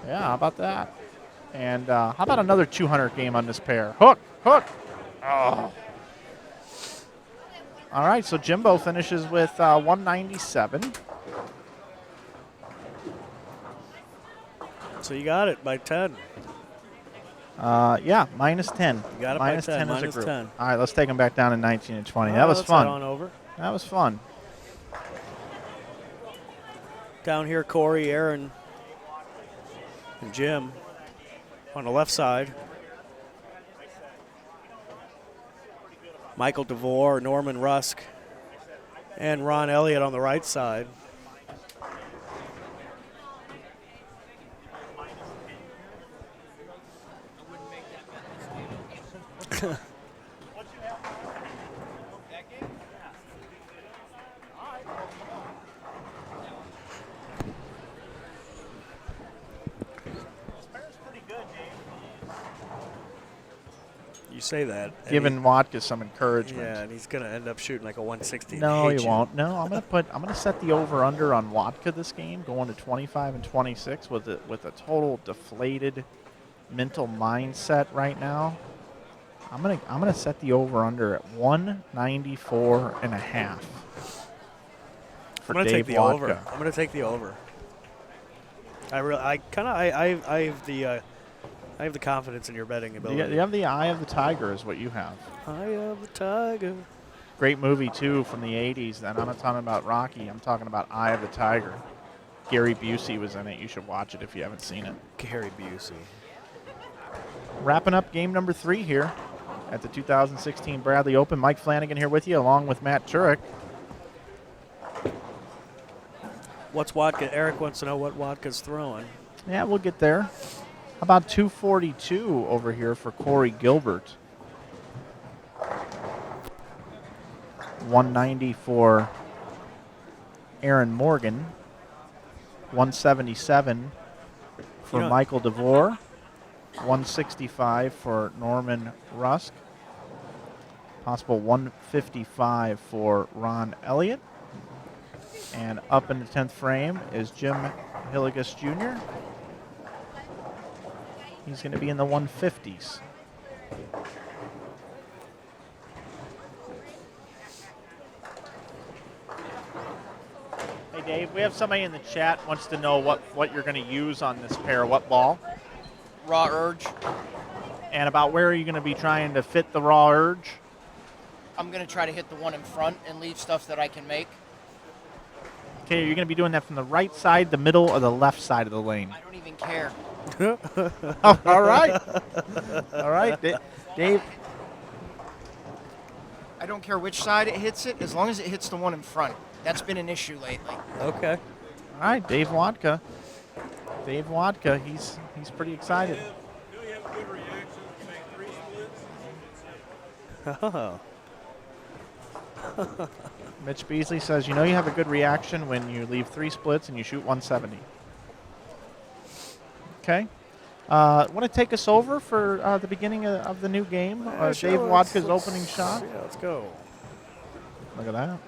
Yeah, how about that? And how about another 200 game on this pair? Hook. Oh. All right, so Jimbo finishes with 197. So you got it by 10. Yeah, minus 10. You got it Minus by 10. as a Minus group. 10. All right, let's take them back down to 19 and 20. That was let's fun. head on over. That was fun. Down here, Corey, Aaron, and Jim on the left side. Michael DeVore, Norman Rusk, and Ron Elliott on the right side. You say that. and Giving Wodka some encouragement. Yeah, and he's going to end up shooting like a 160. No, Hate he you. won't. No, I'm gonna set the over under on Wodka this game, going to 25 and 26 with a total deflated mental mindset right now. I'm gonna set the over under at 194 and a half. For I'm going to Dave take the Wodka. over. I'm going to take the over. I have the confidence in your betting ability. You have the eye of the tiger, is what you have. Eye of the tiger. Great movie too from the 80s. And I'm not talking about Rocky. I'm talking about Eye of the Tiger. Gary Busey was in it. You should watch it if you haven't seen it. Gary Busey. Wrapping up game number 3 here at the 2016 Bradley Open. Mike Flanagan here with you, along with Matt Turek. What's Wodka? Eric wants to know what Wodka's throwing. Yeah, we'll get there. How about 242 over here for Corey Gilbert? 190 for Aaron Morgan. 177 for Michael DeVore. 165 for Norman Rusk. Possible 155 for Ron Elliott. And up in the 10th frame is Jim Hilligus Jr. He's going to be in the 150s. Hey, Dave, we have somebody in the chat wants to know what you're going to use on this pair. What ball? Raw Urge. And about where are you going to be trying to fit the Raw Urge? I'm going to try to hit the one in front and leave stuff that I can make. Okay, you're going to be doing that from the right side, the middle, or the left side of the lane? I don't even care. Oh, all right. All right, Dave. I don't care which side it hits it, as long as it hits the one in front. That's been an issue lately. Okay. All right, Dave Wodka. Dave Wodka, he's pretty excited. Do you have a good reaction to make 3 splits? Oh. Mitch Beasley says, you have a good reaction when you leave 3 splits and you shoot 170. Okay. Want to take us over for the beginning of the new game? Sure, Dave Wodka's let's- opening shot. Yeah, let's go. Look at that.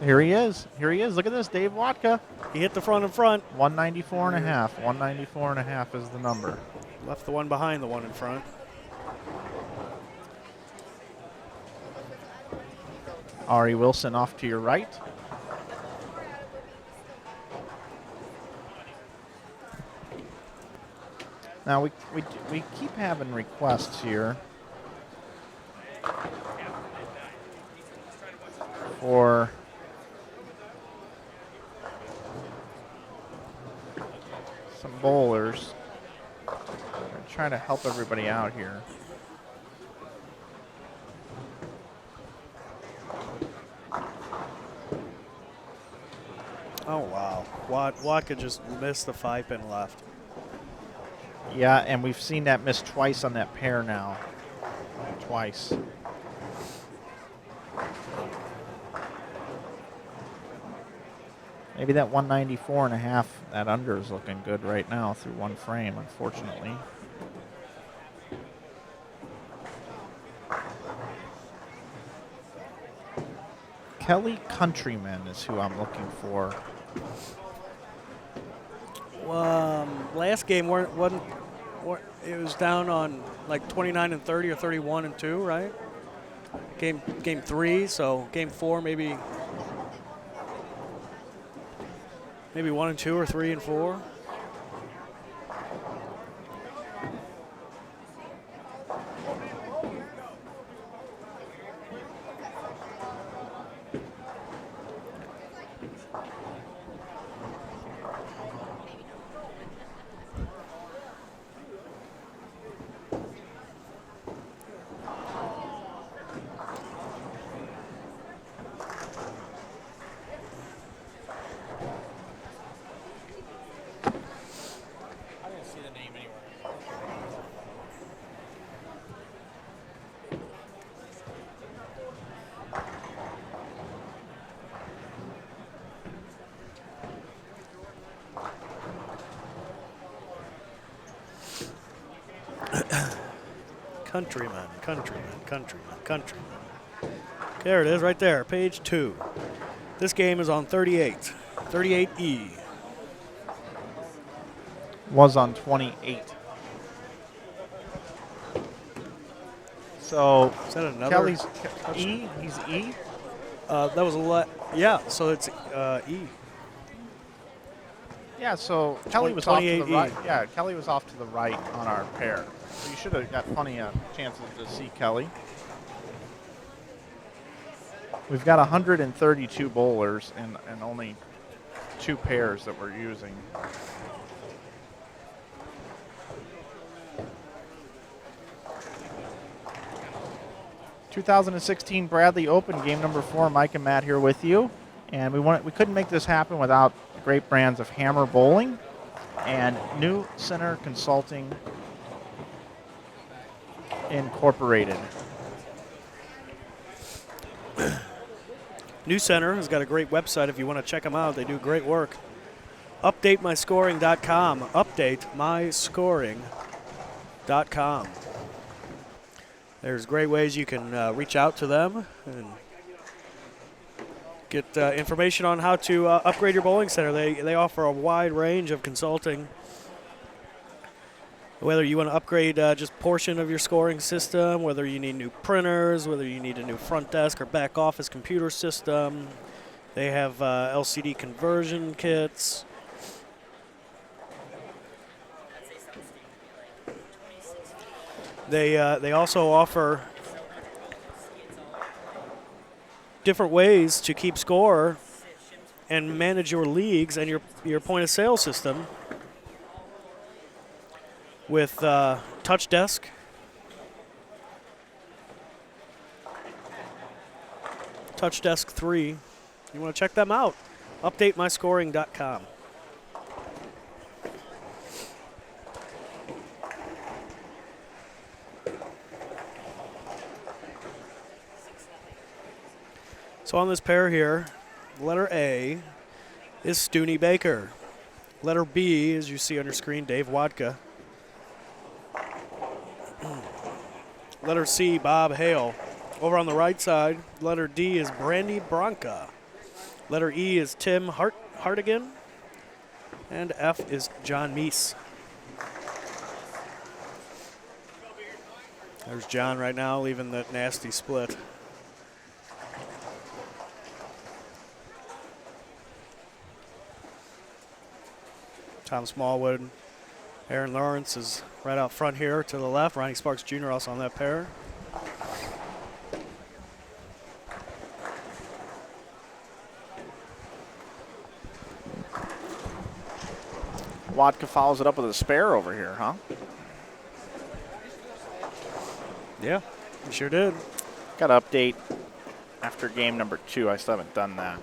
Here he is. Look at this, Dave Wodka. He hit the front in front. 194 and a half. 194 and a half is the number. Left the one behind the one in front. Ari Wilson off to your right. Now we keep having requests here for some bowlers. I'm trying to help everybody out here. Oh, wow. Wodka just missed the 5-pin left. Yeah, and we've seen that miss twice on that pair now. Twice. Maybe that 194.5, that under is looking good right now through one frame, unfortunately. Kelly Countryman is who I'm looking for. Last game it was down on like 29 and 30 or 31 and 2, right? Game 3, so game 4 maybe 1 and 2 or 3 and 4. Countryman. There it is right there, page 2. This game is on 38E. Was on 28. So is that another? Kelly's E? He's E? That was yeah, so it's E. Yeah, so Kelly was off to the 28E. right. Yeah, Kelly was off to the right on our pair. So you should have got plenty of chances to see Kelly. We've got 132 bowlers and only 2 pairs that we're using. ...2016 Bradley Open, game number 4. Mike and Matt here with you. And we couldn't make this happen without great brands of Hammer Bowling and New Center Consulting Incorporated. New Center has got a great website if you want to check them out. They do great work. UpdateMyScoring.com. UpdateMyScoring.com. There's great ways you can reach out to them and get information on how to upgrade your bowling center. They offer a wide range of consulting. Whether you want to upgrade just portion of your scoring system, whether you need new printers, whether you need a new front desk or back office computer system. They have LCD conversion kits. They also offer different ways to keep score and manage your leagues and your point of sale system with Touch Desk, Touch Desk 3. You want to check them out? UpdateMyScoring.com. So on this pair here, letter A is Stooney Baker. Letter B, as you see on your screen, Dave Wodka. Letter C, Bob Hale. Over on the right side, letter D is Brandy Bronca. Letter E is Tim Hartigan. And F is John Meese. There's John right now leaving that nasty split. Tom Smallwood, Aaron Lawrence is right out front here to the left. Ronnie Sparks Jr. also on that pair. Wodka follows it up with a spare over here, huh? Yeah, we sure did. Got to update after game number 2. I still haven't done that.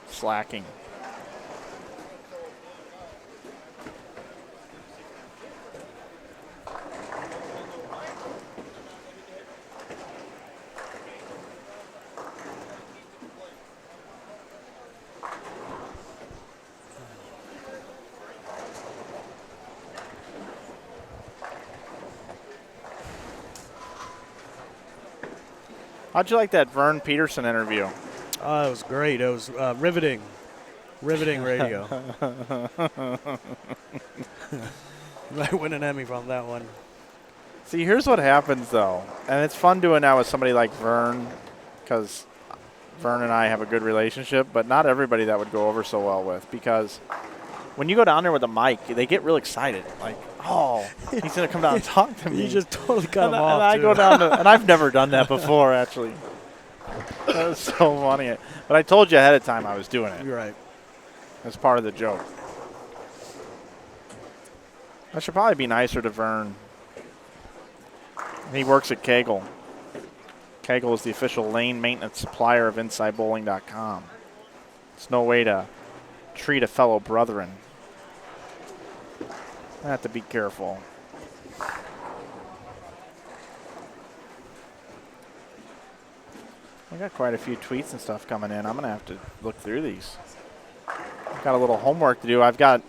Slacking. How'd you like that Vern Peterson interview? It was great. It was riveting. Riveting radio. I win an Emmy from that one. See, here's what happens, though. And it's fun doing that with somebody like Vern, because Vern and I have a good relationship, but not everybody that would go over so well with, because when you go down there with a mic, they get real excited. Like, oh, he's going to come down and talk to me. You just totally cut him off, and I go down to, and I've never done that before, actually. That was so funny. But I told you ahead of time I was doing it. You're right. That's part of the joke. I should probably be nicer to Vern. He works at Kegel. Kegel is the official lane maintenance supplier of InsideBowling.com. It's no way to treat a fellow brethren. I have to be careful. I got quite a few tweets and stuff coming in. I'm going to have to look through these. I've got a little homework to do. I've got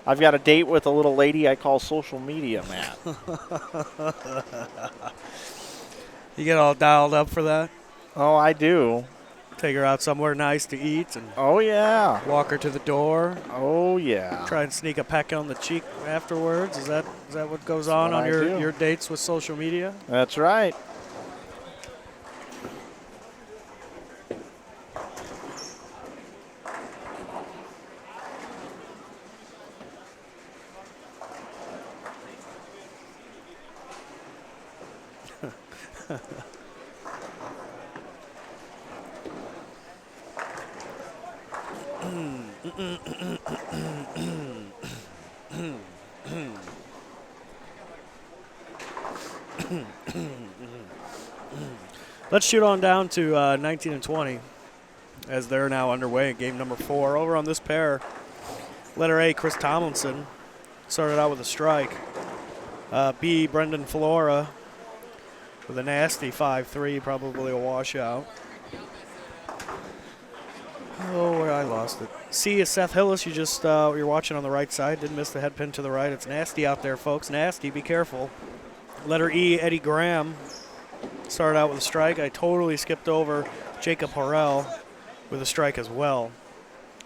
a date with a little lady I call social media, Matt. You get all dialed up for that? Oh, I do. Take her out somewhere nice to eat and oh yeah, walk her to the door. Oh yeah. Try and sneak a peck on the cheek afterwards. Is that what goes on your dates with social media? That's right. Let's shoot on down to 19 and 20 as they're now underway in game number 4. Over on this pair, letter A, Chris Tomlinson started out with a strike. B, Brendan Flora with a nasty 5-3, probably a washout. Oh, where I lost it. C is Seth Hillis. You're watching on the right side. Didn't miss the head pin to the right. It's nasty out there, folks. Nasty. Be careful. Letter E, Eddie Graham started out with a strike. I totally skipped over Jacob Horrell with a strike as well.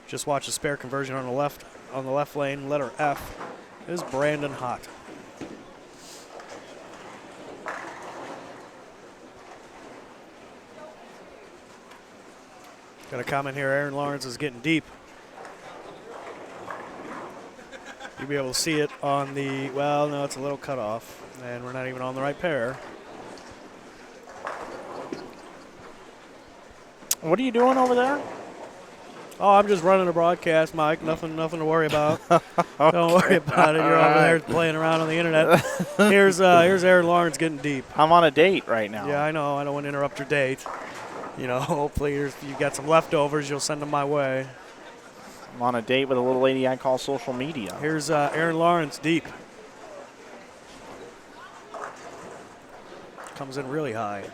Just watch the spare conversion on the left lane. Letter F is Brandon Hott. Got a comment here. Aaron Lawrence is getting deep. You'll be able to see it on the, well, no, it's a little cut off, and we're not even on the right pair. What are you doing over there? Oh, I'm just running a broadcast, Mike. Nothing to worry about. Don't worry about it. You're over there playing around on the internet. Here's Aaron Lawrence getting deep. I'm on a date right now. Yeah, I know. I don't want to interrupt your date. You know, hopefully you've got some leftovers. You'll send them my way. I'm on a date with a little lady I call social media. Here's Aaron Lawrence deep. Comes in really high.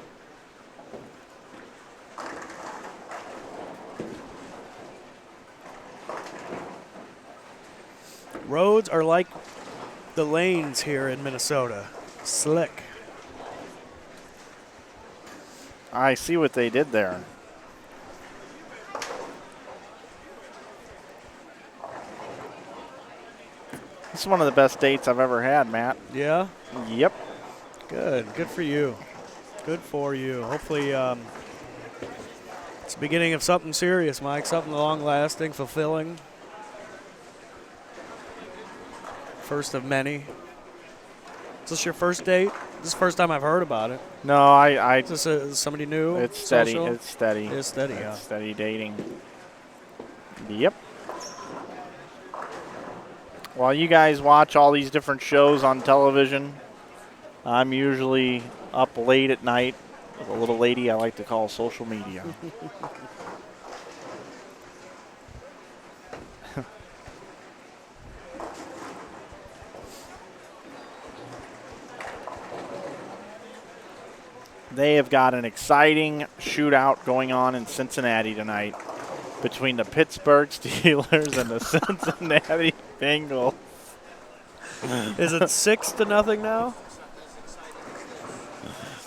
Roads are like the lanes here in Minnesota. Slick. I see what they did there. This is one of the best dates I've ever had, Matt. Yeah? Yep. Good. Good for you. Good for you. Hopefully it's the beginning of something serious, Mike. Something long-lasting, fulfilling. First of many. Is this your first date? This is the first time I've heard about it. No, Is this somebody new? It's steady. Social? It's steady. It's steady, It's yeah. steady dating. Yep. While you guys watch all these different shows on television, I'm usually up late at night with a little lady I like to call social media. They have got an exciting shootout going on in Cincinnati tonight between the Pittsburgh Steelers and the Cincinnati Bengals. Is it 6-0 now?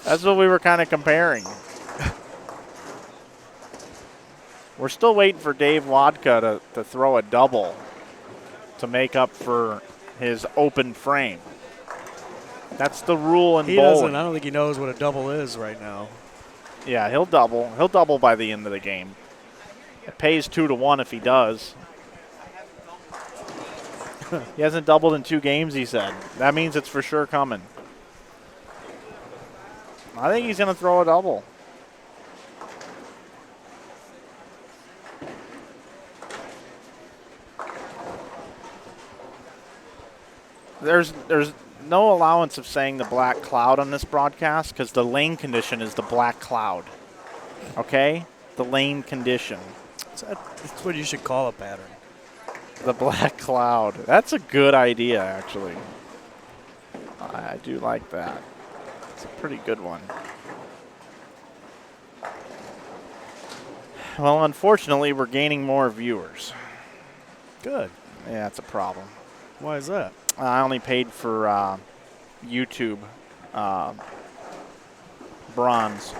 That's what we were kind of comparing. We're still waiting for Dave Wodka to throw a double to make up for his open frame. That's the rule in He bowling. doesn't. I don't think he knows what a double is right now. Yeah, he'll double. He'll double by the end of the game. It pays 2-1 if he does. He hasn't doubled in 2 games, he said. That means it's for sure coming. I think he's going to throw a double. There's no allowance of saying the black cloud on this broadcast because the lane condition is the black cloud. Okay? The lane condition. That's what you should call a pattern. The black cloud. That's a good idea, actually. I do like that. It's a pretty good one. Well, unfortunately, we're gaining more viewers. Good. Yeah, that's a problem. Why is that? I only paid for YouTube bronze.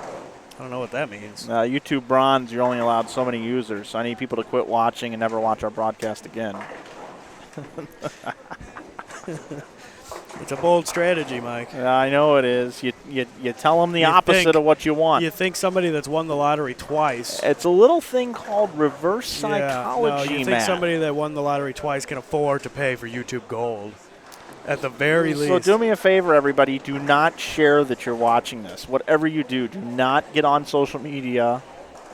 I don't know what that means. YouTube bronze, you're only allowed so many users, so I need people to quit watching and never watch our broadcast again. It's a bold strategy, Mike. I know it is. You tell them the opposite of what you want. You think somebody that's won the lottery twice. It's a little thing called reverse psychology, you think Matt. somebody that won the lottery twice can afford to pay for YouTube Gold. At the very least. So do me a favor, everybody. Do not share that you're watching this. Whatever you do not get on social media.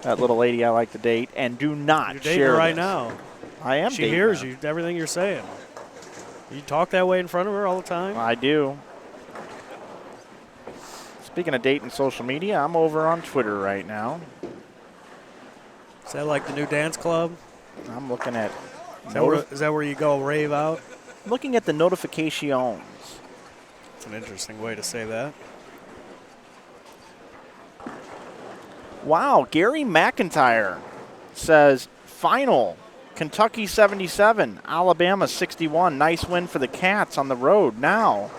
That little lady I like to date. And do not You're dating share her right this. now. I am She dating hears her. you, everything you're saying. You talk that way in front of her all the time? I do. Speaking of dating social media, I'm over on Twitter right now. Is that like the new dance club? I'm looking at... Is that where you go rave out? Looking at the notifications. That's an interesting way to say that. Wow, Gary McIntyre says, final, Kentucky 77, Alabama 61. Nice win for the Cats on the road. Now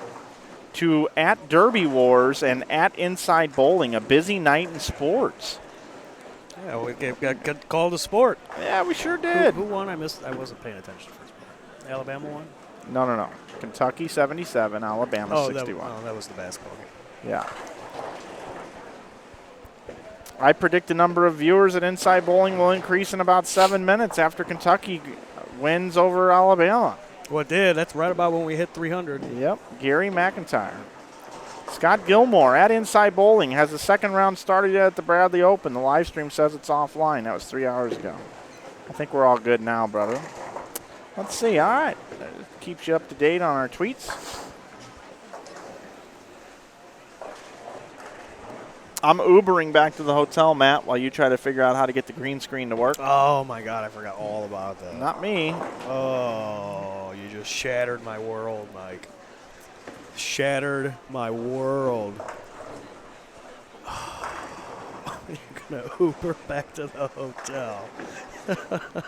to at Derby Wars and at Inside Bowling, a busy night in sports. Yeah, we got called a sport. Yeah, we sure did. Who won? I wasn't paying attention first. Alabama won? No. Kentucky 77, Alabama 61. That was the basketball game. Yeah. I predict the number of viewers at Inside Bowling will increase in about 7 minutes after Kentucky wins over Alabama. Well, it did. That's right about when we hit 300. Yep, Gary McIntyre. Scott Gilmore at Inside Bowling has the second round started yet at the Bradley Open. The live stream says it's offline. That was 3 hours ago. I think we're all good now, brother. Let's see. All right. That keeps you up to date on our tweets. I'm Ubering back to the hotel, Matt, while you try to figure out how to get the green screen to work. Oh, my God. I forgot all about that. Not me. Oh, you just shattered my world, Mike. Shattered my world. You're going to Uber back to the hotel.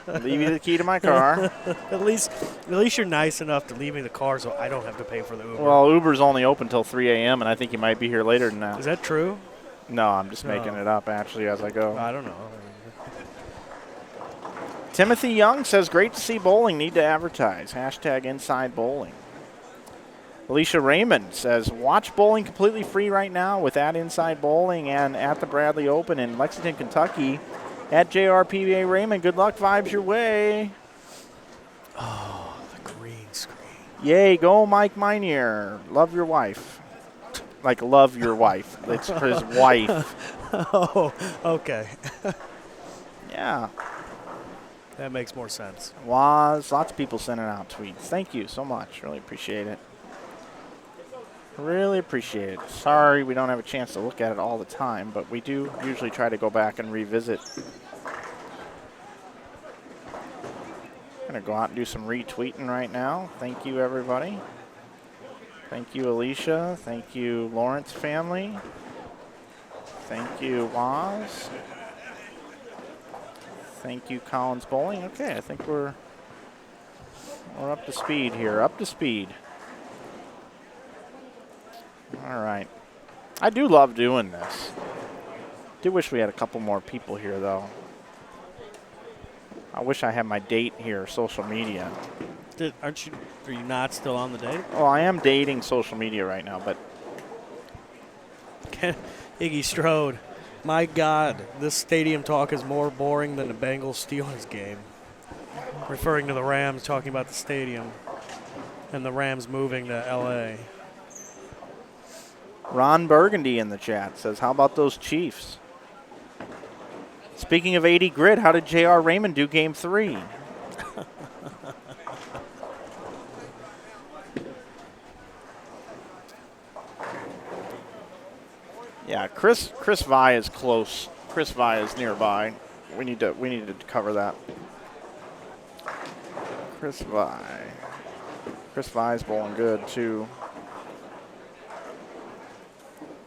Leave you the key to my car. At least you're nice enough to leave me the car so I don't have to pay for the Uber. Well, Uber's only open till 3 a.m., and I think you might be here later than that. Is that true? No, I'm just making it up, actually, as I go. I don't know. Timothy Young says, great to see bowling. Need to advertise. Hashtag Inside Bowling. Alicia Raymond says, watch bowling completely free right now with at Inside Bowling and at the Bradley Open in Lexington, Kentucky. At JRPBA Raymond, good luck, vibes your way. Oh, the green screen. Yay, go Mike Minear. Love your wife. Like, love your wife. It's his wife. Oh, okay. Yeah. That makes more sense. Lots of people sending out tweets. Thank you so much. Really appreciate it. Really appreciate it. Sorry we don't have a chance to look at it all the time, but we do usually try to go back and revisit. I'm going to go out and do some retweeting right now. Thank you, everybody. Thank you, Alicia. Thank you, Lawrence family. Thank you, Waz. Thank you, Collins Bowling. Okay, I think we're up to speed here. Up to speed. All right. I do love doing this. Do wish we had a couple more people here, though. I wish I had my date here, social media. Are you not still on the date? Well, I am dating social media right now, but Iggy Strode, my God, this stadium talk is more boring than the Bengals-Steelers game. Referring to the Rams, talking about the stadium and the Rams moving to L.A. Ron Burgundy in the chat says, how about those Chiefs? Speaking of 80 grid, how did J.R. Raymond do game 3? Yeah, Chris Vi is close. Chris Vi is nearby. We need to cover that. Chris Vi. Chris Vi's bowling good too.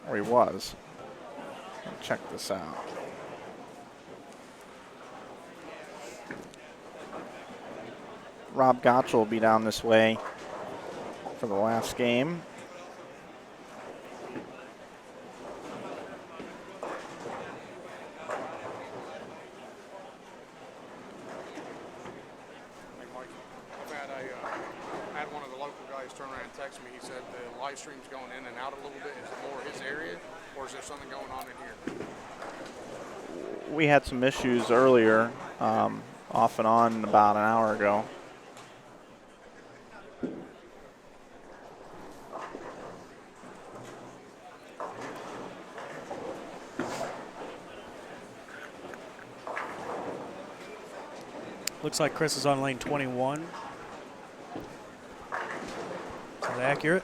Or he was. Check this out. Rob Gotch will be down this way for the last game. Live stream's going in and out a little bit. Is it more his area, or is there something going on in here? We had some issues earlier, off and on about an hour ago. Looks like Chris is on lane 21. Is that accurate?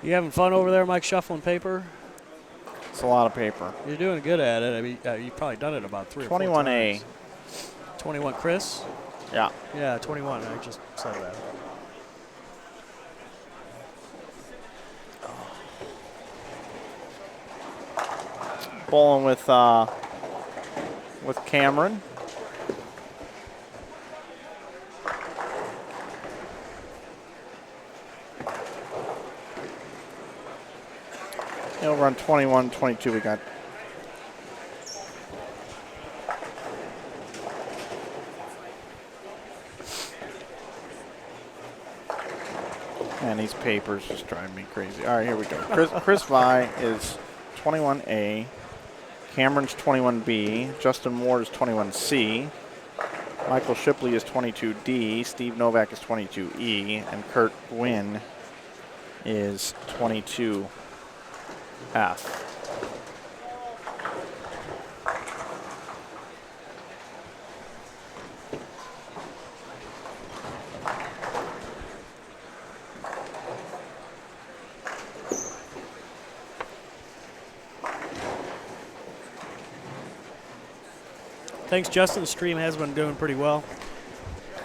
You having fun over there, Mike, shuffling paper? It's a lot of paper. You're doing good at it. I mean, you've probably done it about 3 or 4 times. 21A. 21, Chris? Yeah. Yeah, 21. I just said that. Bowling with Cameron. Over on 21, 22 we got. Man, these papers just drive me crazy. All right, here we go. Chris Vi is 21A. Cameron's 21B. Justin Ward is 21C. Michael Shipley is 22D. Steve Novak is 22E. And Kurt Gwynn is 22F. Thanks, Justin. The stream has been doing pretty well.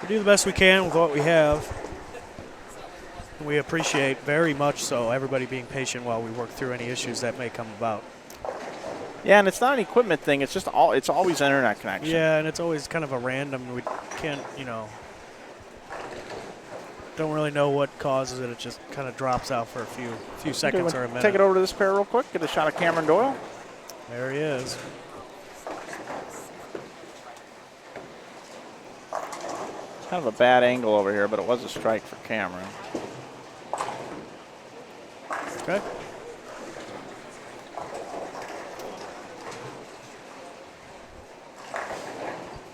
We do the best we can with what we have. We appreciate very much so everybody being patient while we work through any issues that may come about. Yeah, and it's not an equipment thing. It's just it's always internet connection. Yeah, and it's always kind of a random. We can't, don't really know what causes it. It just kind of drops out for a few seconds or a minute. Take it over to this pair real quick. Get a shot of Cameron Doyle. There he is. Kind of a bad angle over here, but it was a strike for Cameron. Okay.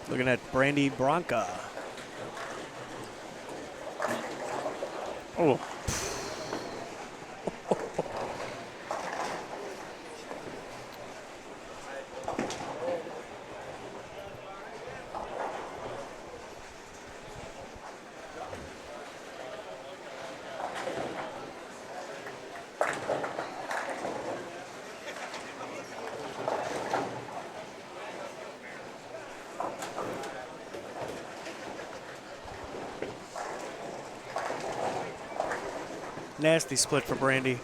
Looking at Brandy Bronca. Oh. Nasty split for Brandy.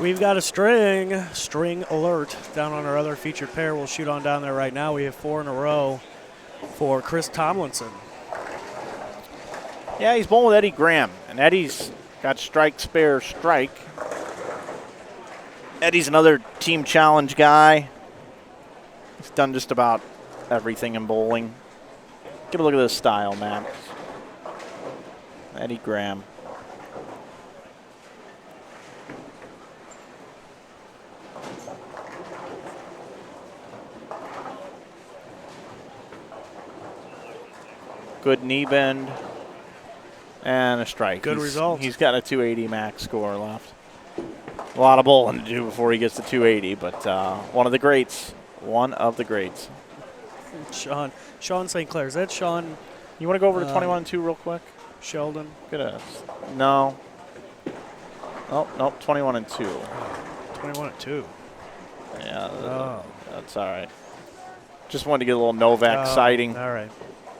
We've got a string alert down on our other featured pair. We'll shoot on down there right now. We have 4 in a row for Chris Tomlinson. Yeah, he's bowling with Eddie Graham, and Eddie's got strike, spare, strike. Eddie's another team challenge guy. He's done just about everything in bowling. Give a look at this style, Matt. Eddie Graham. Good knee bend and a strike. Good result. He's got a 280 max score left. A lot of bowling to do before he gets to 280, but one of the greats. One of the greats. Sean St. Clair. Is that Sean? You want to go over to 21 and 2 real quick? Sheldon? No. Oh, nope, 21 and 2. 21 and 2. Yeah, that's all right. Just wanted to get a little Novak sighting. All right.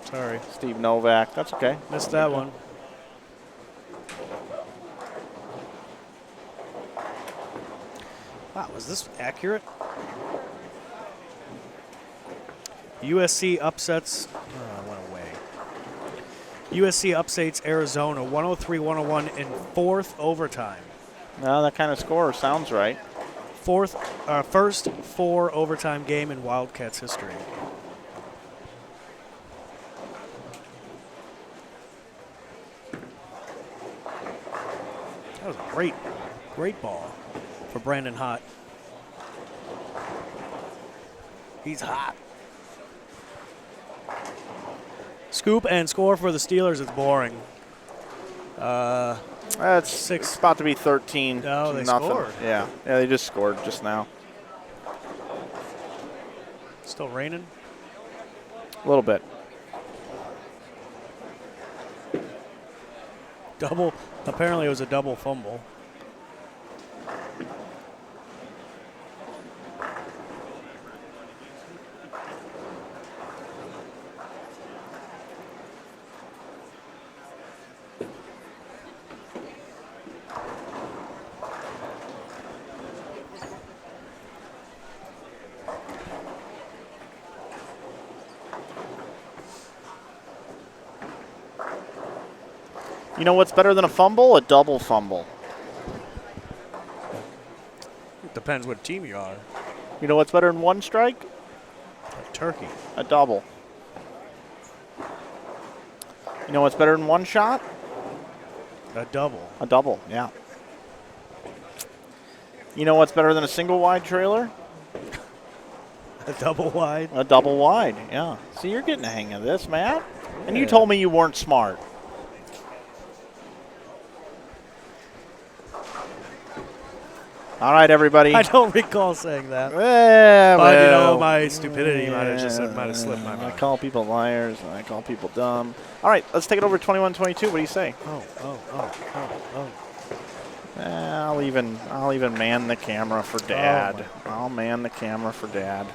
Sorry. Steve Novak. That's okay. Missed that one. Wow, was this accurate? USC upsets. I went away. USC upsets Arizona 103-101 in 4th overtime. No, that kind of score sounds right. First 4 overtime game in Wildcats history. That was a great ball for Brandon Hott. He's hot. Scoop and score for the Steelers. It's boring. That's 6. It's about to be 13. No, they nothing. scored. Yeah, they just scored just now. Still raining? A little bit. Double. Apparently, it was a double fumble. You know what's better than a fumble? A double fumble. It depends what team you are. You know what's better than one strike? A turkey. A double. You know what's better than one shot? A double. A double, yeah. You know what's better than a single wide trailer? A double wide. A double wide, yeah. See, you're getting the hang of this, Matt. And you told me you weren't smart. All right, everybody. I don't recall saying that. But, you know, my stupidity might have slipped my mind. I call people liars, and I call people dumb. All right, let's take it over to 21-22. What do you say? Oh. I'll even man the camera for Dad. I'll man the camera for Dad.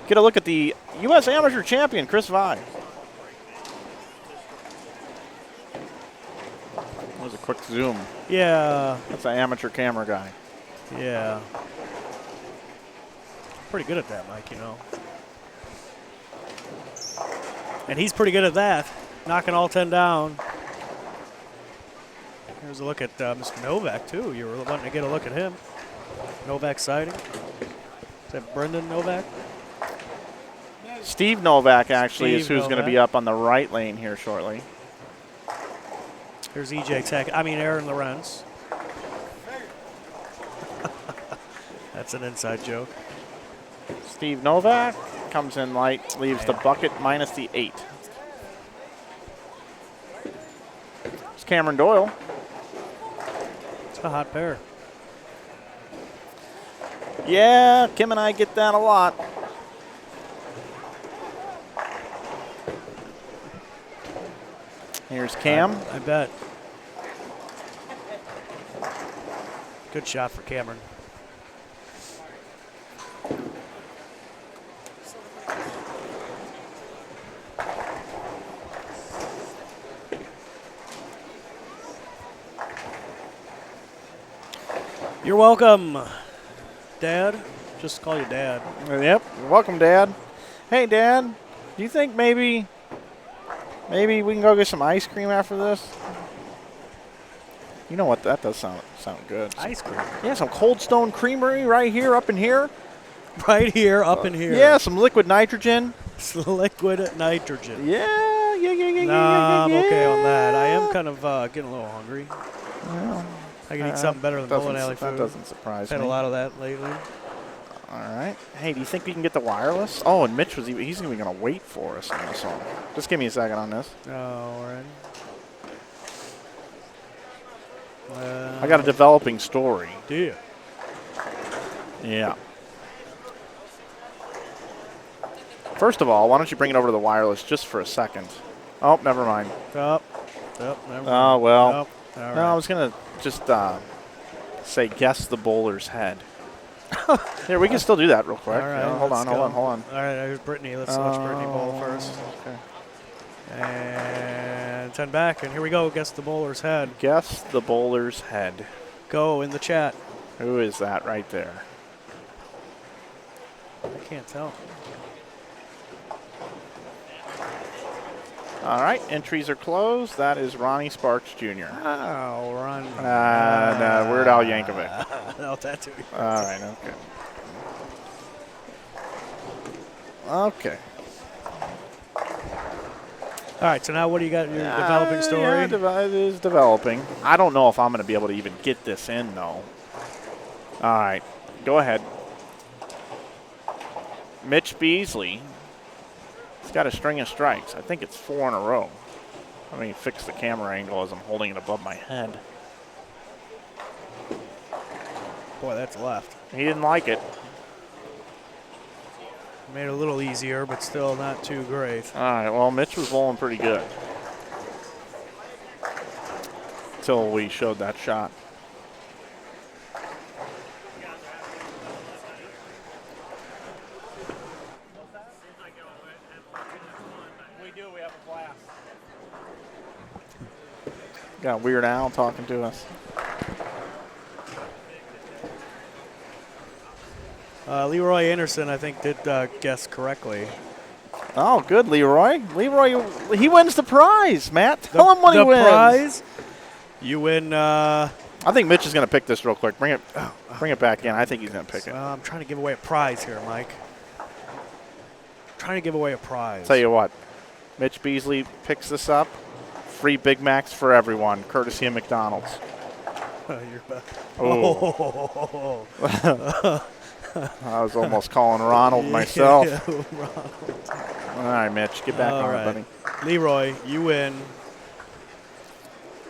Get a look at the U.S. Amateur Champion, Chris Vi. That was a quick zoom. Yeah. That's an amateur camera guy. Yeah. Pretty good at that, Mike, you know. And he's pretty good at that, knocking all 10 down. Here's a look at Mr. Novak, too. You were wanting to get a look at him. Novak sighting. Is that Brendan Novak? Steve Novak, actually, is who's going to be up on the right lane here shortly. Here's Aaron Lorenz. That's an inside joke. Steve Novak comes in light, leaves the bucket minus the 8. It's Cameron Doyle. It's a hot pair. Yeah, Kim and I get that a lot. Here's Cam. I bet. Good shot for Cameron. You're welcome, Dad. Just call you Dad. Yep. You're welcome, Dad. Hey, Dad. Do you think maybe we can go get some ice cream after this? You know what? That does sound good. Ice cream. Yeah, some Cold Stone Creamery right here, up in here. Right here, up in here. Yeah, some liquid nitrogen. Liquid nitrogen. Yeah. I'm okay on that. I am kind of getting a little hungry. Well, I can eat something better than bowling alley food. That doesn't surprise me. Had a lot of that lately. All right. Hey, do you think we can get the wireless? Oh, and Mitch he's going to wait for us on this one. Just give me a second on this. All right. I got a developing story. Do you? Yeah. First of all, why don't you bring it over to the wireless just for a second? Oh, never mind. Never mind. Oh, well. All right. No, I was going to just say guess the bowler's head. Here, we can still do that real quick. All right, hold on. All right, there's Brittany. Let's watch Brittany bowl first. Okay. And 10 back, and here we go. Guess the bowler's head. Guess the bowler's head. Go in the chat. Who is that right there? I can't tell. All right, entries are closed. That is Ronnie Sparks Jr. Oh, Ronnie. No, Weird Al Yankovic. No, that's who. All right, okay. All right, so now what do you got in your developing story? Yeah, it is developing. I don't know if I'm going to be able to even get this in, though. All right, go ahead. Mitch Beasley. He's got a string of strikes. I think it's 4 in a row. Let me fix the camera angle as I'm holding it above my head. Boy, that's left. He didn't like it. Made it a little easier, but still not too great. All right, well, Mitch was bowling pretty good until we showed that shot. We do. We have a blast. Got Weird Al talking to us. Leroy Anderson, I think, did guess correctly. Oh, good, Leroy. Leroy, he wins the prize, Matt. Tell him what he wins. The prize? You win. I think Mitch is going to pick this real quick. Bring it back in. I think he's going to pick it. I'm trying to give away a prize here, Mike. Trying to give away a prize. Tell you what, Mitch Beasley picks this up. Free Big Macs for everyone, courtesy of McDonald's. You're back. Oh. I was almost calling Ronald myself. Yeah, Ronald. All right, Mitch, get back on it, buddy. Leroy, you win.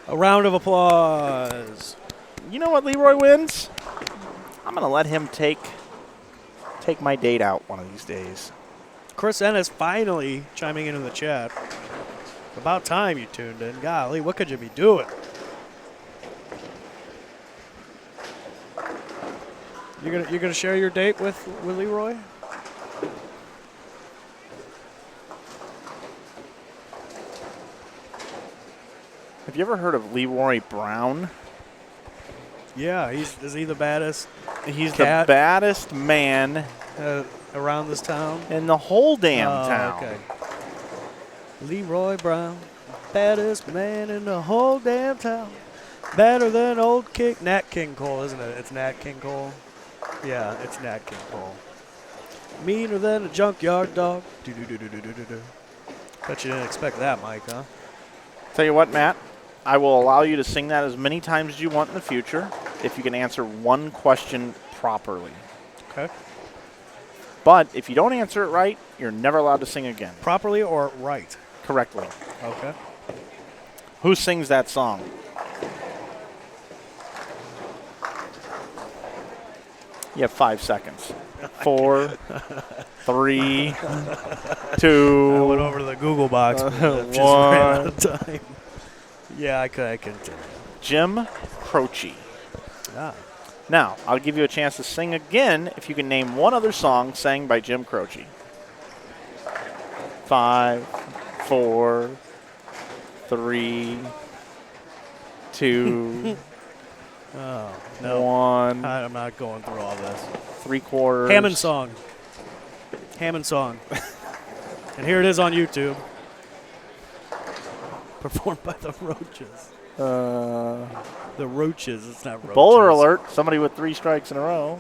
A round of applause. You know what Leroy wins? I'm going to let him take my date out one of these days. Chris Ennis finally chiming into the chat. About time you tuned in. Golly, what could you be doing? You're gonna share your date with Leroy? Have you ever heard of Leroy Brown? Yeah, is he the baddest? He's cat? the baddest man around this town? In the whole damn town. Okay. Leroy Brown, baddest man in the whole damn town. Better than old Nat King Cole, isn't it? It's Nat King Cole. Yeah, it's Nat King Cole. Meaner than a junkyard dog. Do-do-do-do-do-do-do. Bet you didn't expect that, Mike, huh? Tell you what, Matt, I will allow you to sing that as many times as you want in the future if you can answer one question properly. Okay. But if you don't answer it right, you're never allowed to sing again. Properly or right? Correctly. Okay. Who sings that song? You have 5 seconds. 4, 3, 2. I went over to the Google box. Just ran out of time. Yeah, I can. Jim Croce. Ah. Now, I'll give you a chance to sing again if you can name one other song sang by Jim Croce. 5, 4, 3, 2, Oh, no. 1. I'm not going through all this. 3/4. Hammond song. Hammond song. And here it is on YouTube. Performed by the Roaches. The Roaches. It's not Roaches. Bowler alert. Somebody with 3 strikes in a row.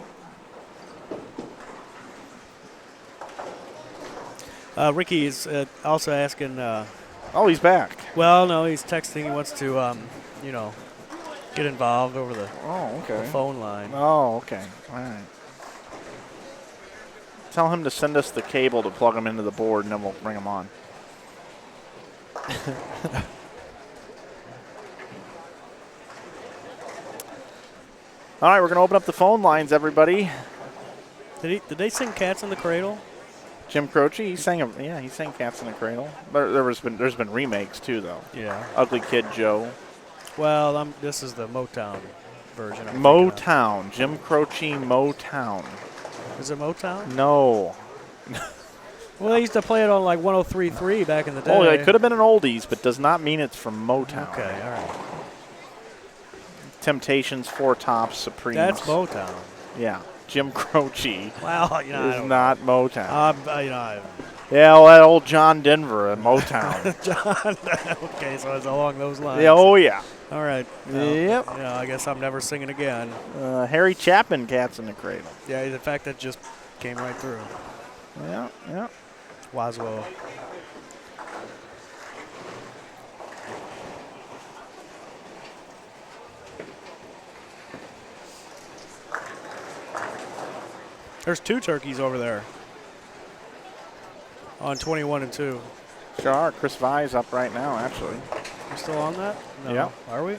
Ricky is also asking. Oh, he's back. Well, no, he's texting. He wants to, get involved over the phone line. Oh, okay. All right. Tell him to send us the cable to plug him into the board, and then we'll bring him on. All right, we're going to open up the phone lines, everybody. Did they sing Cats in the Cradle? Jim Croce, he sang Cats in the Cradle. But there's been remakes too, though. Yeah. Ugly Kid Joe. Well, this is the Motown version. Motown. Jim Croce, Motown. Is it Motown? No. Well, they used to play it on like 103.3 back in the day. Oh, it could have been an oldies, but does not mean it's from Motown. Okay, all right. Temptations, Four Tops, Supremes. That's Motown. Yeah. Jim Croce Well, is not Motown. Yeah, well, that old John Denver at Motown. John. Okay, so it's along those lines. Yeah, oh, yeah. All right. Yep. I guess I'm never singing again. Harry Chapin, Cats in the Cradle. Yeah, the fact that just came right through. Yeah, yeah. Waswell. There's 2 turkeys over there on 21 and 2. Sure are. Chris Vai's up right now, actually. You still on that? No. Yeah. Are we?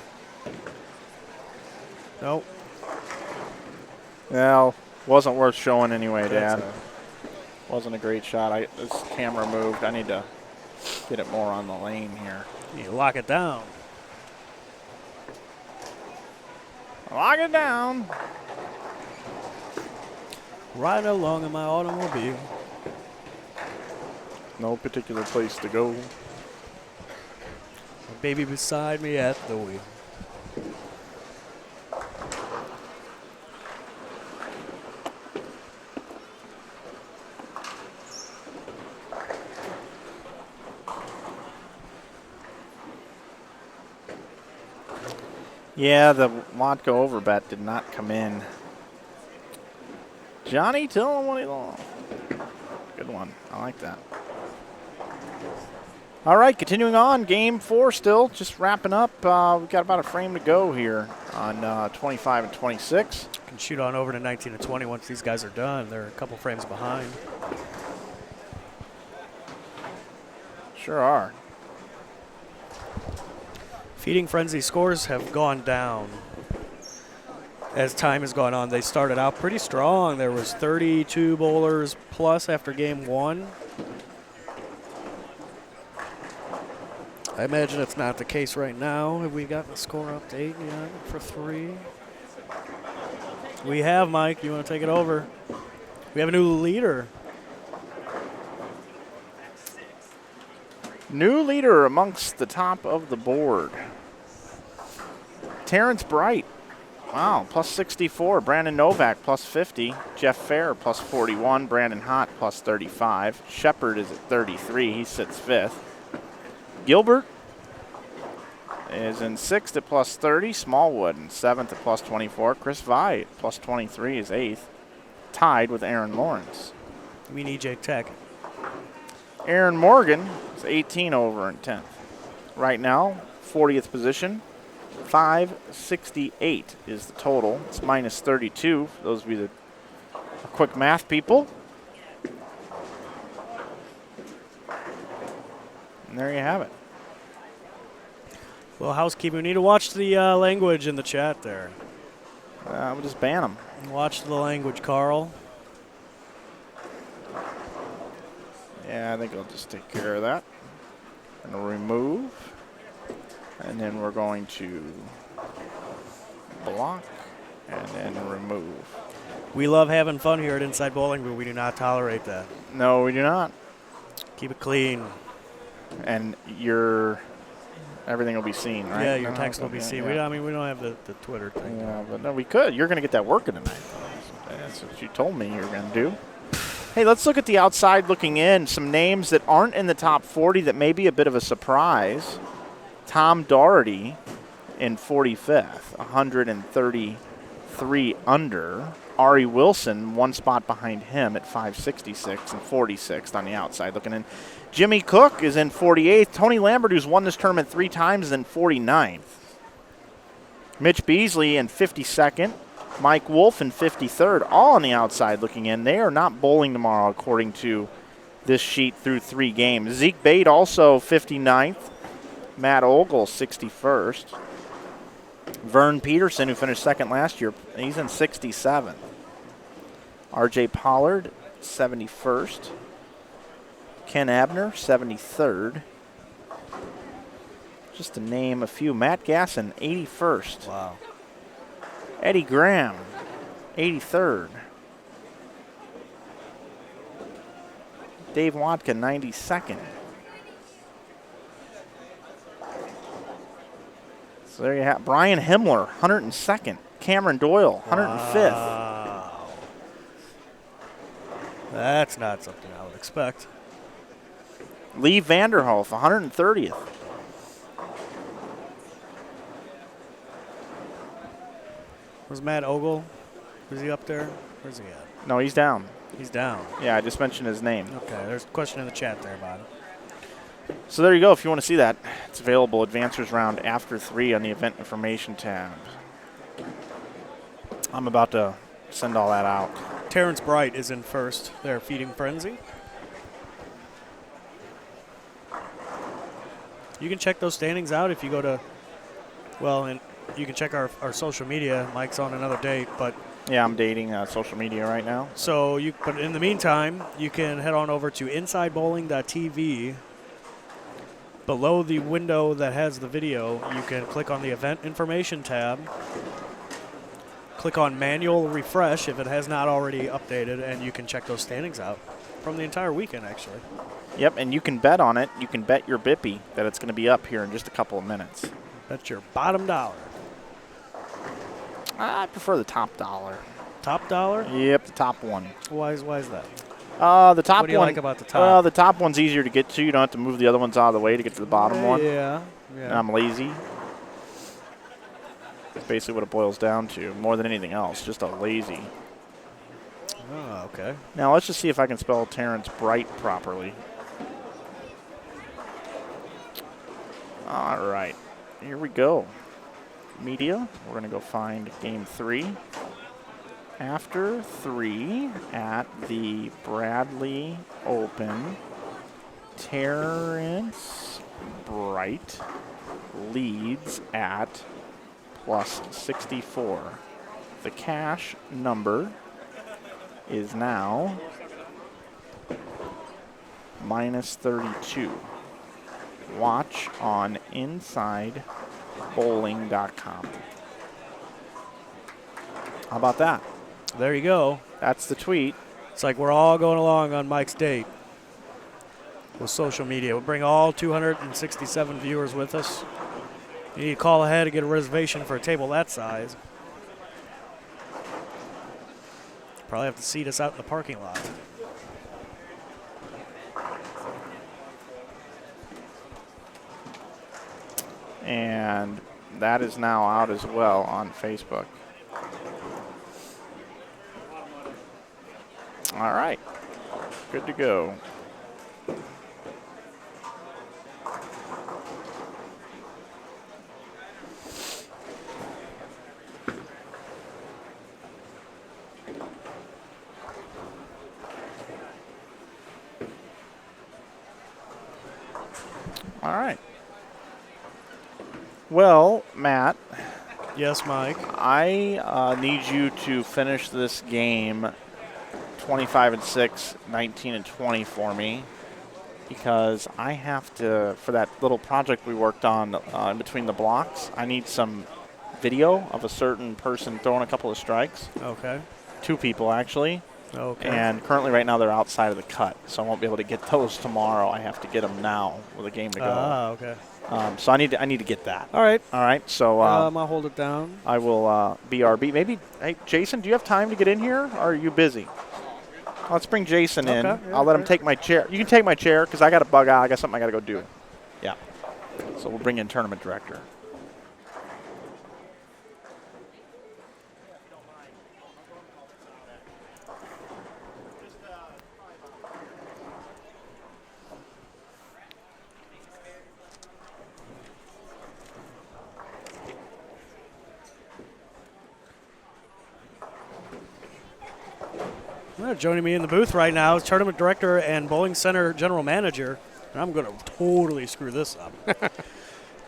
Nope. Well, wasn't worth showing anyway, Dad. That's Wasn't a great shot. This camera moved. I need to get it more on the lane here. You lock it down. Lock it down. Riding along in my automobile. No particular place to go. My baby beside me at the wheel. Yeah, the Wodka overbet did not come in. Johnny, tell him what he lost. Good one. I like that. All right, continuing on. Game 4 still. Just wrapping up. We've got about a frame to go here on 25 and 26. Can shoot on over to 19 and 20 once these guys are done. They're a couple frames behind. Sure are. Feeding Frenzy scores have gone down as time has gone on. They started out pretty strong. There was 32 bowlers plus after game 1. I imagine it's not the case right now. Have we gotten the score update yet for 3? We have, Mike. You want to take it over? We have a new leader. New leader amongst the top of the board. Terrence Bright. Wow, plus 64. Brandon Novak, plus 50. Jeff Fair, plus 41. Brandon Hott, plus 35. Shepard is at 33. He sits 5th. Gilbert is in 6th at plus 30. Smallwood in 7th at plus 24. Chris Vai at plus 23 is 8th. Tied with Aaron Lawrence. You mean EJ Tech? Aaron Morgan is 18 over in 10th. Right now, 40th position. 568 is the total. It's minus 32 for those of you that are quick math people. And there you have it. Well, housekeeping. We need to watch the language in the chat there. We'll just ban them. Watch the language, Carl. Yeah, I think I'll just take care of that. And remove. And then we're going to block and then remove. We love having fun here at Inside Bowling, but we do not tolerate that. No, we do not. Keep it clean. And your everything will be seen, right? Yeah, your text will be seen. Yeah. We don't have the Twitter thing. Yeah, but no, we could. You're going to get that working tonight. That's what you told me you were going to do. Hey, let's look at the outside looking in. Some names that aren't in the top 40 that may be a bit of a surprise. Tom Doherty in 45th, 133 under. Ari Wilson, one spot behind him at 566 and 46th on the outside looking in. Jimmy Cook is in 48th. Tony Lambert, who's won this tournament 3 times, is in 49th. Mitch Beasley in 52nd. Mike Wolf in 53rd, all on the outside looking in. They are not bowling tomorrow according to this sheet through 3 games. Zeke Bate also 59th. Matt Ogle 61st. Vern Peterson, who finished second last year, he's in 67th. R.J. Pollard 71st. Ken Abner 73rd. Just to name a few. Matt Gasson 81st. Wow. Eddie Graham, 83rd. Dave Wodka, 92nd. So there you have Brian Himmler, 102nd. Cameron Doyle, 105th. Wow. That's not something I would expect. Lee Vanderhoef, 130th. Was Matt Ogle? Was he up there? Where's he at? No, he's down. He's down. Yeah, I just mentioned his name. Okay, there's a question in the chat there about it. So there you go. If you want to see that, it's available Advancers Round after 3 on the Event Information tab. I'm about to send all that out. Terrence Bright is in first. They're Feeding Frenzy. You can check those standings out if you go to, well, and you can check our social media. Mike's on another date, but yeah, I'm dating social media right now. So but in the meantime, you can head on over to InsideBowling.tv. Below the window that has the video, you can click on the Event Information tab. Click on Manual Refresh if it has not already updated, and you can check those standings out from the entire weekend, actually. Yep, and you can bet on it. You can bet your Bippy that it's going to be up here in just a couple of minutes. That's your bottom dollar. I prefer the top dollar. Top dollar? Yep, the top one. Why is that? The top what do you one. Like about the top? The top one's easier to get to. You don't have to move the other ones out of the way to get to the bottom one. Yeah. And I'm lazy. That's basically what it boils down to, more than anything else. Just a lazy. Oh, okay. Now let's just see if I can spell Terrence Bright properly. All right, here we go. Media, we're going to go find game 3. After 3 at the Bradley Open, Terrence Bright leads at plus 64. The cash number is now minus 32. Watch on InsideBowling.com. How about that? There you go. That's the tweet. It's like we're all going along on Mike's date with social media. We'll bring all 267 viewers with us. You need to call ahead to get a reservation for a table that size. Probably have to seat us out in the parking lot. And that is now out as well on Facebook. All right, good to go. All right. Well, Matt. Yes, Mike. I need you to finish this game 25-6, 19-20 for me, because I have to, for that little project we worked on in between the blocks, I need some video of a certain person throwing a couple of strikes. Okay. 2 people, actually. Okay. And currently right now they're outside of the cut, so I won't be able to get those tomorrow. I have to get them now with a game to go. Okay. So I need to get that. All right. All right. So I'll hold it down. I will BRB. Maybe, hey, Jason, do you have time to get in here, or are you busy? Let's bring Jason in. Yeah, I'll let him take my chair. You can take my chair because I got to bug out. I got something I got to go do. Yeah. So we'll bring in tournament director. Joining me in the booth right now is tournament director and bowling center general manager, and I'm going to totally screw this up.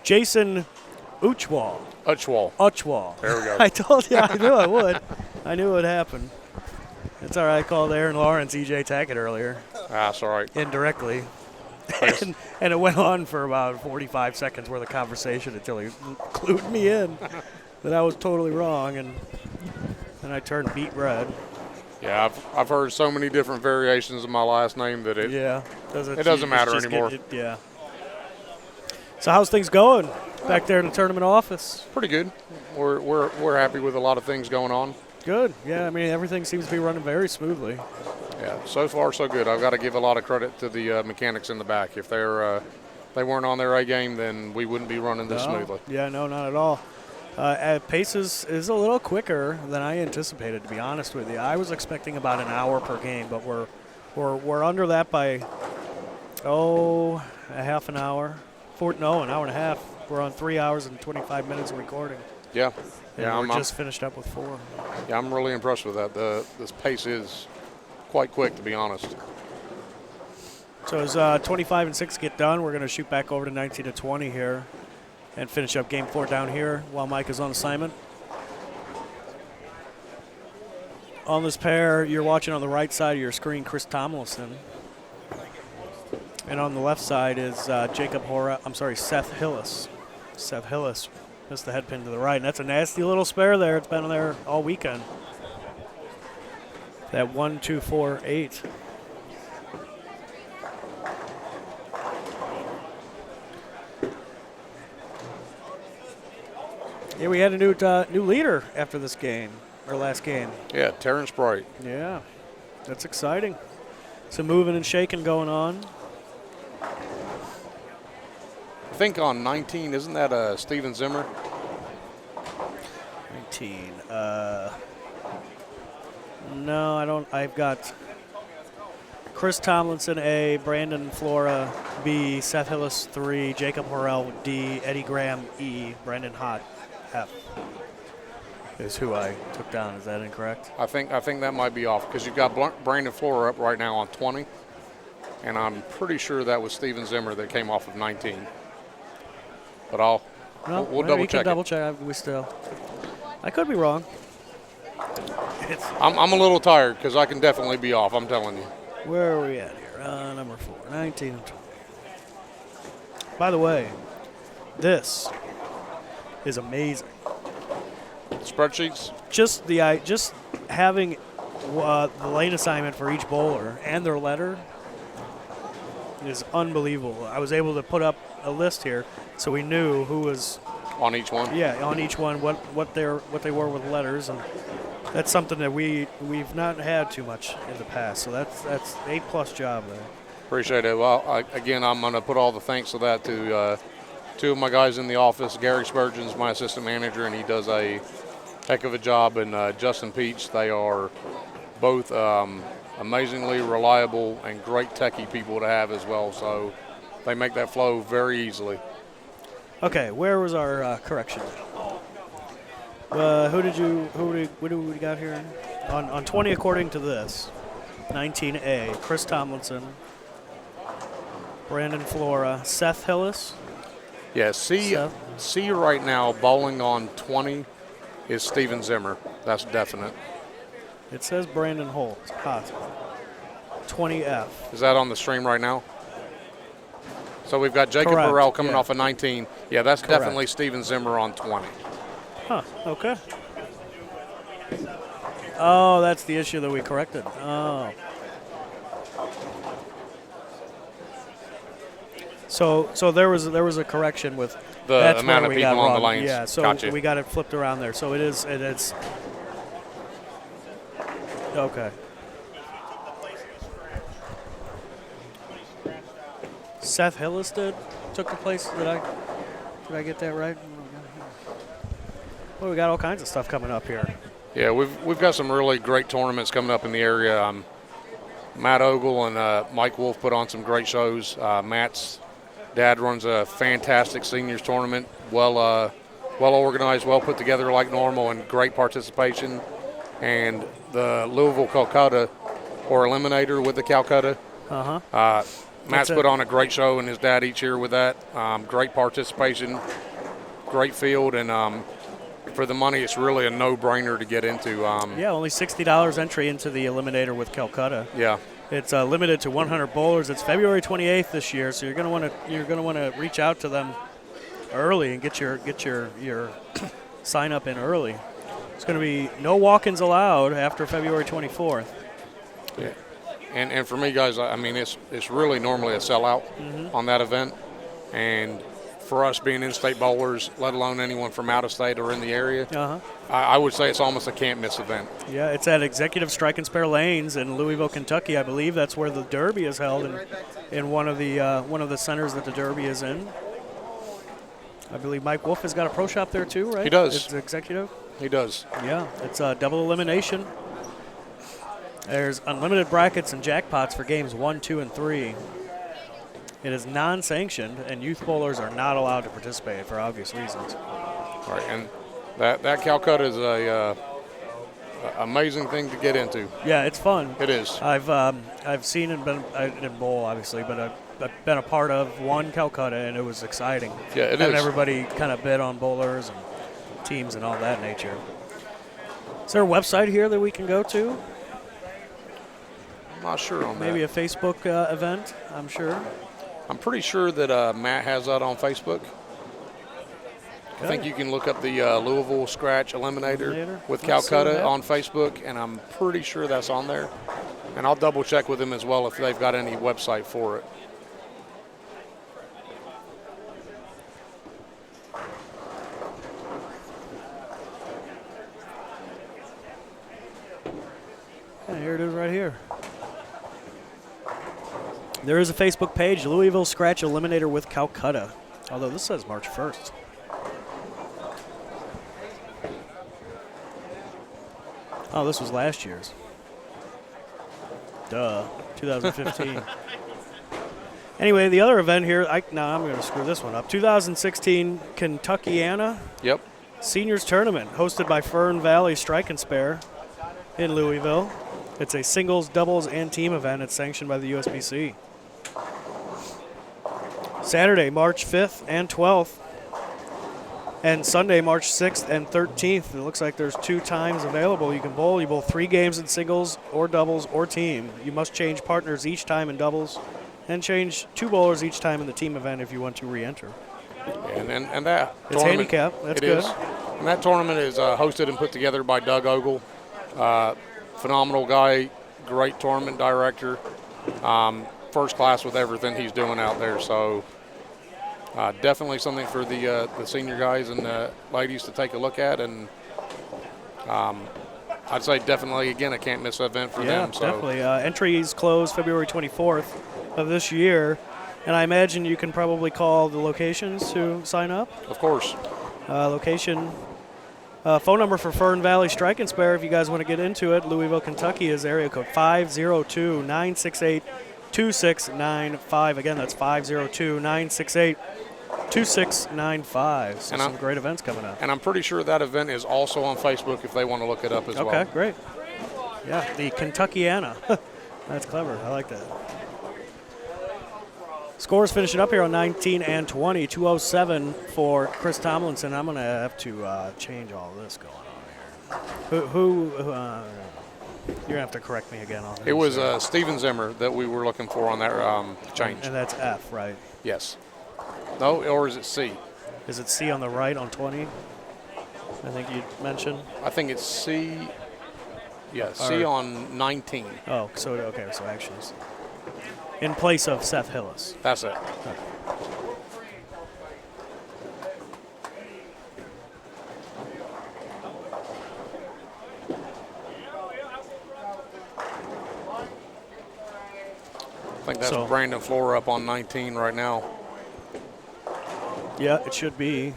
Jason Uchwal. Uchwal. There we go. I told you, I knew I would. I knew it would happen. It's all right. I called Aaron Lawrence, EJ Tackett earlier. That's all right. Indirectly. and it went on for about 45 seconds worth of conversation until he clued me in that I was totally wrong, and then I turned beet red. Yeah, I've heard so many different variations of my last name that it doesn't matter anymore. Yeah. So how's things going back there in the tournament office? Pretty good. We're happy with a lot of things going on. Good. Yeah, I mean everything seems to be running very smoothly. Yeah, so far so good. I've got to give a lot of credit to the mechanics in the back. If they weren't on their A game, then we wouldn't be running this smoothly. Yeah, no, not at all. Pace is a little quicker than I anticipated, to be honest with you. I was expecting about an hour per game, but we're under that by a half an hour. An hour and a half. We're on 3 hours and 25 minutes of recording. Yeah. And we're just finished up with 4. Yeah, I'm really impressed with that. This pace is quite quick, to be honest. So as 25 and 6 get done, we're going to shoot back over to 19 to 20 here and finish up game 4 down here while Mike is on assignment. On this pair, you're watching on the right side of your screen, Chris Tomlinson. And on the left side is Seth Hillis. Seth Hillis missed the head pin to the right. And that's a nasty little spare there. It's been there all weekend. That 1, 2, 4, 8. Yeah, we had a new leader after this game, or last game. Yeah, Terrence Bright. Yeah, that's exciting. Some moving and shaking going on. I think on 19, isn't that Steven Zimmer? 19. No, I don't. I've got Chris Tomlinson A, Brandon Flora B, Seth Hillis 3, Jacob Horrell D, Eddie Graham E, Brandon Hott F. Is who I took down. Is that incorrect? I think that might be off because you've got Brandon Flora up right now on 20, and I'm pretty sure that was Steven Zimmer that came off of 19. But we'll double check. Double check. I could be wrong. I'm a little tired because I can definitely be off. I'm telling you. Where are we at here? Number 4, 19 and 20. By the way, this is amazing. Spreadsheets. Just having the lane assignment for each bowler and their letter is unbelievable. I was able to put up a list here so we knew who was on each one. Yeah, on each one, what they were with letters, and that's something that we've not had too much in the past. So that's A+ job there. Appreciate it. Well, again, I'm going to put all the thanks of that to 2 of my guys in the office. Gary Spurgeon's my assistant manager, and he does a heck of a job. And Justin Peach, they are both amazingly reliable and great techie people to have as well. So they make that flow very easily. Okay, where was our correction? What do we got here? On 20, according to this, 19A, Chris Tomlinson, Brandon Flora, Seth Hillis. Yeah, C right now, bowling on 20 is Steven Zimmer. That's definite. It says Brandon Holt, hot. 20F. Is that on the stream right now? So we've got Jacob Burrell coming off of 19. Yeah, that's definitely Steven Zimmer on 20. Huh, okay. Oh, that's the issue that we corrected. Oh. So there was a correction with The that's amount where of we got people on the wrong. lanes. Yeah, so Gotcha. we got it flipped around there. So it is okay. Seth Hillisted took the place. Did I get that right? Well, we got all kinds of stuff coming up here. Yeah, we've got some really great tournaments coming up in the area. Matt Ogle and Mike Wolf put on some great shows. Matt's dad runs a fantastic seniors tournament, well organized, well put together like normal, and great participation. And the Louisville Calcutta, or Eliminator with the Calcutta. Matt's put on a great show, and his dad each year with that. Great participation, great field, and for the money, it's really a no-brainer to get into. Yeah, only $60 entry into the Eliminator with Calcutta. Yeah. It's limited to 100 bowlers. It's February 28th this year, so you're going to want to reach out to them early and get your sign up in early. It's going to be no walk-ins allowed after February 24th. Yeah. And for me, guys, I mean, it's really normally a sellout on that event. And for us being in-state bowlers, let alone anyone from out of state or in the area, I would say it's almost a can't-miss event. Yeah, it's at Executive Strike and Spare Lanes in Louisville, Kentucky. I believe that's where the Derby is held, in one of the centers that the Derby is in. I believe Mike Wolf has got a pro shop there too, right? He does. It's Executive. He does. Yeah, it's double elimination. There's unlimited brackets and jackpots for games 1, 2, and 3. It is non-sanctioned, and youth bowlers are not allowed to participate for obvious reasons. All right, and that Calcutta is a amazing thing to get into. Yeah, it's fun. It is. I've seen and been I didn't bowl obviously, but I've been a part of one Calcutta, and it was exciting. Yeah, it Having is. everybody kind of bid on bowlers and teams and all that nature. Is there a website here that we can go to? I'm not sure on Maybe that. a Facebook event, I'm sure. I'm pretty sure that Matt has that on Facebook. I think you can look up the Louisville Scratch Eliminator with Let's see Calcutta that. on Facebook, and I'm pretty sure that's on there. And I'll double check with him as well if they've got any website for it. Yeah, here it is right here. There is a Facebook page, Louisville Scratch Eliminator with Calcutta, although this says March 1st. Oh, this was last year's. Duh, 2015. Anyway, the other event here, I'm going to screw this one up. 2016 Kentuckiana Yep. Seniors Tournament, hosted by Fern Valley Strike and Spare in Louisville. It's a singles, doubles, and team event. It's sanctioned by the USBC. Saturday, March 5th and 12th. And Sunday, March 6th and 13th. It looks like there's 2 times available. You can bowl. You bowl 3 games in singles or doubles or team. You must change partners each time in doubles and change 2 bowlers each time in the team event if you want to re-enter. And that It's tournament, handicap. That's it good. is. And that tournament is hosted and put together by Doug Ogle. Phenomenal guy, great tournament director, first class with everything he's doing out there. So definitely something for the senior guys and ladies to take a look at. And I'd say definitely, again, a can't miss event for them. So. Definitely. Entries close February 24th of this year. And I imagine you can probably call the locations to sign up. Of course. Location. Phone number for Fern Valley Strike and Spare if you guys want to get into it. Louisville, Kentucky is area code 502-968-2695. Again, that's 502-968-2695. So some great events coming up. And I'm pretty sure that event is also on Facebook if they want to look it up as well. Okay, great. Yeah, the Kentuckiana. That's clever. I like that. Scores finishing up here on 19 and 20. 207 for Chris Tomlinson. I'm going to have to change all this going on here. You're going to have to correct me again on this. It was Steven Zimmer that we were looking for on that change. And that's F, right? Yes. No, or is it C? Is it C on the right on 20? I think you mentioned. I think it's C. Yeah, C Or- on 19. Oh, so okay, so actions. In place of Seth Hillis. That's it. I think that's So- Brandon Flora up on 19 right now. Yeah, it should be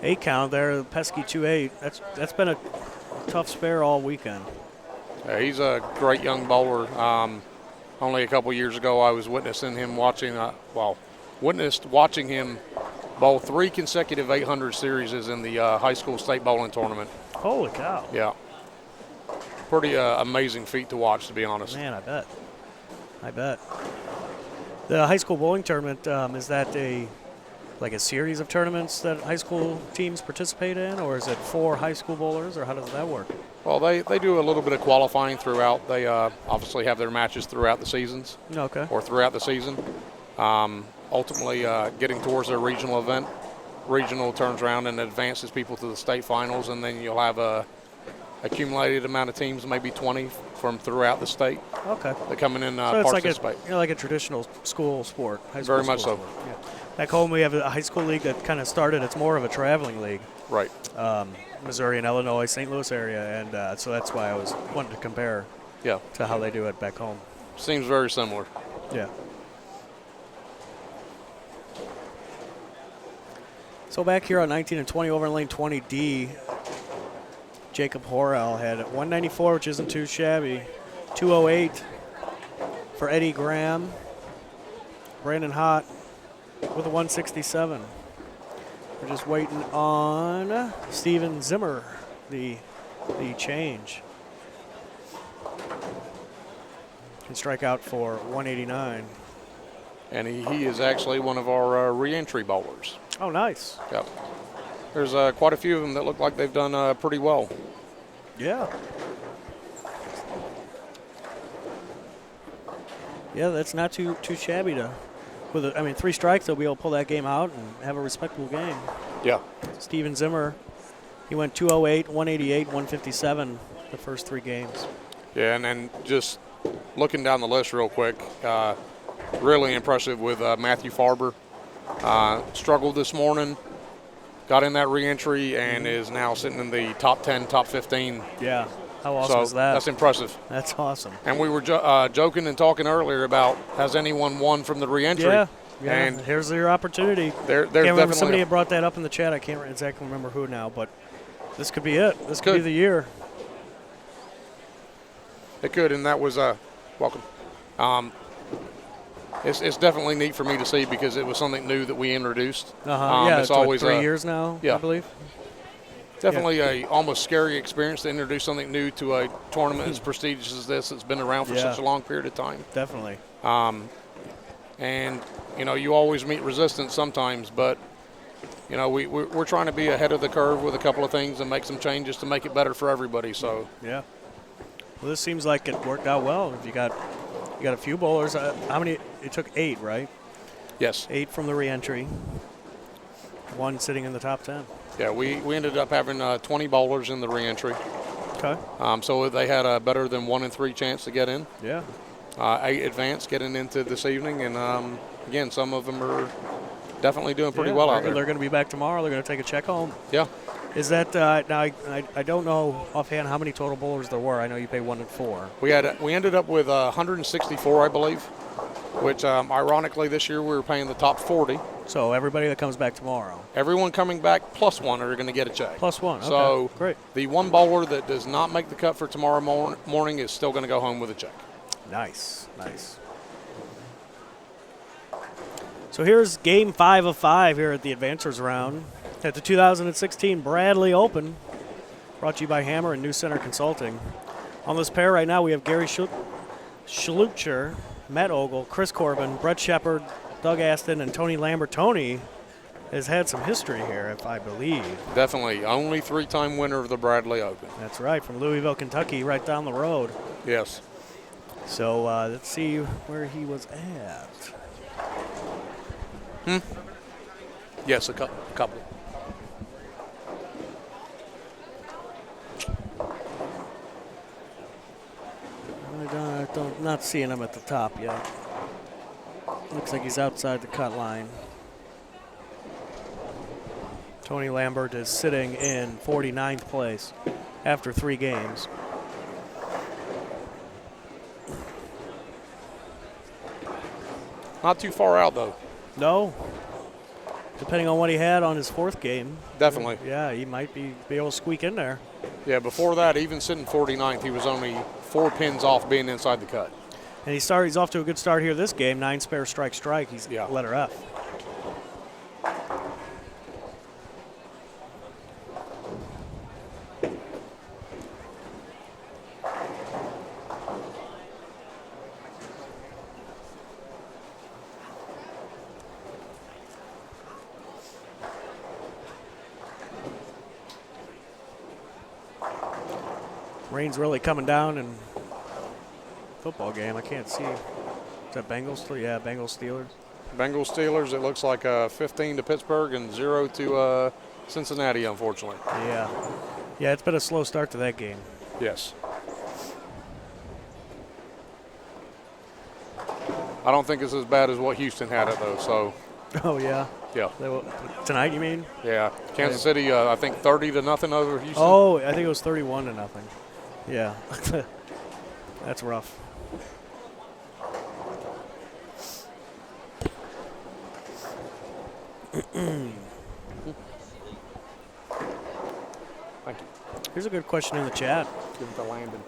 8 count there. The pesky 2-8. That's been a tough spare all weekend. He's a great young bowler. Only a couple years ago, I was witnessing him watching him bowl 3 consecutive 800 series in the high school state bowling tournament. Holy cow! Yeah, pretty amazing feat to watch, to be honest. Man, I bet. The high school bowling tournament, is that a series of tournaments that high school teams participate in, or is it 4 high school bowlers, or how does that work? Well, they do a little bit of qualifying throughout. They obviously have their matches throughout the seasons. Okay. Or throughout the season. Ultimately, getting towards their regional event. Regional turns around and advances people to the state finals, and then you'll have a accumulated amount of teams, maybe 20 from throughout the state. Okay. That come in and So it's participate. like a traditional school sport. High school Very much school so. sport. Yeah. Back home, we have a high school league that kind of started. It's more of a traveling league. Right. Missouri and Illinois, St. Louis area, and so that's why I was wanting to compare. Yeah. To how they do it back home. Seems very similar. Yeah. So back here on 19 and 20 over in lane 20D, Jacob Horrell had 194, which isn't too shabby. 208 for Eddie Graham. Brandon Hott with a 167. We're just waiting on Steven Zimmer, the change. Can strike out for 189. And he is actually one of our re-entry bowlers. Oh, nice. Yep. There's quite a few of them that look like they've done pretty well. Yeah. Yeah, that's not too shabby to. With 3 strikes, they'll be able to pull that game out and have a respectable game. Yeah. Steven Zimmer, he went 208, 188, 157 the first 3 games. Yeah, and then just looking down the list real quick, really impressive with Matthew Farber. Struggled this morning, got in that re-entry, and is now sitting in the top 10, top 15. Yeah, how awesome is that? That's impressive. That's awesome. And we were joking and talking earlier about, has anyone won from the re-entry? Yeah. And here's your opportunity. There's can't remember, definitely somebody had brought that up in the chat. I can't exactly remember who now, but this could be it. This could be the year. It could, and that was welcome. It's definitely neat for me to see because it was something new that we introduced. Yeah, it's always 3 years now, yeah. I believe. Definitely a almost scary experience to introduce something new to a tournament as prestigious as this that's been around for such a long period of time. Definitely. And, you always meet resistance sometimes, but, we're trying to be ahead of the curve with a couple of things and make some changes to make it better for everybody. So yeah. Well, this seems like it worked out well. If you got a few bowlers. How many? It took 8, right? Yes. 8 from the re-entry. 1 sitting in the top 10. Yeah, we ended up having 20 bowlers in the re-entry. Okay. So they had a better than 1 in 3 chance to get in. Yeah. 8 advanced getting into this evening, and again, some of them are definitely doing pretty well out there. They're going to be back tomorrow. They're going to take a check home. Yeah. Is that now? I don't know offhand how many total bowlers there were. I know you pay 1 and 4. We ended up with 164, I believe, which ironically this year we were paying the top 40. So everybody that comes back tomorrow. Everyone coming back plus 1 are going to get a check. Plus 1. Okay. So great. The 1 bowler that does not make the cut for tomorrow morning is still going to go home with a check. Nice. So here's game 5 of 5 here at the Advancers round at the 2016 Bradley Open, brought to you by Hammer and New Center Consulting. On this pair right now, we have Gary Schlucher, Matt Ogle, Chris Corbin, Brett Shepard, Doug Aston, and Tony Lambert. Tony has had some history here, if I believe. Definitely. Only 3-time winner of the Bradley Open. That's right, from Louisville, Kentucky, right down the road. Yes. So let's see where he was at. Yes, a couple. Not seeing him at the top yet. Looks like he's outside the cut line. Tony Lambert is sitting in 49th place after 3 games. Not too far out, though. No. Depending on what he had on his 4th game. Definitely. Yeah, he might be able to squeak in there. Yeah, before that, even sitting 49th, he was only 4 pins off being inside the cut. And he's off to a good start here this game. 9 spare strike. He's letter F. Rain's really coming down in football game. I can't see. Is that Bengals? Yeah, Bengals Steelers. Bengals Steelers. It looks like 15 to Pittsburgh and 0 to Cincinnati, unfortunately. Yeah, it's been a slow start to that game. Yes. I don't think it's as bad as what Houston had it, though. So. Oh yeah. Yeah. Tonight, you mean? Yeah. Kansas City, I think 30-0 over Houston. Oh, I think it was 31-0. Yeah. That's rough. Thank you. Here's a good question in the chat. Give it to Landon.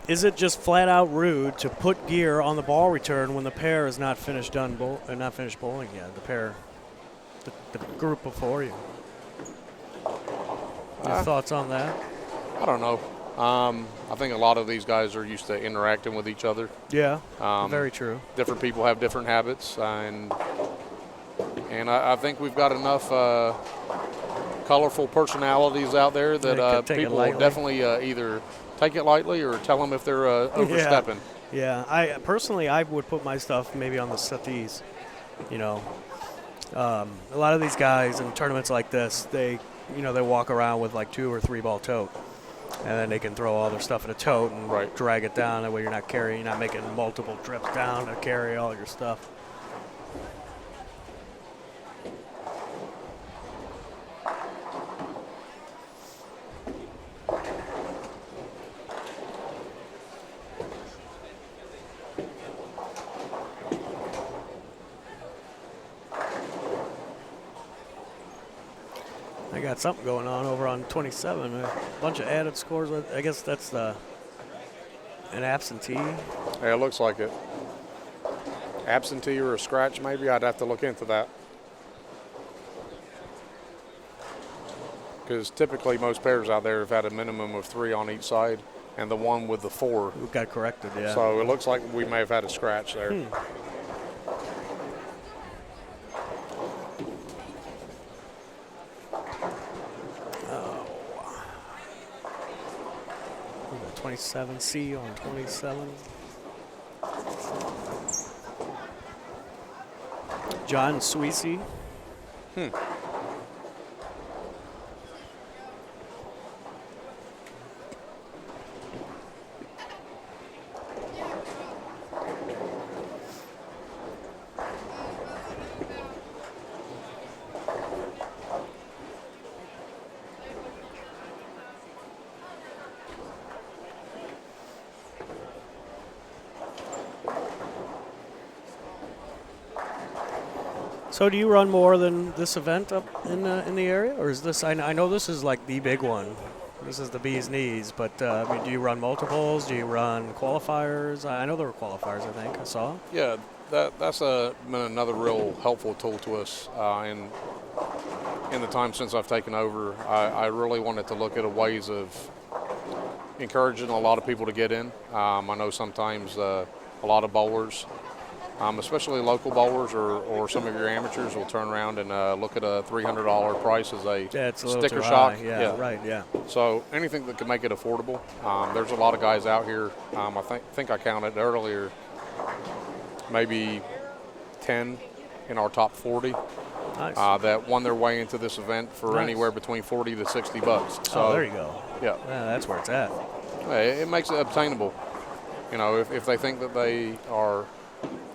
Is it just flat out rude to put gear on the ball return when the pair is not finished bowling yet? The pair, the group before you. Your thoughts on that? I don't know. I think a lot of these guys are used to interacting with each other. Yeah, very true. Different people have different habits, and I think we've got enough colorful personalities out there that people will definitely either take it lightly or tell them if they're overstepping. Yeah, I would put my stuff maybe on the settees. You know, a lot of these guys in tournaments like this, they walk around with like 2 or 3 ball tote, and then they can throw all their stuff in a tote and drag it down. That way you're not making multiple trips down to carry all your stuff. I got something going on over on 27. A bunch of added scores. I guess that's an absentee. Yeah, it looks like it. Absentee or a scratch, maybe. I'd have to look into that. Because typically most pairs out there have had a minimum of 3 on each side, and the one with the 4 got corrected. Yeah. So it looks like we may have had a scratch there. Oh. 27C on 27. John Sweesey. So do you run more than this event up in the area, or is this? I know this is like the big one. This is the bee's knees, but I mean, do you run multiples? Do you run qualifiers? I know there were qualifiers. I think I saw. Yeah, that's been another real helpful tool to us in the time since I've taken over. I really wanted to look at ways of encouraging a lot of people to get in. I know sometimes a lot of bowlers, especially local bowlers or some of your amateurs, will turn around and look at a $300 price as a sticker shock. Yeah, right, yeah. So anything that can make it affordable. There's a lot of guys out here. I think I counted earlier, maybe 10 in our top 40 that won their way into this event for anywhere between $40 to $60. So there you go. Yeah, that's where it's at. It makes it obtainable. You know, if they think that the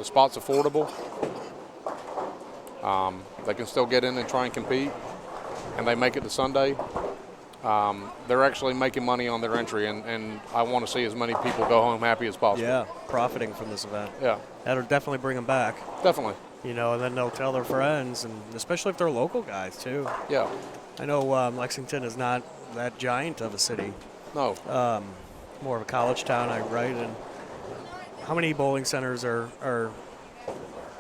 spot's affordable, they can still get in and try and compete, and they make it to Sunday. They're actually making money on their entry, and I want to see as many people go home happy as possible. Yeah, profiting from this event. Yeah. That'll definitely bring them back. Definitely. You know, and then they'll tell their friends, and especially if they're local guys, too. Yeah. I know Lexington is not that giant of a city. No. More of a college town, right? And how many bowling centers are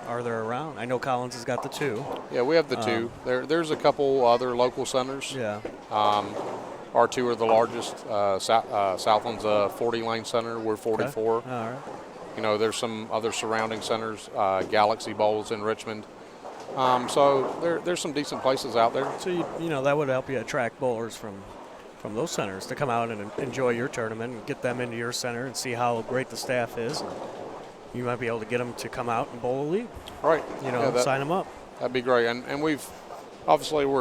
there around? I know Collins has got the 2. Yeah, we have the 2. There's a couple other local centers. Yeah. Our 2 are the largest. Southland's a 40-lane center. We're 44. Okay. All right. You know, there's some other surrounding centers. Galaxy Bowls in Richmond. So there's some decent places out there. So you know that would help you attract bowlers from those centers to come out and enjoy your tournament and get them into your center and see how great the staff is. You might be able to get them to come out and bowl a league. Right. You know, sign them up. That'd be great. And we're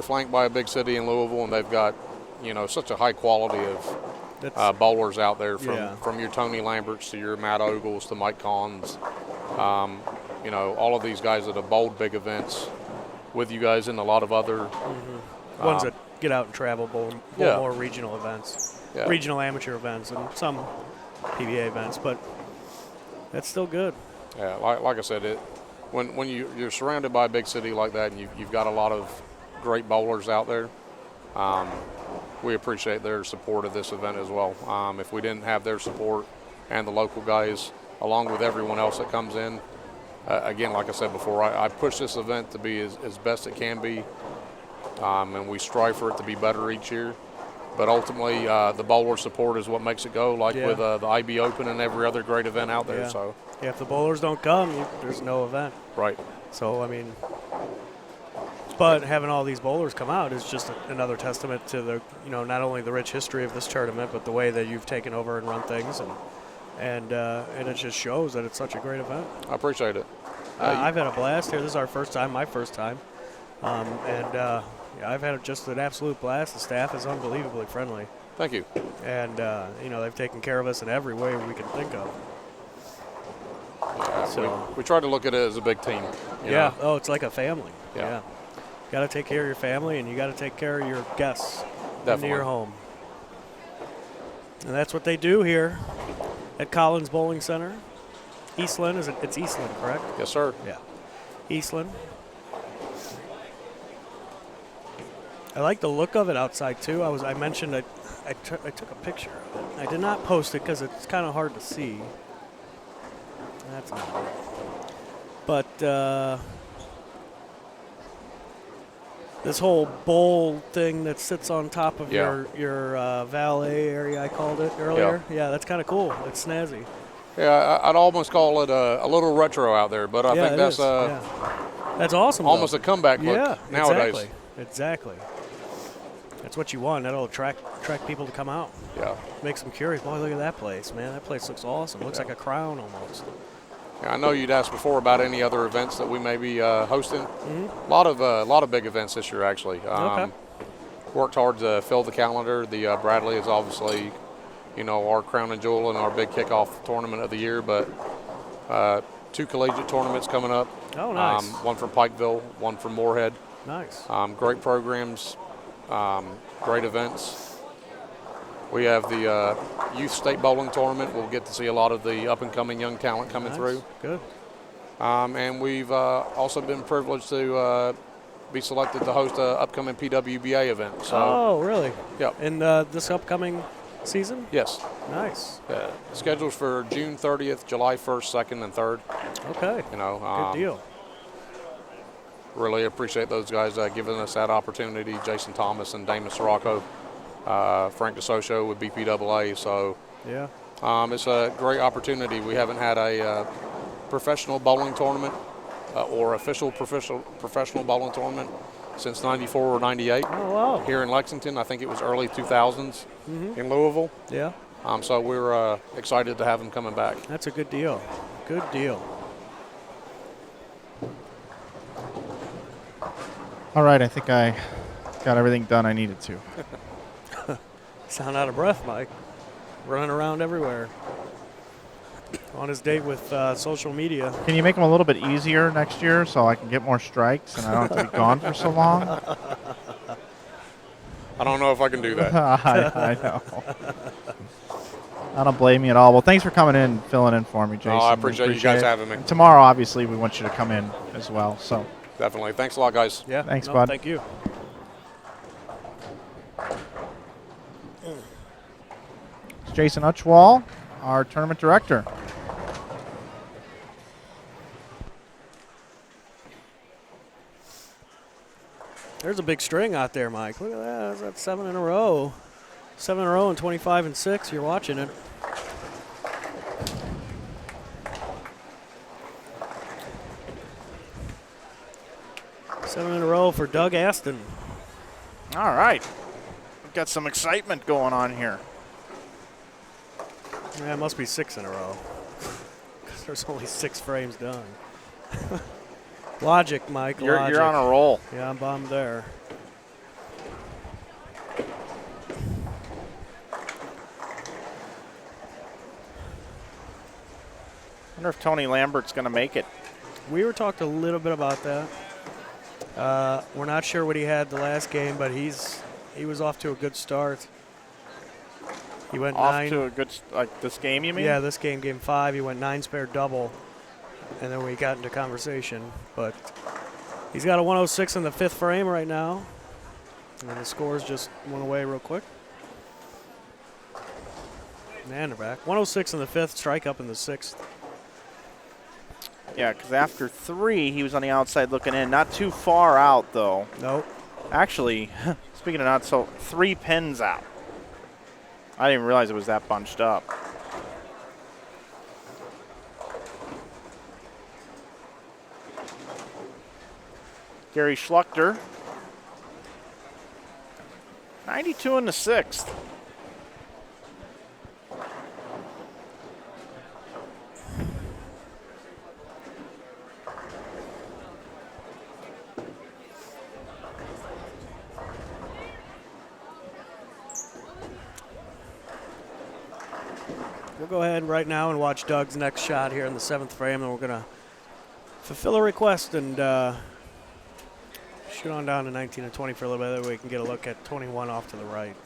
flanked by a big city in Louisville, and they've got, you know, such a high quality of bowlers out there from your Tony Lamberts to your Matt Ogles to Mike Collins. You know, all of these guys that have bowled big events with you guys and a lot of other ones that get out and travel, bowl more regional events, regional amateur events, and some PBA events, but that's still good. Yeah, like I said, when you're surrounded by a big city like that and you've got a lot of great bowlers out there, we appreciate their support of this event as well. If we didn't have their support and the local guys, along with everyone else that comes in, again, like I said before, I push this event to be as best it can be, and we strive for it to be better each year. But ultimately, the bowler support is what makes it go, with the IB Open and every other great event out there. Yeah. So, if the bowlers don't come, there's no event. Right. So, I mean, but having all these bowlers come out is just another testament to the, you know, not only the rich history of this tournament, but the way that you've taken over and run things, and it just shows that it's such a great event. I appreciate it. I've had a blast here. This is my first time, I've had just an absolute blast. The staff is unbelievably friendly. Thank you. And you know, they've taken care of us in every way we can think of. Yeah, so we try to look at it as a big team. You yeah. know? Oh, it's like a family. Yeah. Got to take care of your family, and you got to take care of your guests into your home. And that's what they do here at Collins Bowling Center. Eastland, it's Eastland, correct? Yes, sir. Yeah. Eastland. I like the look of it outside too. I mentioned I took a picture of it. I did not post it because it's kind of hard to see. That's not it. But this whole bowl thing that sits on top of your valet area, I called it earlier. Yeah, that's kind of cool. It's snazzy. Yeah, I'd almost call it a little retro out there, but I think that's that's awesome. Almost though. a comeback look nowadays. Exactly. That's what you want. That'll attract people to come out. Yeah. Makes them curious. Boy, look at that place, man. That place looks awesome. Looks like a crown almost. Yeah, I know you'd asked before about any other events that we may be hosting. Mm-hmm. A lot of big events this year, actually. Okay. Worked hard to fill the calendar. The Bradley is obviously, you know, our crown and jewel and our big kickoff tournament of the year. But 2 collegiate tournaments coming up. Oh, nice. One from Pikeville, one from Moorhead. Nice. Great programs, great events. We have the Youth State Bowling Tournament. We'll get to see a lot of the up-and-coming young talent coming through. Good. And we've also been privileged to be selected to host an upcoming PWBA event. So, oh, really? Yep. In this upcoming season? Yes. Nice. Schedules for June 30th, July 1st, 2nd, and 3rd. Okay. You know, good deal. Really appreciate those guys giving us that opportunity. Jason Thomas and Damon Sirocco. Frank DeSocio with BPAA. So yeah, it's a great opportunity. We haven't had a professional bowling tournament or official professional bowling tournament since 94 or 98. Oh, wow. Here in Lexington. I think it was early 2000s in Louisville. Yeah. So we're excited to have them coming back. That's a good deal. Good deal. All right, I think I got everything done I needed to. Sound out of breath, Mike. Running around everywhere. On his date with social media. Can you make them a little bit easier next year so I can get more strikes and I don't have to be gone for so long? I don't know if I can do that. I know. I don't blame you at all. Well, thanks for coming in, filling in for me, Jason. I appreciate you guys it. having me. And tomorrow, obviously, we want you to come in as well. So Definitely. Thanks a lot, guys. Yeah. Thanks, bud. Thank you. it's Jason Uchwal, our tournament director. There's a big string out there, Mike. Look at that. That's 7 in a row. 7 in a row and 25 and 6. You're watching it. Seven in a row for Doug Aston. All right. We've got some excitement going on here. Yeah, it must be 6 in a row. Because there's only 6 frames done. Logic, Mike. You're logic. on a roll. Yeah, I'm bummed there. I wonder if Tony Lambert's going to make it. We were talking a little bit about that. We're not sure what he had the last game, but he was off to a good start. He went Off 9. to a good, like this game, you mean? Yeah, this game, game 5, he went 9 spare double, and then we got into conversation. But he's got a 106 in the 5th frame right now, and the scores just went away real quick. And they're back. 106 in the 5th, strike up in the 6th. Yeah, because after 3, he was on the outside looking in. Not too far out, though. Nope. Actually, speaking of not so, 3 pins out. I didn't even realize it was that bunched up. Gary Schluchter, 92 in the 6th. We'll go ahead right now and watch Doug's next shot here in the 7th frame, and we're going to fulfill a request and shoot on down to 19 and 20 for a little bit. That way we can get a look at 21 off to the right.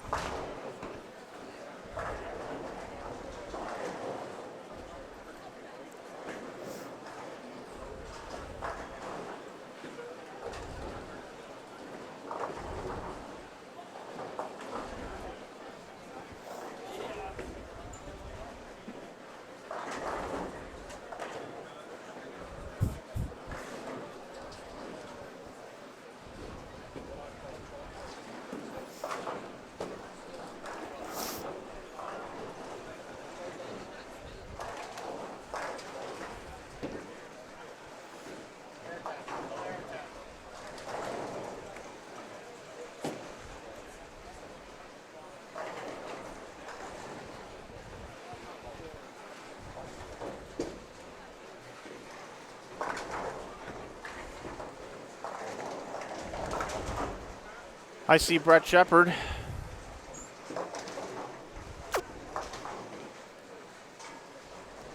I see Brett Shepard.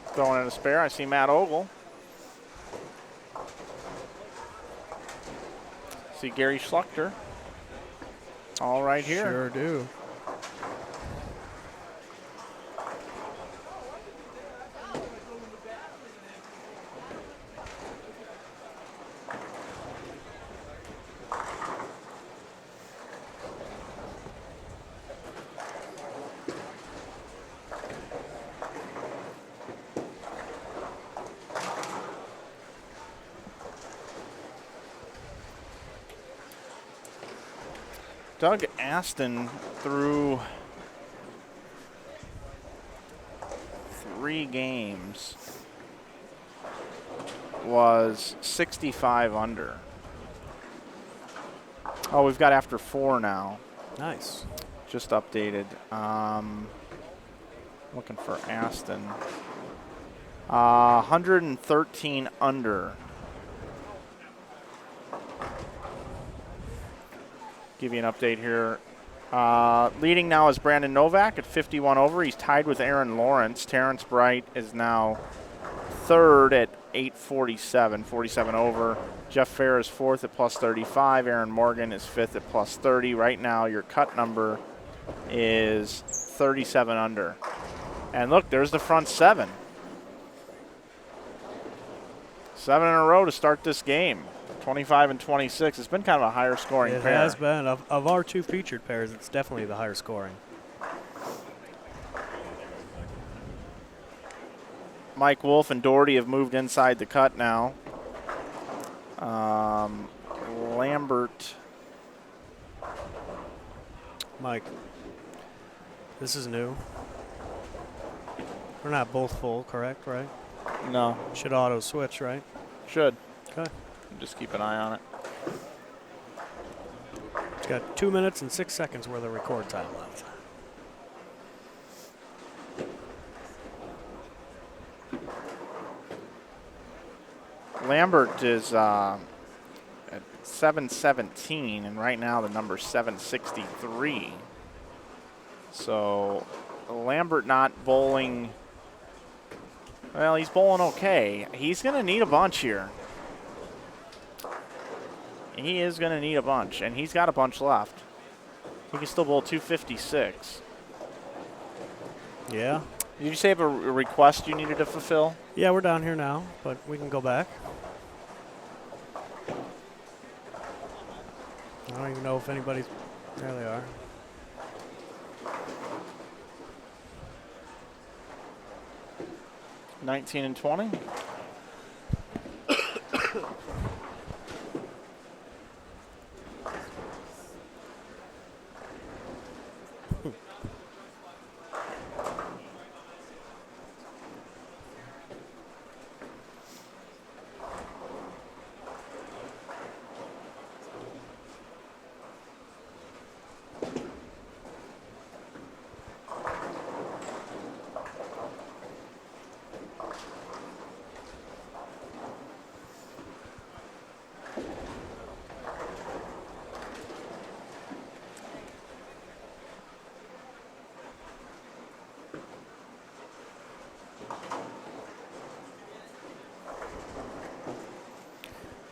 Throwing in a spare. I see Matt Ogle. See Gary Schluchter. All right here. Sure do. Doug Aston threw 3 games was 65 under. Oh, we've got after 4 now. Nice. Just updated. Looking for Aston. 113 under. Give you an update here. Leading now is Brandon Novak at 51 over. He's tied with Aaron Lawrence. Terrence Bright is now third at 847, 47 over. Jeff Fair is fourth at plus 35. Aaron Morgan is fifth at plus 30. Right now, your cut number is 37 under. And look, there's the front seven. 7 in a row to start this game. 25 and 26. It's been kind of a higher scoring pair. It has been. Of our two featured pairs, it's definitely the higher scoring. Mike Wolf and Doherty have moved inside the cut now. Lambert. Mike, this is new. We're not both full, correct, right? No. Should auto switch, right? Should. Okay. Just keep an eye on it. It's got 2 minutes and 6 seconds worth of record time left. Lambert is at 717, and right now the number's 763. So Lambert not bowling. Well, he's bowling okay. He's going to need a bunch here. He is going to need a bunch, and he's got a bunch left. He can still bowl 256. Yeah. Did you say have a request you needed to fulfill? Yeah, we're down here now, but we can go back. I don't even know if anybody's. There they are. $19 and $20.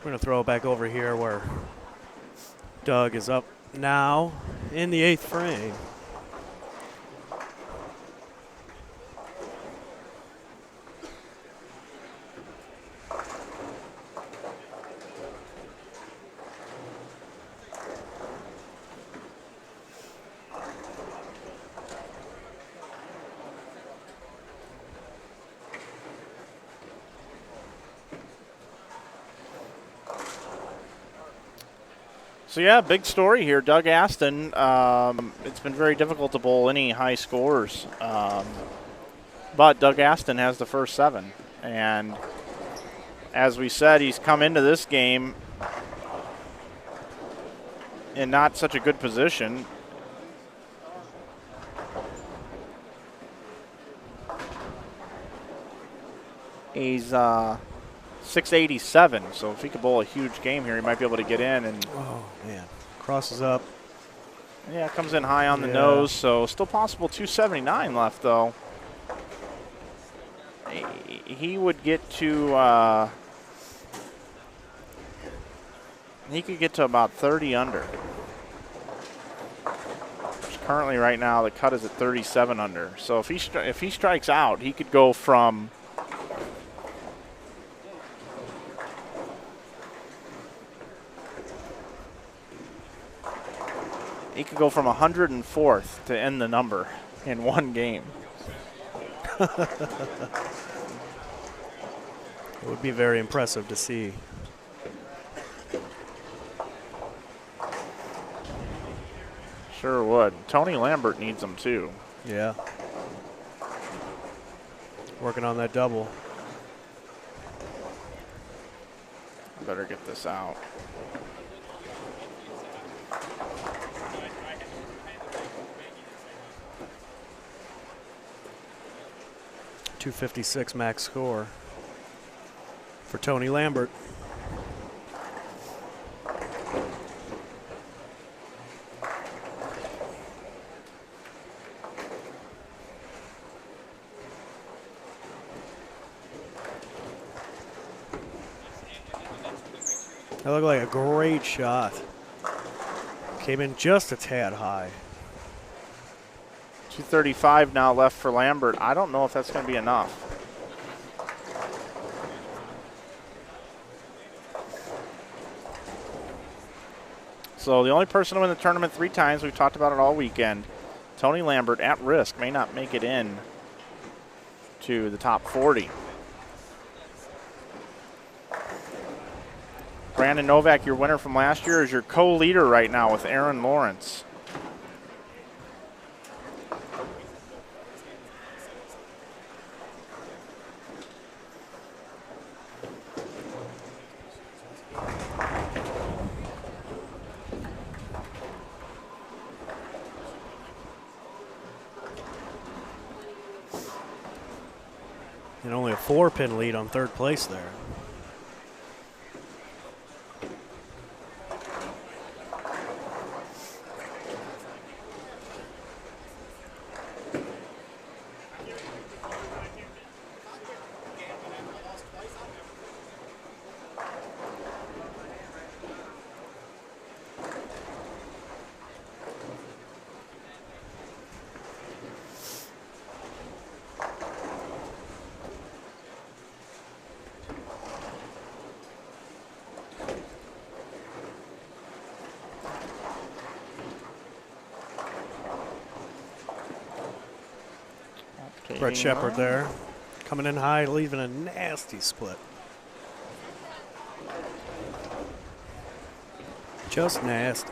We're going to throw it back over here where Doug is up now in the 8th frame. So yeah, big story here. Doug Aston, it's been very difficult to bowl any high scores. But Doug Aston has the first 7. And as we said, he's come into this game in not such a good position. He's 687, so if he could bowl a huge game here, he might be able to get in. And oh, man. Crosses up. Yeah, comes in high on the nose, so still possible. 279 left, though. He would get to, he could get to about 30 under. Which currently right now the cut is at 37 under. So if he strikes out, he could go from he could go from 104th to end the number in one game. It would be very impressive to see. Sure would. Tony Lambert needs them too. Yeah. Working on that double. I better get this out. .256 max score for Tony Lambert. That looked like a great shot. Came in just a tad high. 235 now left for Lambert. I don't know if that's going to be enough. So the only person to win the tournament 3 times, we've talked about it all weekend, Tony Lambert, at risk, may not make it in to the top 40. Brandon Novak, your winner from last year, is your co-leader right now with Aaron Lawrence. And only a 4-pin lead on third place there. Brett Shepard there, coming in high, leaving a nasty split. Just nasty.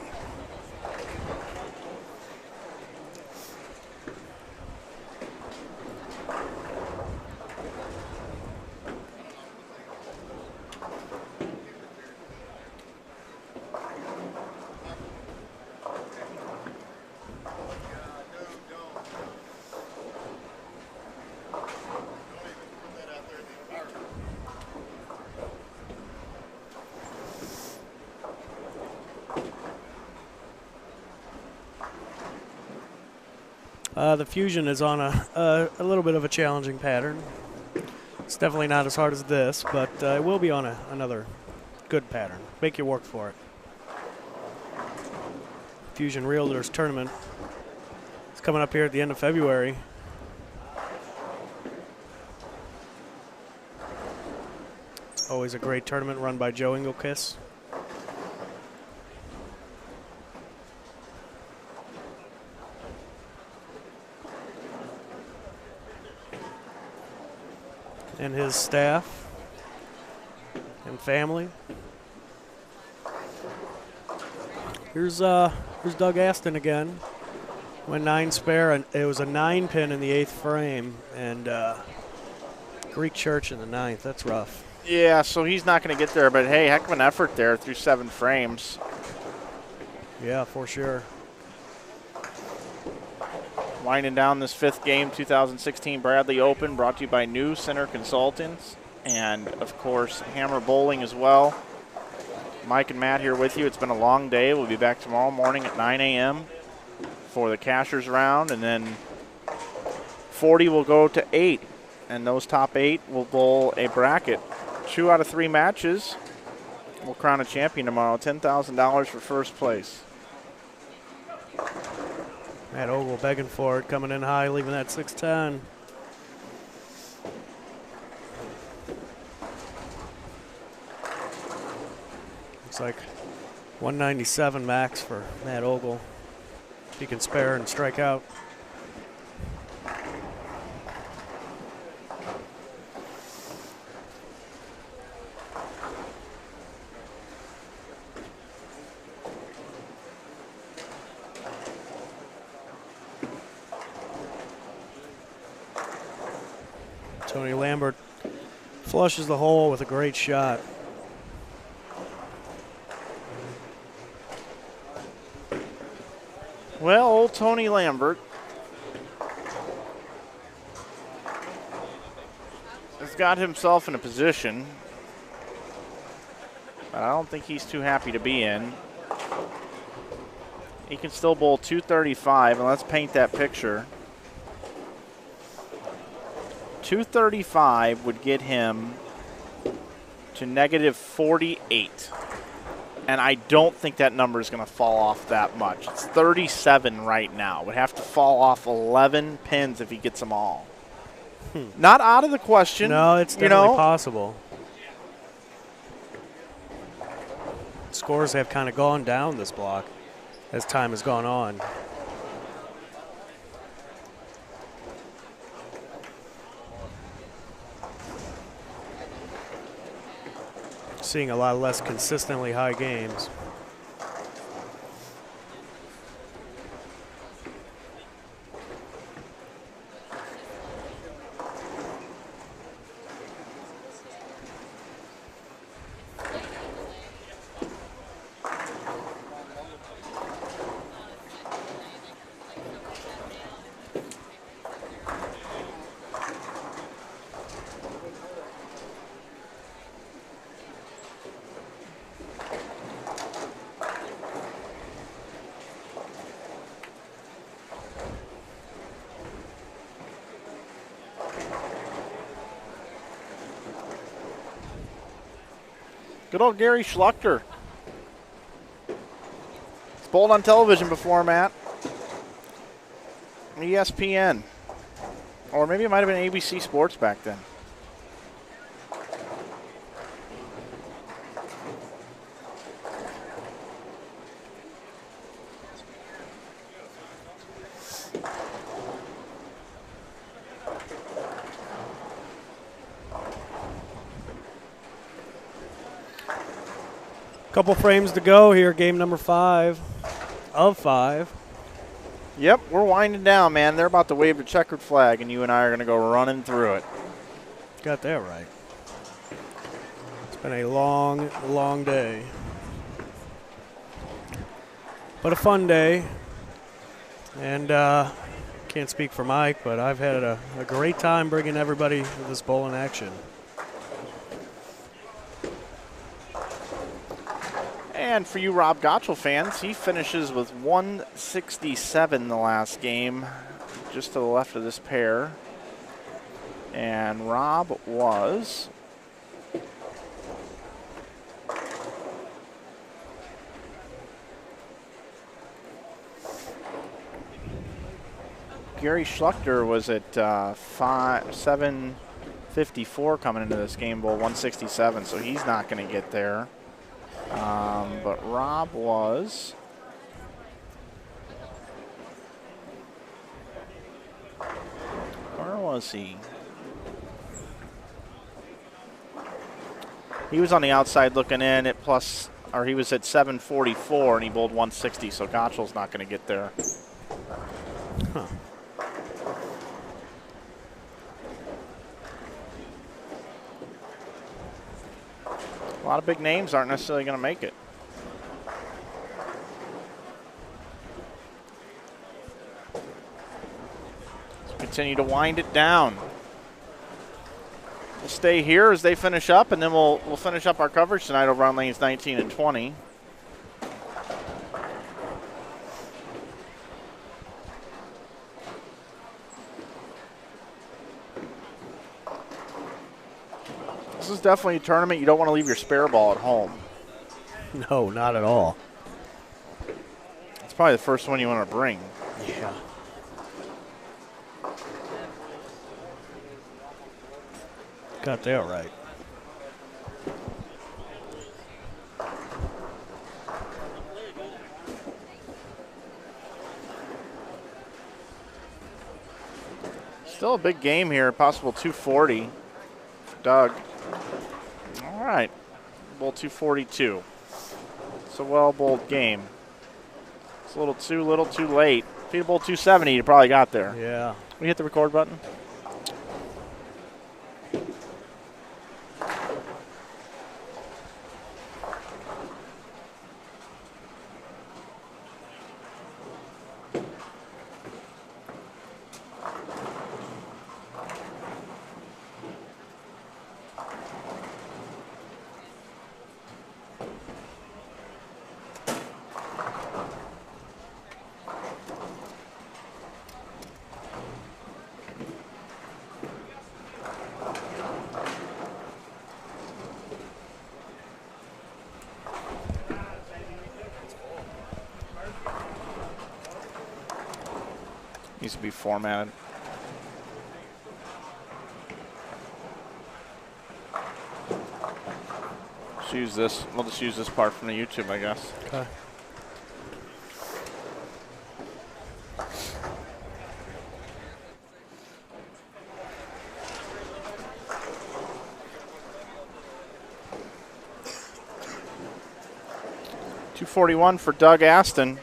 The Fusion is on a little bit of a challenging pattern. It's definitely not as hard as this, but it will be on another good pattern. Make you work for it. Fusion Realtors Tournament is coming up here at the end of February. Always a great tournament run by Joe Engelkiss. And his staff and family. Here's Doug Aston again. Went 9 spare, and it was a 9-pin in the 8th frame, and Greek Church in the 9th. That's rough. Yeah, so he's not going to get there, but hey, heck of an effort there through 7 frames. Yeah, for sure. Winding down this 5th game, 2016 Bradley Open, brought to you by New Center Consultants and, of course, Hammer Bowling as well. Mike and Matt here with you. It's been a long day. We'll be back tomorrow morning at 9 a.m. for the Cashers round, and then 40 will go to 8, and those top 8 will bowl a bracket. 2 out of 3 matches will crown a champion tomorrow. $10,000 for first place. Matt Ogle begging for it, coming in high, leaving that 610. Looks like 197 max for Matt Ogle. He can spare and strike out. Tony Lambert flushes the hole with a great shot. Well, old Tony Lambert has got himself in a position that I don't think he's too happy to be in. He can still bowl 235, and let's paint that picture. 235 would get him to negative 48. And I don't think that number is going to fall off that much. It's 37 right now. Would have to fall off 11 pins if he gets them all. Not out of the question. No, it's definitely possible. Scores have kind of gone down this block as time has gone on. Seeing a lot less consistently high games. Good old Gary Schluchter. It's bowled on television before, Matt. ESPN. Or maybe it might have been ABC Sports back then. Couple frames to go here, game number 5 of 5. Yep, we're winding down, man. They're about to wave the checkered flag, and you and I are going to go running through it. Got that right. It's been a long, long day. But a fun day. And can't speak for Mike, but I've had a great time bringing everybody to this bowling action. And for you Rob Gottschall fans, he finishes with 167 the last game, just to the left of this pair. And Rob was Gary Schluchter was at 754 coming into this game bowl, 167, so he's not going to get there. But Rob was where was he? He was on the outside looking in at he was at 744 and he bowled 160, so Gottschall's not going to get there. Huh. A lot of big names aren't necessarily going to make it. Let's continue to wind it down. We'll stay here as they finish up, and then we'll finish up our coverage tonight over on lanes 19 and 20. This is definitely a tournament you don't want to leave your spare ball at home. No, not at all. It's probably the first one you want to bring. Yeah. Got that right. Still a big game here, possible 240 for Doug. All right, bowl 242. It's a well-bowled game. It's a little too late. If he'd bowled 270, you probably got there. Yeah. We hit the record button. Needs to be formatted. Let's use this. We'll just use this part from the YouTube, I guess. Okay. .241 for Doug Aston.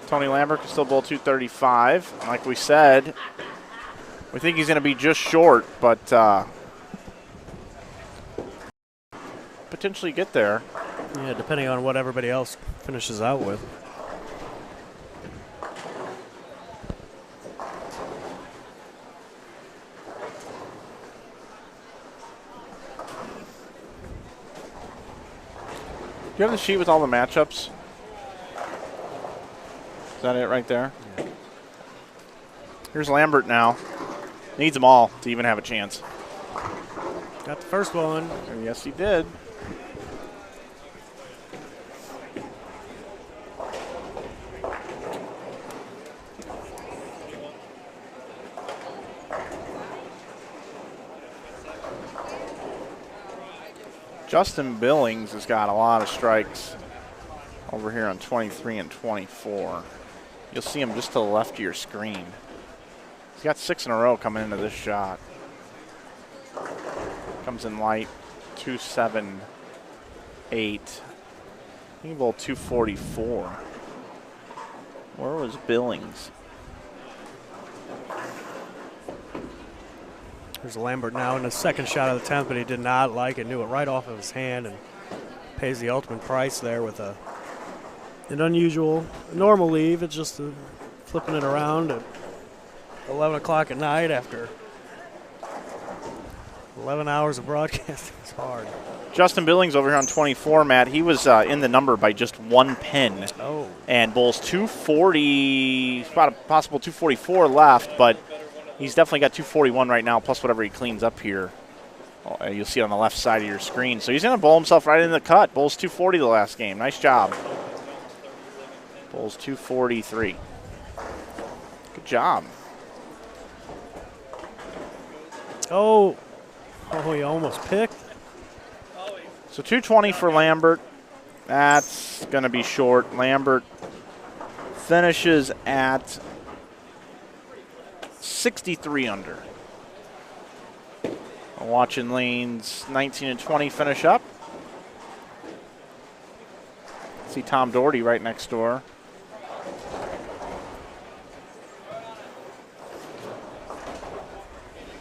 Tony Lambert can still bowl .235. Like we said, we think he's going to be just short, but potentially get there. Yeah, depending on what everybody else finishes out with. Do you have the sheet with all the matchups? Is that it right there? Yeah. Here's Lambert now. Needs them all to even have a chance. Got the first one. Yes, he did. Justin Billings has got a lot of strikes over here on 23 and 24. You'll see him just to the left of your screen. He's got 6 in a row coming into this shot. Comes in light, 278. He can bowl 244. Where was Billings? There's Lambert now in the second shot of the 10th, but he did not like it. Knew it right off of his hand and pays the ultimate price there with an unusual, normal leave. It's just flipping it around at 11 o'clock at night after 11 hours of broadcasting. It's hard. Justin Billings over here on 24, Matt. He was in the number by just 1 pin. Oh. And bowls 240, about a possible 244 left, but he's definitely got 241 right now, plus whatever he cleans up here. You'll see it on the left side of your screen. So he's going to bowl himself right in the cut. Bowls 240 the last game. Nice job. Bowls 243. Good job. Oh, he almost picked. So 220 for Lambert. That's going to be short. Lambert finishes at 63 under. Watching lanes 19 and 20 finish up. See Tom Doherty right next door.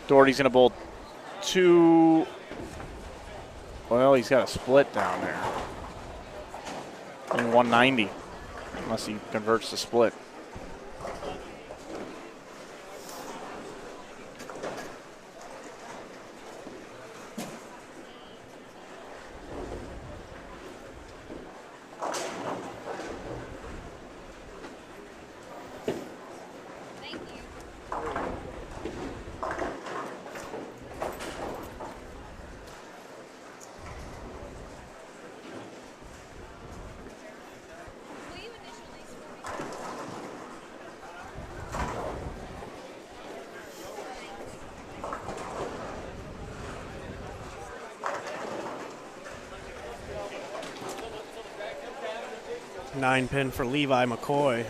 Doherty's going to bowl 2. Well, he's got a split down there in 190, unless he converts the split. Nine pin for Levi McCoy.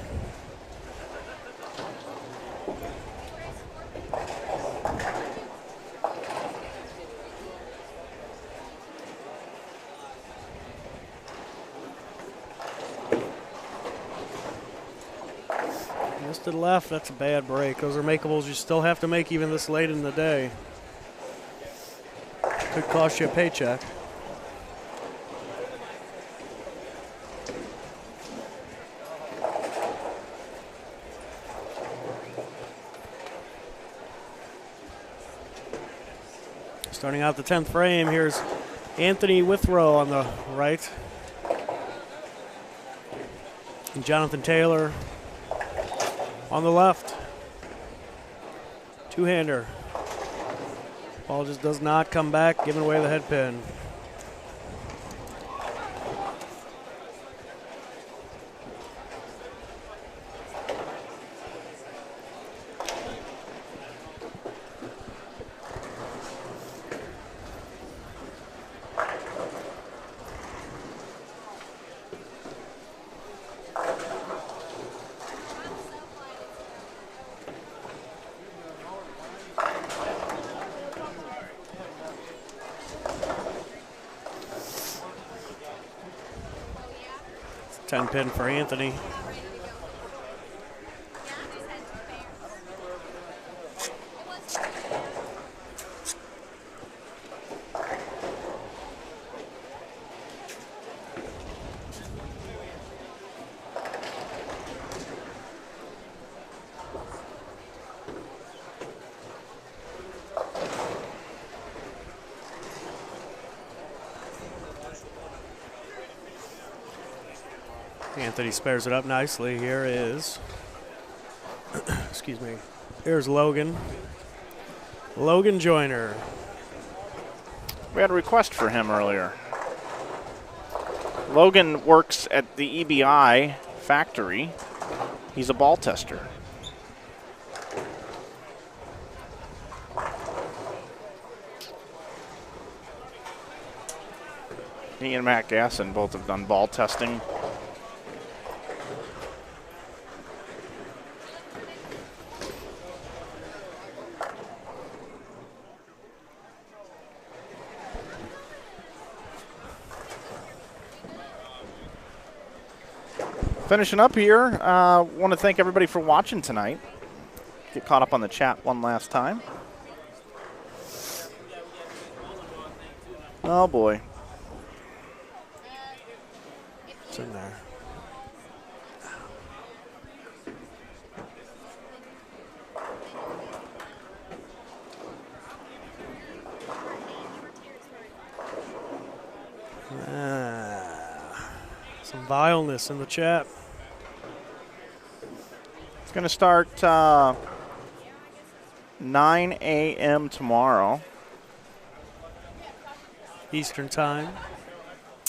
Just to the left, that's a bad break. Those are makeables you still have to make even this late in the day. Could cost you a paycheck. Starting out the 10th frame, here's Anthony Withrow on the right. And Jonathan Taylor on the left. Two-hander. Ball just does not come back, giving away the head pin. 10 pin for Anthony. Anthony spares it up nicely. Here is, excuse me, here's Logan. Logan Joyner. We had a request for him earlier. Logan works at the EBI factory. He's a ball tester. He and Matt Gasson both have done ball testing. Finishing up here, want to thank everybody for watching tonight. Get caught up on the chat one last time. Oh boy. It's in there. Some vileness in the chat. It's going to start 9 a.m. tomorrow. Eastern time.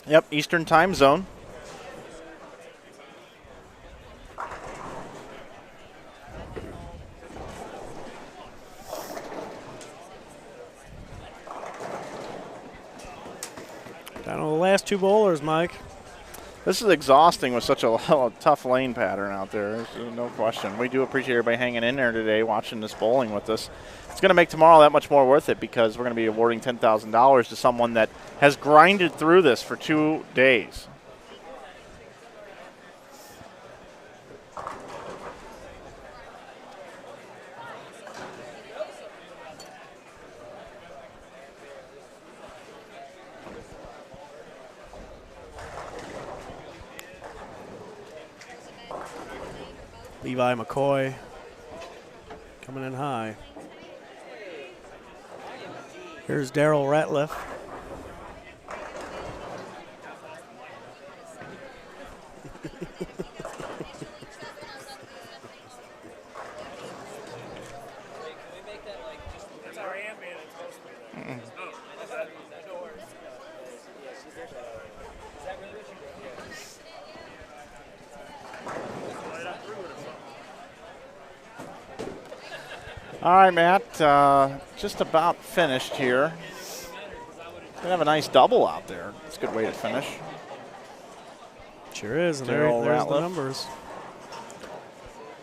Yep, Eastern time zone. Down to the last two bowlers, Mike. This is exhausting with such a tough lane pattern out there. There's no question. We do appreciate everybody hanging in there today, watching this bowling with us. It's going to make tomorrow that much more worth it because we're going to be awarding $10,000 to someone that has grinded through this for 2 days. Levi McCoy coming in high. Here's Daryl Ratliff. All right, Matt, just about finished here. Gonna have a nice double out there. It's a good way to finish. Sure is, and Daryl there's the Ratliff. numbers.